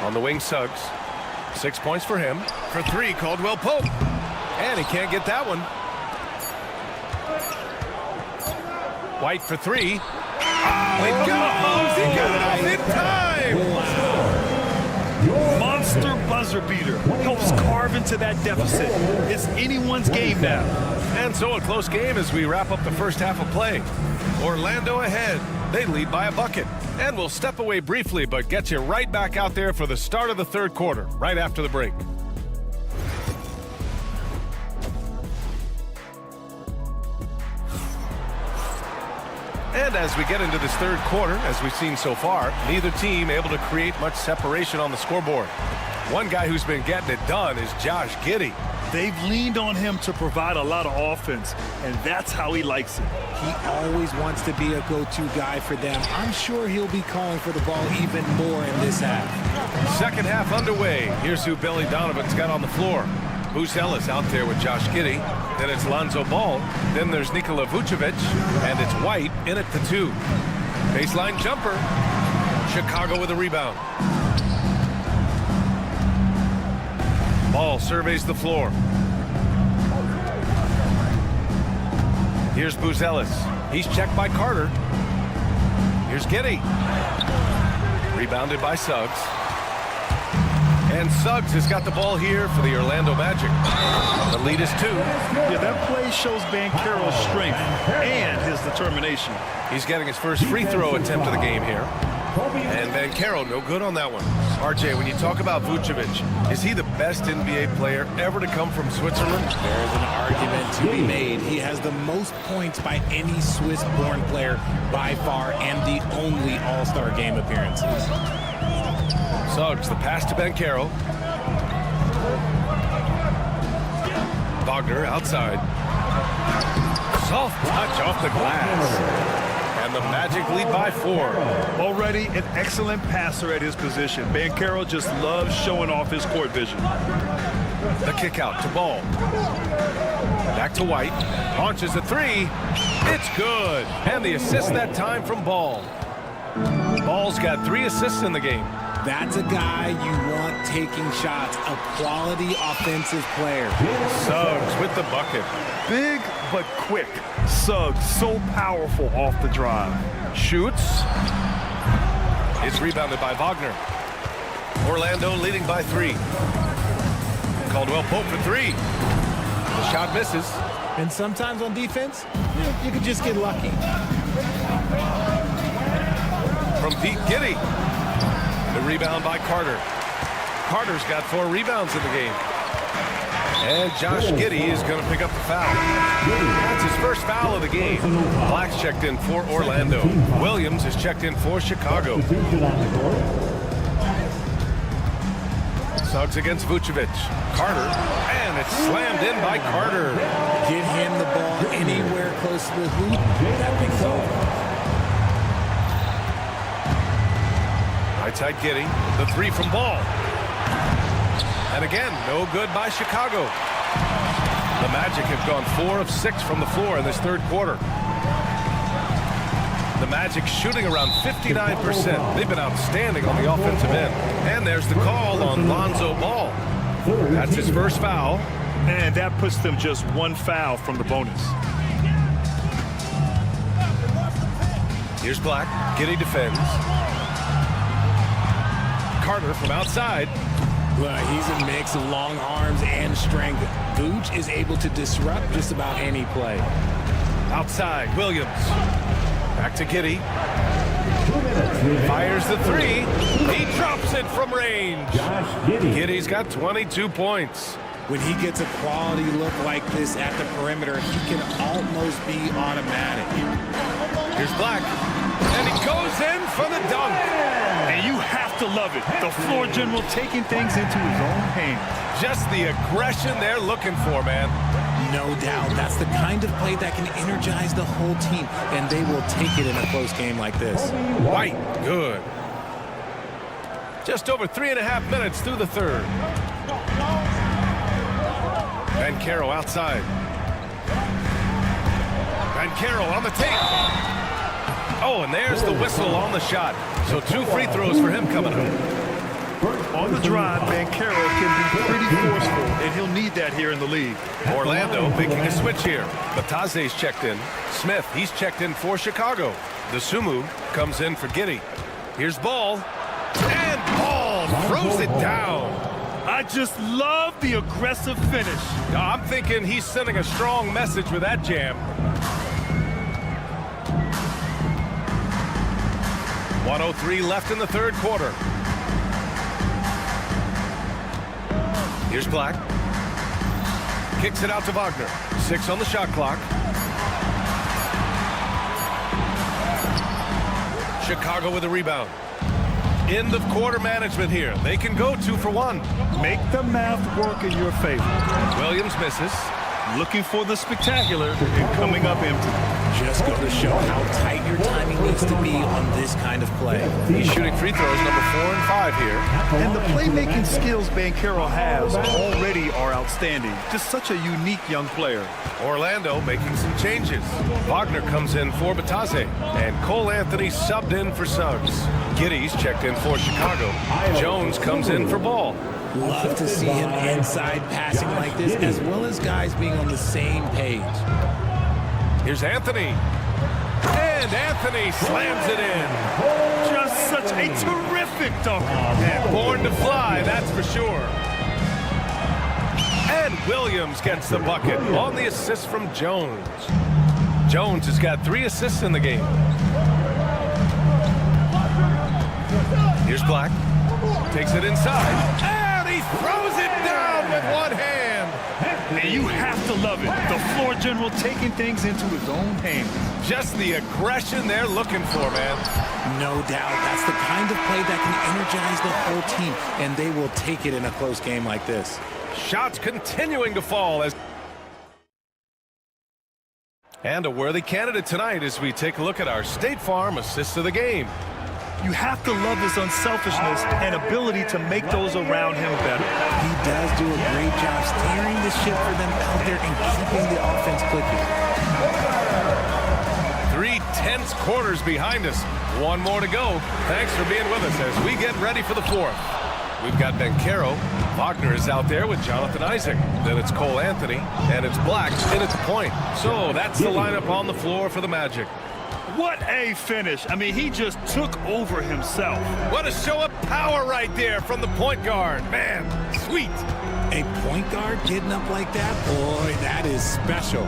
On the wing, Suggs. 6 points for him. For 3, Caldwell Pope. And he can't get that one. White for 3. Oh, it goes! He got it off in time! Monster buzzer beater. Helps carve into that deficit. It's anyone's game now. And so a close game as we wrap up the first half of play. Orlando ahead. They lead by a bucket. And we'll step away briefly, but get you right back out there for the start of the third quarter, right after the break. And as we get into this third quarter, as we've seen so far, neither team able to create much separation on the scoreboard. One guy who's been getting it done is Josh Giddey. They've leaned on him to provide a lot of offense, and that's how he likes it. He always wants to be a go-to guy for them. I'm sure he'll be calling for the ball even more in this half. Second half underway. Here's who Billy Donovan's got on the floor. Booz Ellis out there with Josh Giddey. Then it's Lonzo Ball. Then there's Nikola Vucevic. And it's White in at the 2. Baseline jumper. Chicago with a rebound. Ball surveys the floor. Here's Booz Ellis. He's checked by Carter. Here's Giddey. Rebounded by Suggs. And Suggs has got the ball here for the Orlando Magic. The lead is 2. Yeah, that play shows Banchero's strength and his determination. He's getting his first free throw attempt of the game here. And Banchero, no good on that one. RJ, when you talk about Vucevic, is he the best NBA player ever to come from Switzerland? There's an argument to be made. He has the most points by any Swiss-born player by far and the only All-Star game appearances. Suggs, the pass to Banchero. Wagner outside. Soft touch off the glass. And the Magic lead by 4. Already an excellent passer at his position. Banchero just loves showing off his court vision. The kick out to Ball. Back to White. Launches a 3. It's good. And the assist that time from Ball. Ball's got 3 assists in the game. That's a guy you want taking shots, a quality offensive player. Suggs with the bucket. Big but quick. Suggs so powerful off the drive. Shoots. It's rebounded by Wagner. Orlando leading by 3. Caldwell Pope for 3. The shot misses. And sometimes on defense, you can just get lucky. From Pete Giddey. The rebound by Carter. Carter's got 4 rebounds in the game. And Josh Giddey is going to pick up the foul. That's his first foul of the game. Black's checked in for Orlando. Williams is checked in for Chicago. Suggs against Vucevic. Carter, and it's slammed in by Carter. Get him the ball anywhere close to the hoop. That thing's over. Right side Giddey, the 3 from Ball. And again, no good by Chicago. The Magic have gone 4 of 6 from the floor in this third quarter. The Magic shooting around 59%. They've been outstanding on the offensive end. And there's the call on Lonzo Ball. That's his first foul. And that puts them just 1 foul from the bonus. Here's Black. Giddey defends. Carter from outside. Look, he's a mix of long arms and strength. Vooch is able to disrupt just about any play. Outside, Williams. Back to Giddey. Fires the 3. He drops it from range. Giddey's got 22 points. When he gets a quality look like this at the perimeter, he can almost be automatic. Here's Black. And he goes in for the dunk. And you have to love it. The floor general taking things into his own hands. Just the aggression they're looking for, man. No doubt. That's the kind of play that can energize the whole team, and they will take it in a close game like this. White, good. Just over 3.5 minutes through the third. Banchero outside. Banchero on the tape. Oh, and there's the whistle on the shot. So 2 free throws for him coming up. On the drive, Banchero can be pretty forceful, and he'll need that here in the league. Orlando making a switch here. Bataze's checked in. Smith, he's checked in for Chicago. The Sumu comes in for Giddey. Here's Ball. And Ball throws it down. I just love the aggressive finish. I'm thinking he's sending a strong message with that jam. 1:03 left in the third quarter. Here's Black. Kicks it out to Wagner. 6 on the shot clock. Chicago with a rebound. End of quarter management here. They can go 2 for 1. Make the math work in your favor. Williams misses. Looking for the spectacular and coming up empty. Just go to show how tight your timing needs to be on this kind of play. He's shooting free throws number 4 and 5 here. And the playmaking skills Banchero has already are outstanding. Just such a unique young player. Orlando making some changes. Wagner comes in for Bataze. And Cole Anthony subbed in for Suggs. Giddey's checked in for Chicago. Jones comes in for Ball. Love to see him inside passing like this, as well as guys being on the same page. Here's Anthony. And Anthony slams it in. Just such a terrific dunker. And born to fly, that's for sure. And Williams gets the bucket on the assist from Jones. Jones has got 3 assists in the game. Here's Black. Takes it inside. And he throws it down with one hand. And you have to love it. The floor general taking things into his own hands. Just the aggression they're looking for, man. No doubt. That's the kind of play that can energize the whole team, and they will take it in a close game like this. Shots continuing to fall. And a worthy candidate tonight as we take a look at our State Farm assists of the game. You have to love his unselfishness and ability to make those around him better. He does do a great job steering the ship for them out there and keeping the offense clicking. tense quarters behind us. One more to go. Thanks for being with us as we get ready for the fourth. We've got Banchero. Wagner is out there with Jonathan Isaac. Then it's Cole Anthony, and it's Black in at the point. So that's the lineup on the floor for the Magic. What a finish. I mean, he just took over himself. What a show of power right there from the point guard. Man, sweet. A point guard getting up like that? Boy, that is special.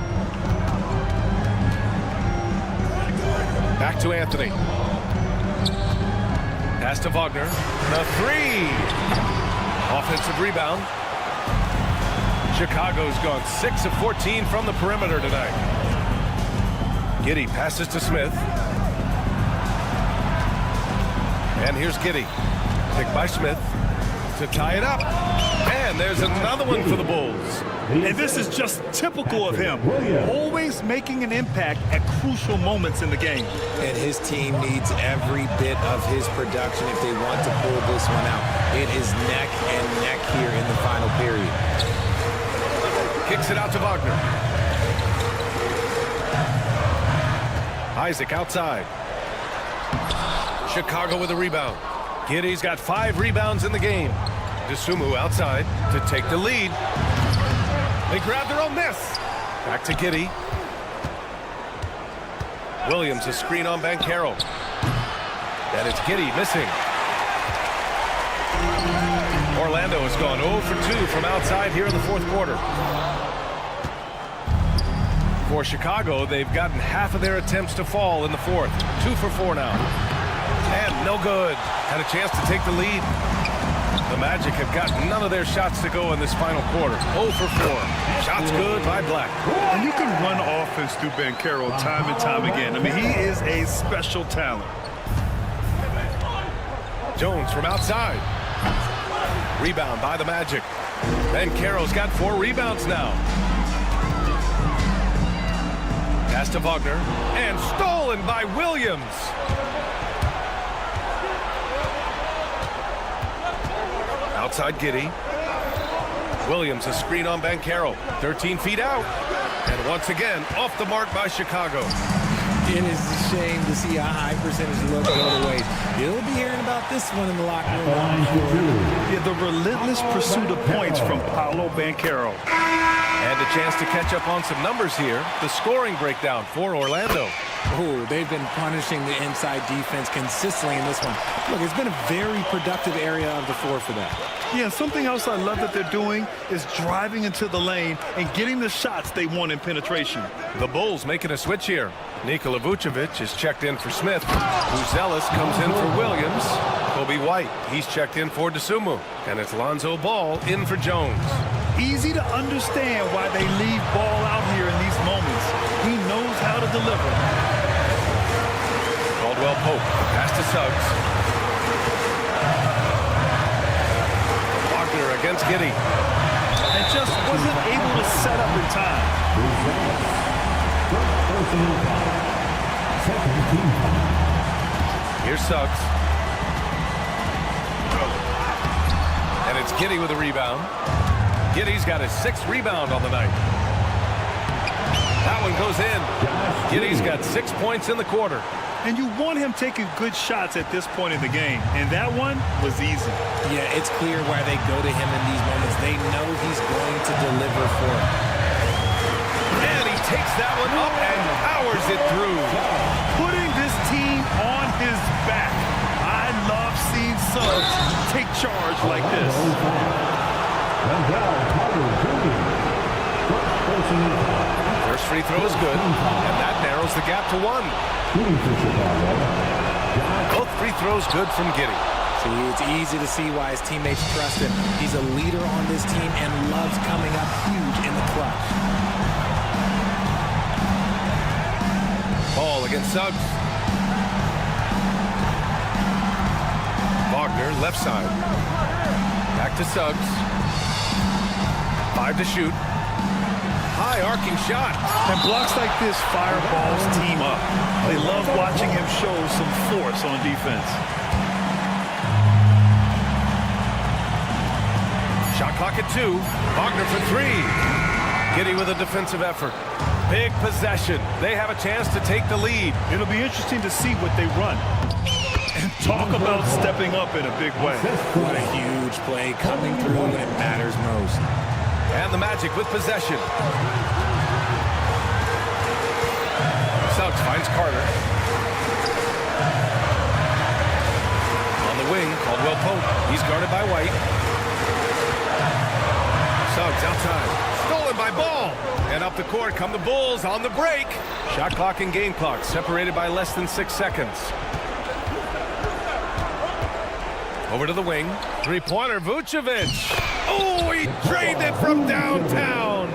Back to Anthony. Pass to Wagner. The three. Offensive rebound. Chicago's gone 6 of 14 from the perimeter tonight. Giddey passes to Smith. And here's Giddey. Picked by Smith to tie it up. And there's another one for the Bulls. And this is just typical of him. Always making an impact at crucial moments in the game. And his team needs every bit of his production if they want to pull this one out. It is neck and neck here in the final period. Kicks it out to Wagner. Isaac outside. Chicago with a rebound. Giddey's got 5 rebounds in the game. Dosunmu outside to take the lead. They grab their own miss. Back to Giddey. Williams a screen on Banchero. And it's Giddey missing. Orlando has gone 0 for 2 from outside here in the fourth quarter. For Chicago, they've gotten half of their attempts to fall in the fourth. 2 for 4 now. And no good. Had a chance to take the lead. The Magic have got none of their shots to go in this final quarter. 0 for 4. Shots good by Black. And you can run offense through Banchero time and time again. I mean, he is a special talent. Jones from outside. Rebound by the Magic. Banchero's got 4 rebounds now. Pass to Wagner. And stolen by Williams. Outside Giddey. Williams a screen on Banchero. 13 feet out. And once again, off the mark by Chicago. It is a shame to see a high percentage look go to waste. You'll be hearing about this one in the locker room. Yeah, the relentless pursuit of points from Paolo Banchero. And a chance to catch up on some numbers here. The scoring breakdown for Orlando. Oh, they've been punishing the inside defense consistently in this one. Look, it's been a very productive area of the floor for them. Yeah, something else I love that they're doing is driving into the lane and getting the shots they want in penetration. The Bulls making a switch here. Nikola Vucevic is checked in for Smith. Uzelis comes in for Williams. Kobe White, he's checked in for Dosunmu. And it's Lonzo Ball in for Jones. Easy to understand why they leave Ball out here in these moments. He knows how to deliver. Caldwell Pope, pass to Suggs. Wagner against Giddey. And just wasn't able to set up in time. Here's Suggs. And it's Giddey with a rebound. Giddey's got his 6th rebound on the night. That one goes in. Giddey's got 6 points in the quarter. And you want him taking good shots at this point in the game. And that one was easy. Yeah, it's clear why they go to him in these moments. They know he's going to deliver for them. And he takes that one up and powers it through. Putting this team on his back. I love seeing Suggs take charge like this. First free throw is good, and that narrows the gap to 1. Both free throws good from Giddey. See, it's easy to see why his teammates trust him. He's a leader on this team and loves coming up huge in the clutch. Ball against Suggs. Wagner, left side. Back to Suggs. 5 to shoot. High arcing shot. And blocks like this fireballs team up. They love watching him show some force on defense. Shot clock at 2. Wagner for 3. Giddey with a defensive effort. Big possession. They have a chance to take the lead. It'll be interesting to see what they run. And talk about stepping up in a big way. What a huge play coming through when it matters most. And the Magic with possession. Suggs finds Carter. On the wing, Caldwell Pope. He's guarded by White. Suggs outside. Stolen by Ball. And up the court come the Bulls on the break. Shot clock and game clock separated by less than 6 seconds. Over to the wing. Three-pointer, Vucevic. Oh, he drained it from downtown.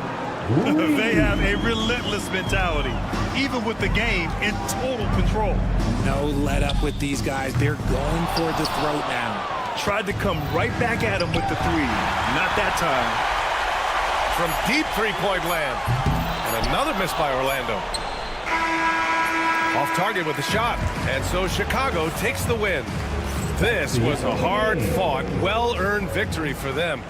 They have a relentless mentality, even with the game in total control. No let up with these guys. They're going for the throat now. Tried to come right back at him with the three. Not that time. From deep three-point land. And another miss by Orlando. Off target with the shot. And so Chicago takes the win. This was a hard-fought, well-earned victory for them.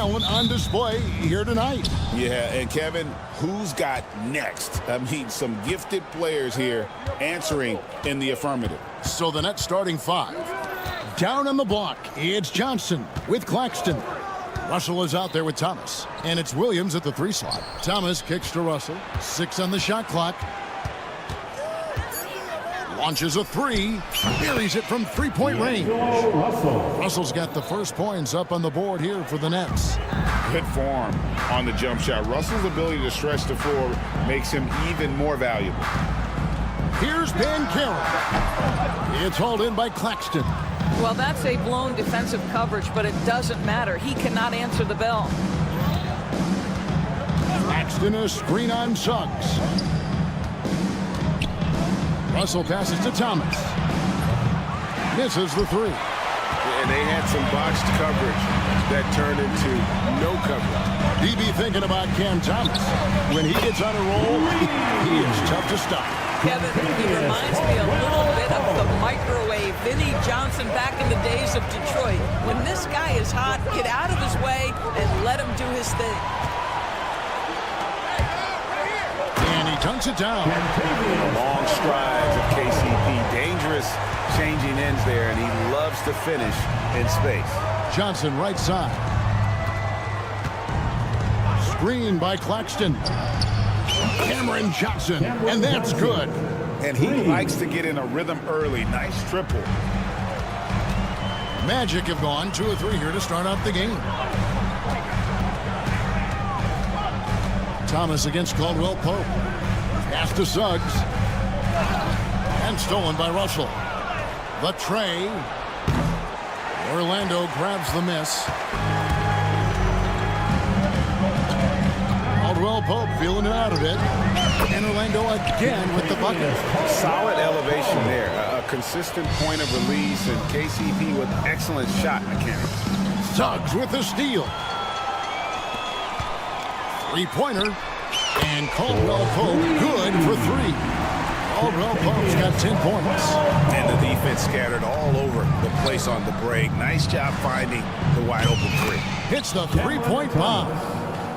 talent on display here tonight. Yeah, and Kevin, who's got next? I mean, some gifted players here answering in the affirmative. So the Nets starting 5. Down on the block, it's Johnson with Claxton. Russell is out there with Thomas. And it's Williams at the 3 slot. Thomas kicks to Russell. 6 on the shot clock. Launches a 3. Buries it from 3-point range. Russell's got the first points up on the board here for the Nets. Good form on the jump shot. Russell's ability to stretch the floor makes him even more valuable. Here's Banchero. It's hauled in by Claxton. Well, that's a blown defensive coverage, but it doesn't matter. He cannot answer the bell. Claxton, a screen on Suggs. Russell passes to Thomas. Misses the 3. And they had some boxed coverage that turned into no coverage. DB thinking about Cam Thomas. When he gets on a roll, he is tough to stop. Kevin, he reminds me a little bit of the microwave Vinnie Johnson back in the days of Detroit. When this guy is hot, get out of his way and let him do his thing. And he dunks it down. Long strides of KCP. Dangerous changing ends there, and he loves to finish in space. Johnson right side. Screen by Claxton. Cameron Johnson, and that's good. And he likes to get in a rhythm early. Nice triple. Magic have gone 2 or 3 here to start out the game. Thomas against Caldwell Pope. Pass to Suggs. And stolen by Russell. The tray. Orlando grabs the miss. Caldwell Pope feeling it out a bit. And Orlando again with the bucket. Solid elevation there. A consistent point of release, and KCP with excellent shot mechanics. Suggs with the steal. 3-pointer. And Caldwell Pope good for 3. Caldwell Pope's got 10 points. And the defense scattered all over the place on the break. Nice job finding the wide open 3. Hits the 3-point bomb.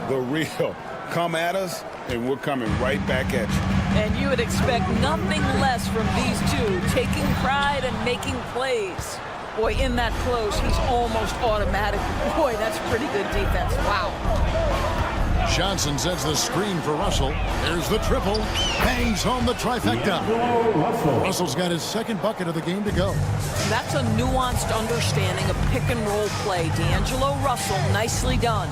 The real. Come at us, and we're coming right back at you. And you would expect nothing less from these two, taking pride and making plays. Boy, in that close, he's almost automatic. Boy, that's pretty good defense. Wow. Johnson sets the screen for Russell. There's the triple. Bangs home the trifecta. Russell's got his 2nd bucket of the game to go. That's a nuanced understanding of pick-and-roll play. D'Angelo Russell, nicely done.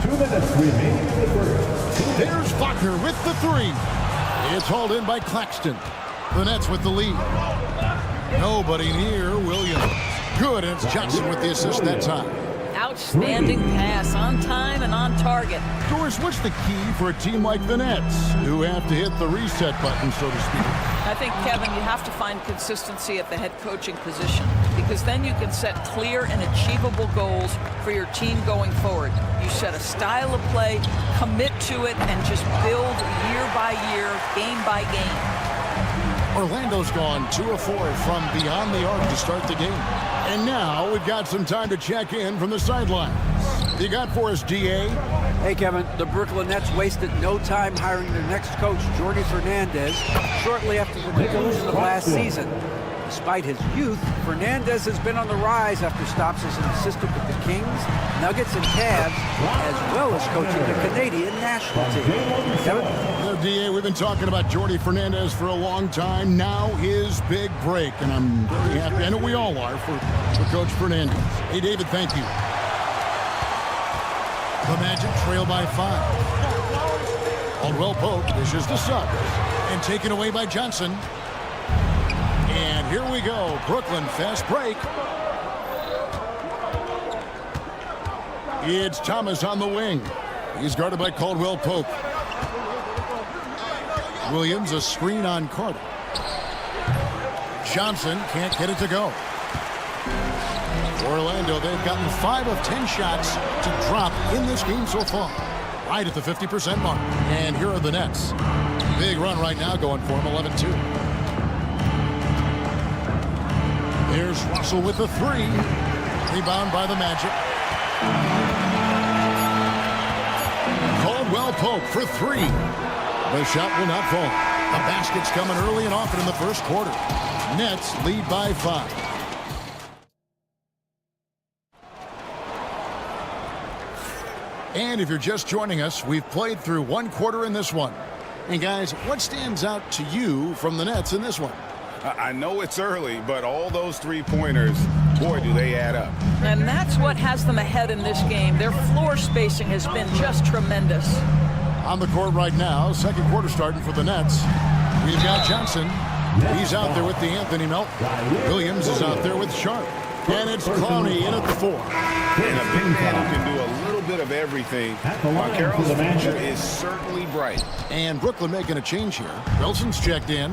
2 minutes remaining in the first. There's Faulkner with the 3. It's hauled in by Claxton. The Nets with the lead. Nobody near Williams. Good, and it's Johnson with the assist that time. Outstanding pass, on time and on target. Doris, what's the key for a team like the Nets, who have to hit the reset button, so to speak? I think, Kevin, you have to find consistency at the head coaching position, because then you can set clear and achievable goals for your team going forward. You set a style of play, commit to it, and just build year by year, game by game. Orlando's gone 2 of 4 from beyond the arc to start the game. And now we've got some time to check in from the sidelines. You got for us, DA? Hey, Kevin, the Brooklyn Nets wasted no time hiring their next coach, Jordi Fernandez, shortly after the conclusion of last season. Despite his youth, Fernandez has been on the rise after stops as an assistant with the Kings, Nuggets, and Cavs, as well as coaching the Canadian national team. Kevin? DA, we've been talking about Jordi Fernandez for a long time. Now his big break, and I'm very happy. I know we all are for Coach Fernandez. Hey, David, thank you. The Magic trail by 5. Caldwell Pope dishes to Suggs, and taken away by Johnson. And here we go. Brooklyn fast break. It's Thomas on the wing. He's guarded by Caldwell Pope. Williams, a screen on Carter. Johnson can't get it to go. Orlando, they've gotten 5 of 10 shots to drop in this game so far. Right at the 50% mark. And here are the Nets. Big run right now going for them, 11-2. There's Russell with the 3. Rebound by the Magic. Caldwell Pope for three. The shot will not fall. The basket's coming early and often in the first quarter. Nets lead by 5. And if you're just joining us, we've played through one quarter in this one. And guys, what stands out to you from the Nets in this one? I know it's early, but all those three-pointers, boy, do they add up. And that's what has them ahead in this game. Their floor spacing has been just tremendous. On the court right now, second quarter starting for the Nets. We've got Johnson. He's out there with the Anthony Melt. Williams is out there with Sharp. And it's Clowney in at the 4. And a big man who can do a little bit of everything. Carroll's future is certainly bright. And Brooklyn making a change here. Wilson's checked in.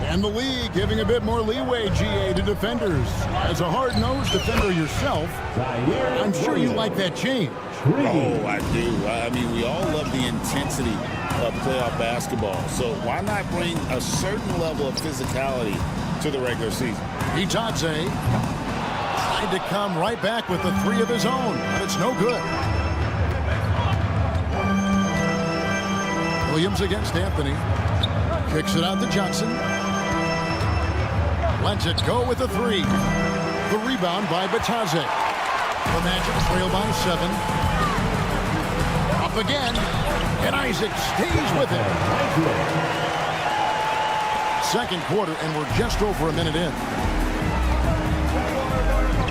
And the league giving a bit more leeway, GA, to defenders. As a hard-nosed defender yourself, I'm sure you like that change. Oh, I do. I mean, we all love the intensity of playoff basketball. So why not bring a certain level of physicality to the regular season? Itadze tried to come right back with the 3 of his own, but it's no good. Williams against Anthony. Kicks it out to Johnson. Lets it go with the 3. The rebound by Itadze. The Magic trail by 7. Up again. And Isaac stays with it. Second quarter, and we're just over a minute in.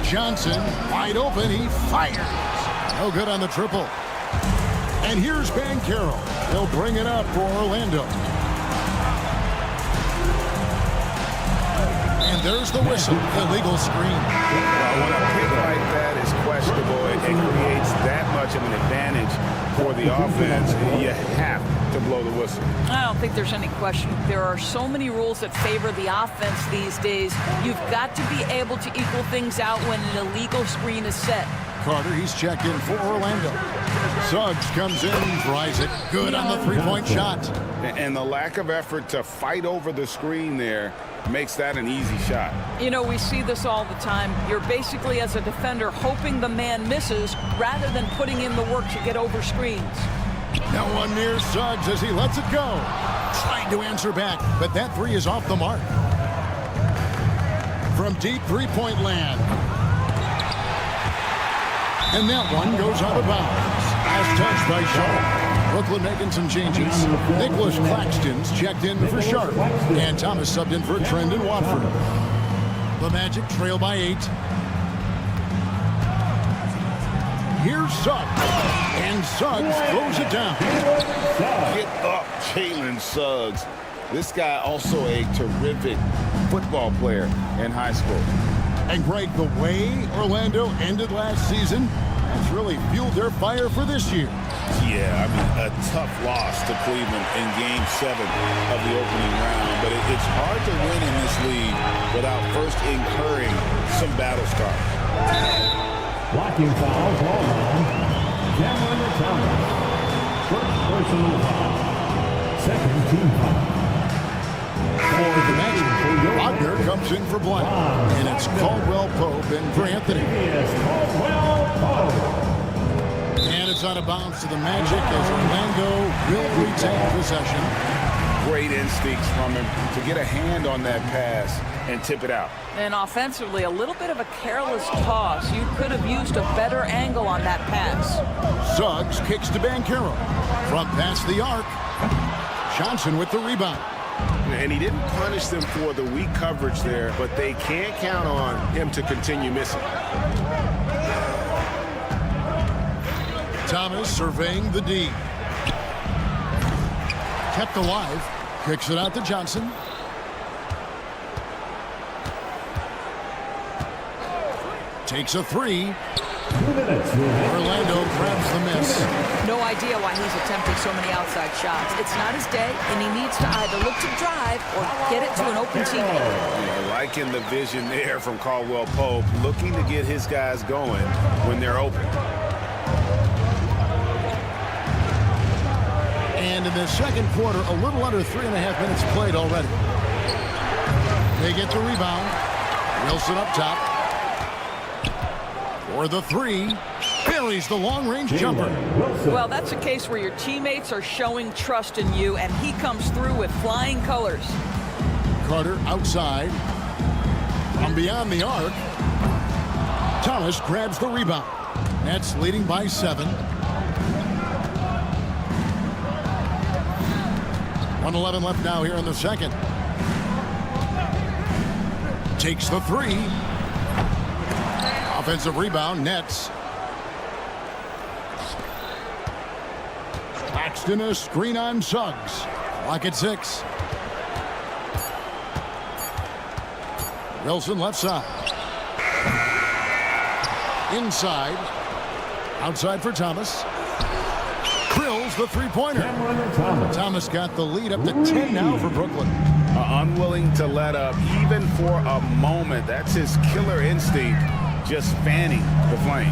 Johnson, wide open, he fires. No good on the triple. And here's Banchero. He'll bring it up for Orlando. And there's the whistle, illegal screen. Well, when a pick like that is questionable, it creates that much of an advantage for the offense. You have to blow the whistle. I don't think there's any question. There are so many rules that favor the offense these days. You've got to be able to equal things out when an illegal screen is set. Carter, he's checked in for Orlando. Suggs comes in for Isaac. Good on the three-point shot. And the lack of effort to fight over the screen there makes that an easy shot. You know, we see this all the time. You're basically, as a defender, hoping the man misses rather than putting in the work to get over screens. Now one near Suggs as he lets it go. Trying to answer back, but that 3 is off the mark. From deep three-point land. And that one goes out of bounds. Last touch by Sharp. Brooklyn making some changes. Nicholas Claxton's checked in for Sharp. And Thomas subbed in for Trendon Watford. The Magic trail by 8. Here's Suggs. And Suggs throws it down. Get up, Jalen Suggs. This guy also a terrific football player in high school. And Greg, the way Orlando ended last season has really fueled their fire for this year. Yeah, I mean, a tough loss to Cleveland in Game 7 of the opening round. But it's hard to win in this league without first incurring some battle scars. Blocking foul, ball on. Cameron Thomas. First personal foul. Second team foul. For the Magic, Wagner comes in for Blank. And it's Caldwell Pope in for Anthony. Caldwell Pope. And it's out of bounds to the Magic as Orlando will retain possession. Great instincts from him to get a hand on that pass and tip it out. And offensively, a little bit of a careless toss. You could have used a better angle on that pass. Suggs kicks to Banchero. From past the arc. Johnson with the rebound. And he didn't punish them for the weak coverage there, but they can't count on him to continue missing. Thomas surveying the D. Kept alive. Kicks it out to Johnson. Takes a 3. Orlando grabs the miss. No idea why he's attempting so many outside shots. It's not his day, and he needs to either look to drive or get it to an open teammate. Yeah, liking the vision there from Caldwell Pope, looking to get his guys going when they're open. And in the second quarter, a little under 3.5 minutes played already. They get the rebound. Wilson up top. For the 3. buries the long-range jumper. Well, that's a case where your teammates are showing trust in you, and he comes through with flying colors. Carter outside. From beyond the arc. Thomas grabs the rebound. Nets leading by 7. 1:11 left now here in the second. Takes the 3. Offensive rebound, Nets. Paxton a screen on Suggs. Clock at 6. Wilson left side. Inside. Outside for Thomas. Drills the three-pointer. Thomas got the lead up to 10 now for Brooklyn. Unwilling to let up even for a moment. That's his killer instinct, just fanning the flame.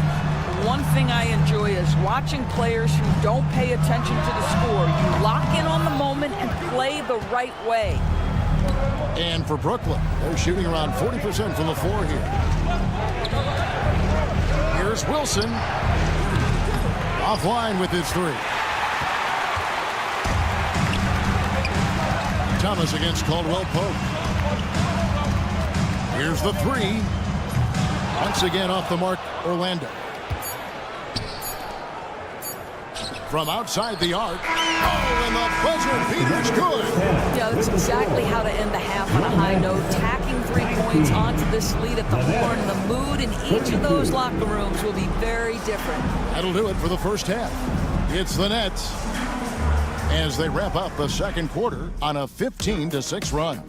One thing I enjoy is watching players who don't pay attention to the score. You lock in on the moment and play the right way. And for Brooklyn, they're shooting around 40% from the floor here. Here's Wilson. Offline with his 3. Thomas against Caldwell Pope. Here's the 3. Once again off the mark, Orlando. From outside the arc. Oh, and the buzzer beater's good. Yeah, that's exactly how to end the half on a high note. Tacking 3 points onto this lead at the horn. The mood in each of those locker rooms will be very different. That'll do it for the first half. It's the Nets as they wrap up the second quarter on a 15-6 run.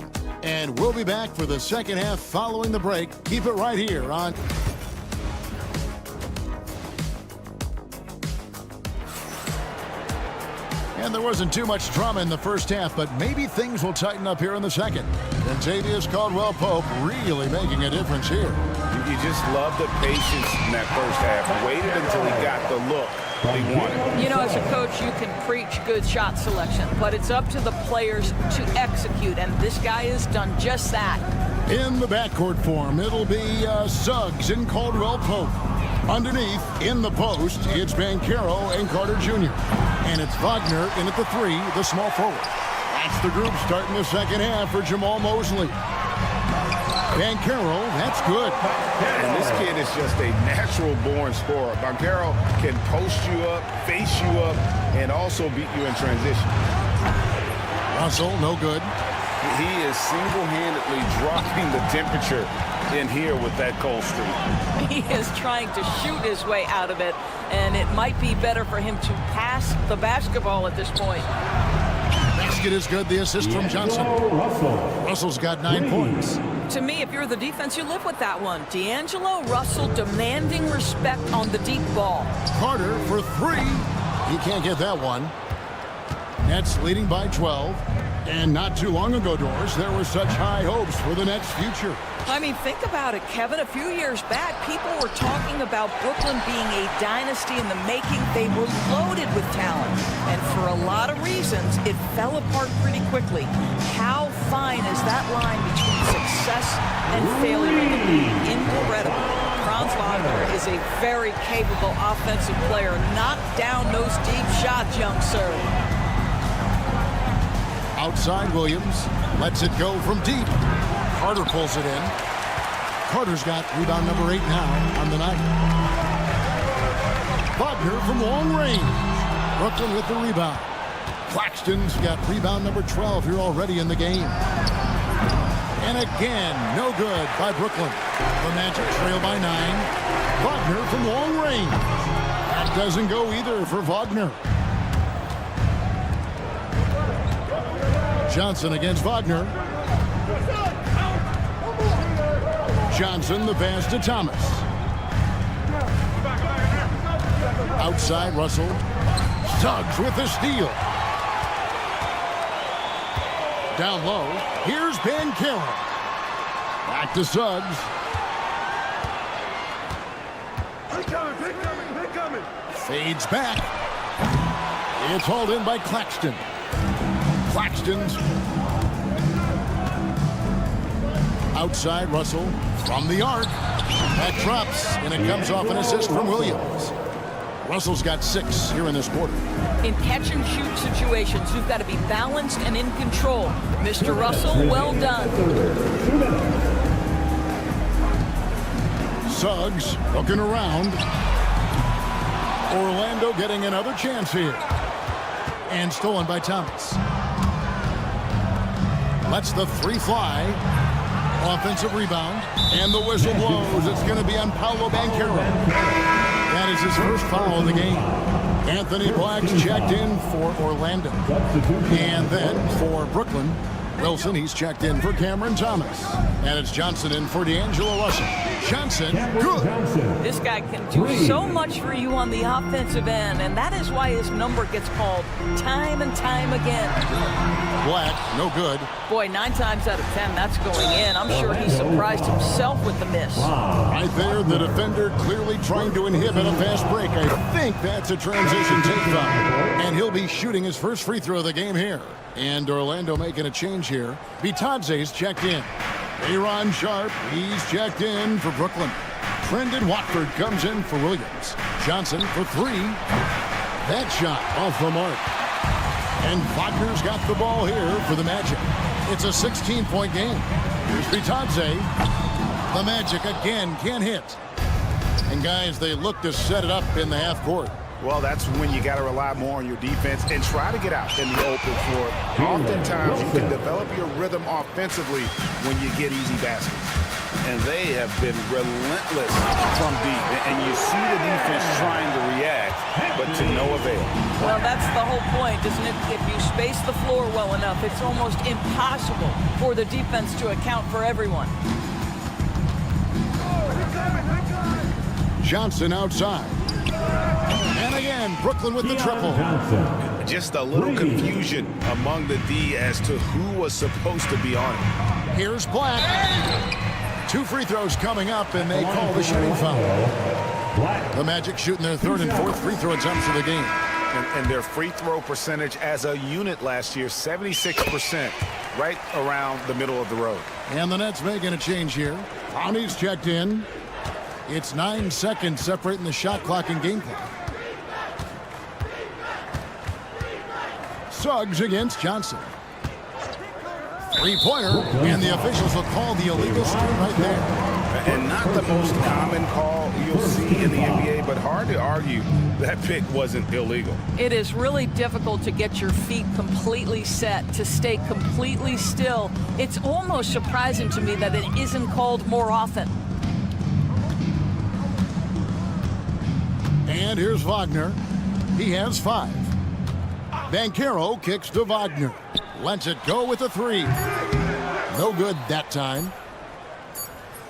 And we'll be back for the second half following the break. Keep it right here on... And there wasn't too much drama in the first half, but maybe things will tighten up here in the second. And Tavius Caldwell-Pope really making a difference here. You just love the patience in that first half. Waited until he got the look he wanted. You know, as a coach, you can preach good shot selection, but it's up to the players to execute, and this guy has done just that. In the backcourt form, it'll be Suggs and Caldwell-Pope. Underneath, in the post, it's Banchero and Carter Jr. And it's Wagner in at the 3, the small forward. That's the group starting the second half for Jamal Mosley. Banchero, that's good. And this kid is just a natural-born scorer. Banchero can post you up, face you up, and also beat you in transition. Russell, no good. He is single-handedly dropping the temperature in here with that cold streak. He is trying to shoot his way out of it, and it might be better for him to pass the basketball at this point. Basket is good. The assist from Johnson. Russell's got 9 points. To me, if you're the defense, you live with that one. D'Angelo Russell demanding respect on the deep ball. Carter for 3. He can't get that one. Nets leading by 12. And not too long ago, Doris, there were such high hopes for the Nets' future. I mean, think about it, Kevin. A few years back, people were talking about Brooklyn being a dynasty in the making. They were loaded with talent. And for a lot of reasons, it fell apart pretty quickly. How fine is that line between success and failure in the league? Incredible. Franz Wagner is a very capable offensive player. Knock down those deep shots, young sir. Outside Williams lets it go from deep. Carter pulls it in. Carter's got rebound number 8 now on the night. Wagner from long range. Brooklyn with the rebound. Claxton's got rebound number 12 here already in the game. And again, no good by Brooklyn. The Magic trail by 9. Wagner from long range. That doesn't go either for Wagner. Johnson against Wagner. Johnson, the pass to Thomas. Outside, Russell. Suggs with the steal. Down low. Here's Banchero. Back to Suggs. Fades back. It's hauled in by Claxton. Claxton's outside. Russell from the arc. That drops, and it comes off an assist from Williams. Russell's got 6 here in this quarter. In catch-and-shoot situations, you've got to be balanced and in control. Mr. Russell, well done. Suggs looking around. Orlando getting another chance here. And stolen by Thomas. Lets the 3 fly. Offensive rebound. And the whistle blows. It's going to be on Paolo Banchero. That is his first foul of the game. Anthony Black's checked in for Orlando. And then for Brooklyn, Wilson, he's checked in for Cameron Thomas. And it's Johnson in for D'Angelo Russell. Johnson, good. This guy can do so much for you on the offensive end, and that is why his number gets called time and time again. Black, no good. Boy, 9 times out of 10, that's going in. I'm sure he surprised himself with the miss. Right there, the defender clearly trying to inhibit a fast break. I think that's a transition take foul. And he'll be shooting his first free throw of the game here. And Orlando making a change here. Bitadze's checked in. Aaron Sharp, he's checked in for Brooklyn. Trendon Watford comes in for Williams. Johnson for 3. That shot off the mark. And Wagner's got the ball here for the Magic. It's a 16-point game. Here's Bitadze. The Magic again can't hit. And guys, they look to set it up in the half court. Well, that's when you got to rely more on your defense and try to get out in the open floor. Oftentimes, you can develop your rhythm offensively when you get easy baskets. And they have been relentless from deep. And you see the defense trying to react, but to no avail. Well, that's the whole point, isn't it? If you space the floor well enough, it's almost impossible for the defense to account for everyone. Johnson outside. And again, Brooklyn with the triple. Just a little confusion among the D as to who was supposed to be on it. Here's Black. 2 free throws coming up, and they call the shooting foul. The Magic shooting their 3rd and 4th free throw attempts of the game. And their free throw percentage as a unit last year, 76%, right around the middle of the road. And the Nets making a change here. Connie's checked in. It's 9 seconds separating the shot clock and game clock. Suggs against Johnson. 3-pointer, and the officials will call the illegal screen right there. And not the most common call you'll see in the NBA, but hard to argue that pick wasn't illegal. It is really difficult to get your feet completely set, to stay completely still. It's almost surprising to me that it isn't called more often. And here's Wagner. He has 5. Banchero kicks to Wagner. Lets it go with a 3. No good that time.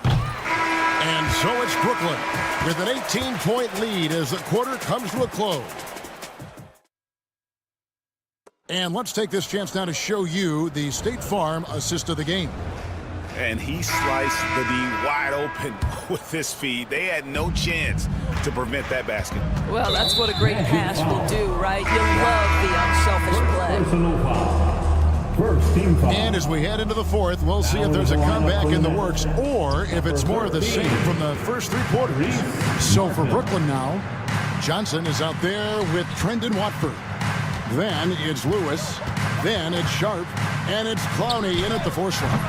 And so it's Brooklyn with an 18-point lead as the quarter comes to a close. And let's take this chance now to show you the State Farm assist of the game. And he sliced the D wide open with his feed. They had no chance to prevent that basket. Well, that's what a great pass will do, right? You'll love the unselfish play. First team foul. And as we head into the 4th, we'll see if there's a comeback in the works or if it's more of the same from the first 3 quarters. So for Brooklyn now, Johnson is out there with Trendon Watford. Then it's Lewis. Then it's Sharp. And it's Clowney in at the force line.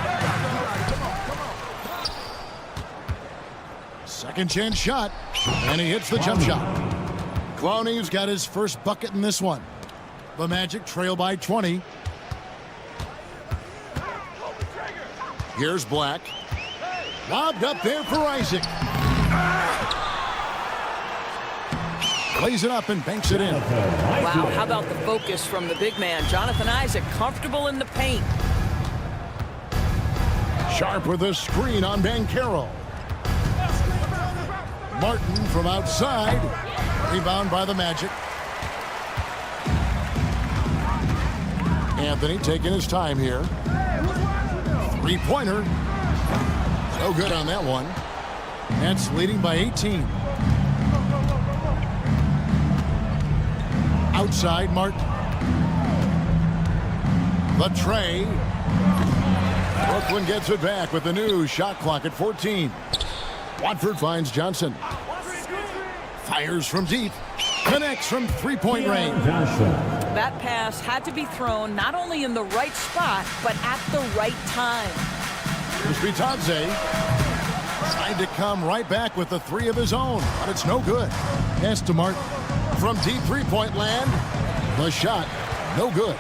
Second chance shot, and he hits the jump shot. Clowney's got his first bucket in this one. The Magic trail by 20. Here's Black. Lobbed up there for Isaac. Plays it up and banks it in. Wow, how about the focus from the big man? Jonathan Isaac comfortable in the paint. Sharp with a screen on Banchero. Martin from outside. Rebound by the Magic. Anthony taking his time here. 3-pointer. No good on that one. Nets leading by 18. Outside, Martin. The tray. Brooklyn gets it back with the new shot clock at 14. Watford finds Johnson. Fires from deep. Connects from three-point range. That pass had to be thrown not only in the right spot, but at the right time. Here's Vitadze. Trying to come right back with the three of his own, but it's no good. Pass to Martin. From deep three-point land, the shot, no good.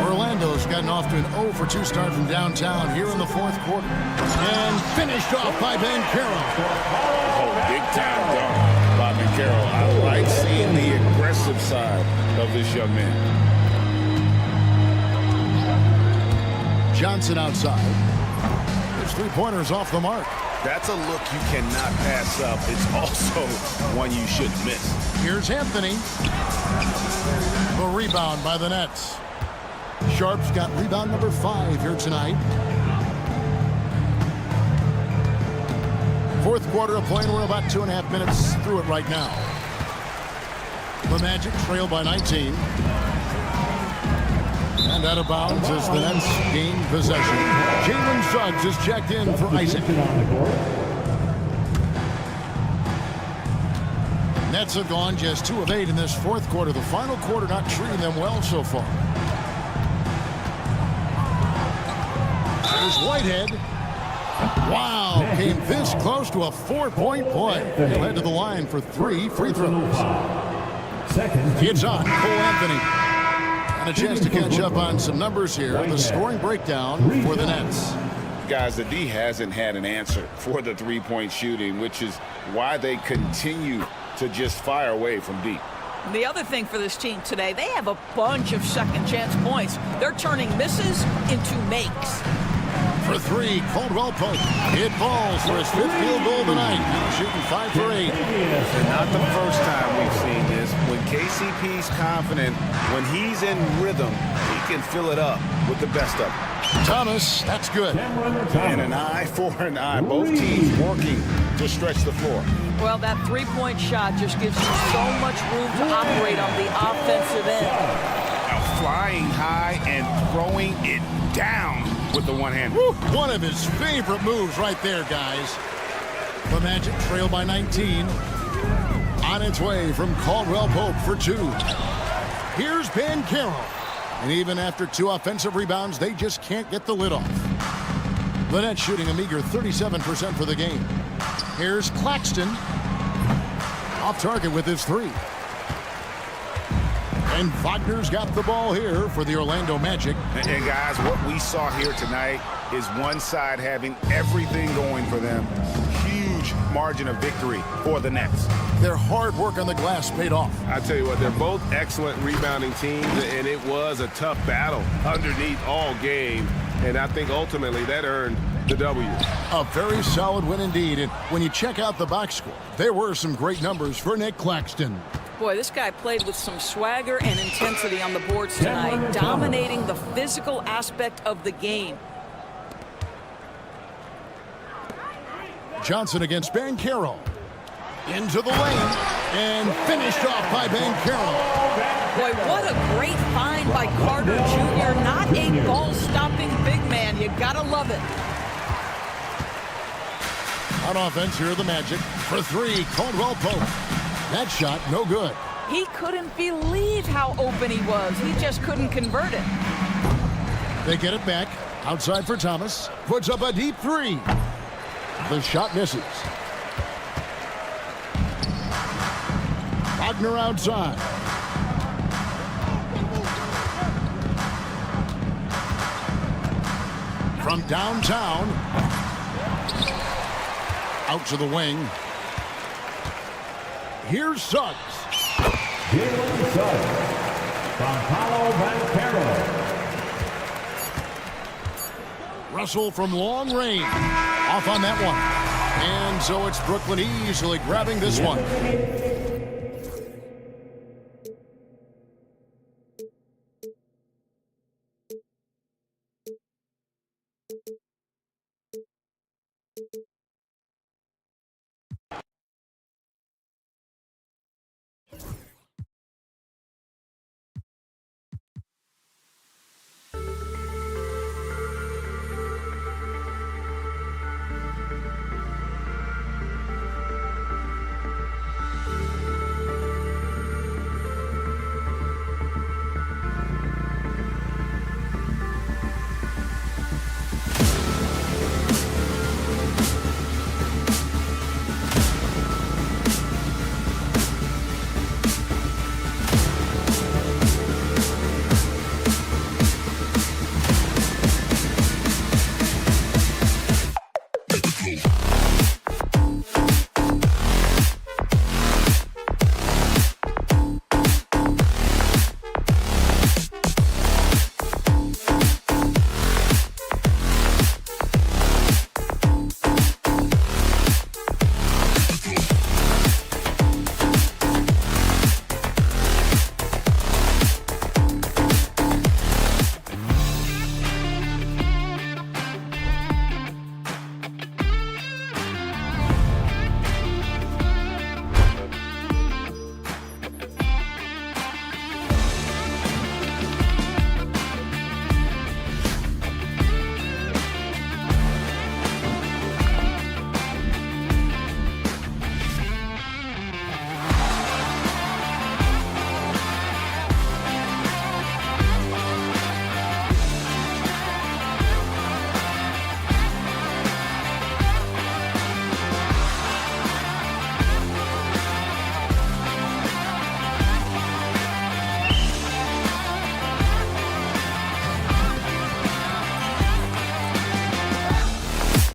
Orlando's gotten off to an 0-for-2 start from downtown here in the fourth quarter. And finished off by Banchero. Oh, big-time dunk by Banchero. I like seeing the aggressive side of this young man. Johnson outside. His three-pointer's off the mark. That's a look you cannot pass up. It's also one you shouldn't miss. Here's Anthony. The rebound by the Nets. Sharp's got rebound number 5 here tonight. Fourth quarter of play, we're about 2.5 minutes through it right now. The Magic trail by 19. And out of bounds as the Nets gain possession. Jalen Suggs is checked in for Isaac. Nets have gone just 2 of 8 in this fourth quarter. The final quarter not treating them well so far. There's Whitehead. Wow, came this close to a 4-point play. He'll head to the line for 3 free throws. It's on Cole Anthony. And a chance to catch up on some numbers here. The scoring breakdown for the Nets. Guys, the D hasn't had an answer for the three-point shooting, which is why they continue to just fire away from deep. The other thing for this team today, they have a bunch of second chance points. They're turning misses into makes. For 3, Caldwell Pope. It falls for his 5th field goal tonight. Now shooting 5 for 8. And not the first time we've seen this. When KCP's confident, when he's in rhythm, he can fill it up with the best of them. Thomas, that's good. And an eye for an eye. Both teams working to stretch the floor. Well, that three-point shot just gives you so much room to operate on the offensive end. Now flying high and throwing it down with the one hand. One of his favorite moves right there, guys. The Magic trail by 19. On its way from Caldwell Pope for 2. Here's Banchero. And even after 2 offensive rebounds, they just can't get the lid off. The Nets shooting a meager 37% for the game. Here's Claxton. Off target with his 3. And Wagner's got the ball here for the Orlando Magic. And guys, what we saw here tonight is one side having everything going for them. Huge margin of victory for the Nets. Their hard work on the glass paid off. I tell you what, they're both excellent rebounding teams, and it was a tough battle underneath all game. And I think ultimately that earned the W. A very solid win indeed. And when you check out the box score, there were some great numbers for Nick Claxton. Boy, this guy played with some swagger and intensity on the boards tonight, dominating the physical aspect of the game. Johnson against Banchero. Into the lane and finished off by Banchero. Boy, what a great find by Carter Jr. Not a ball-stopping big man. You gotta love it. On offense, here are the Magic. For 3, Caldwell Pope. That shot, no good. He couldn't believe how open he was. He just couldn't convert it. They get it back. Outside for Thomas. Puts up a deep 3. The shot misses. Wagner outside. From downtown. Out to the wing. Here's Suggs. Jalen Suggs from Paolo Banchero. Russell from long range. Off on that one. And so it's Brooklyn easily grabbing this one.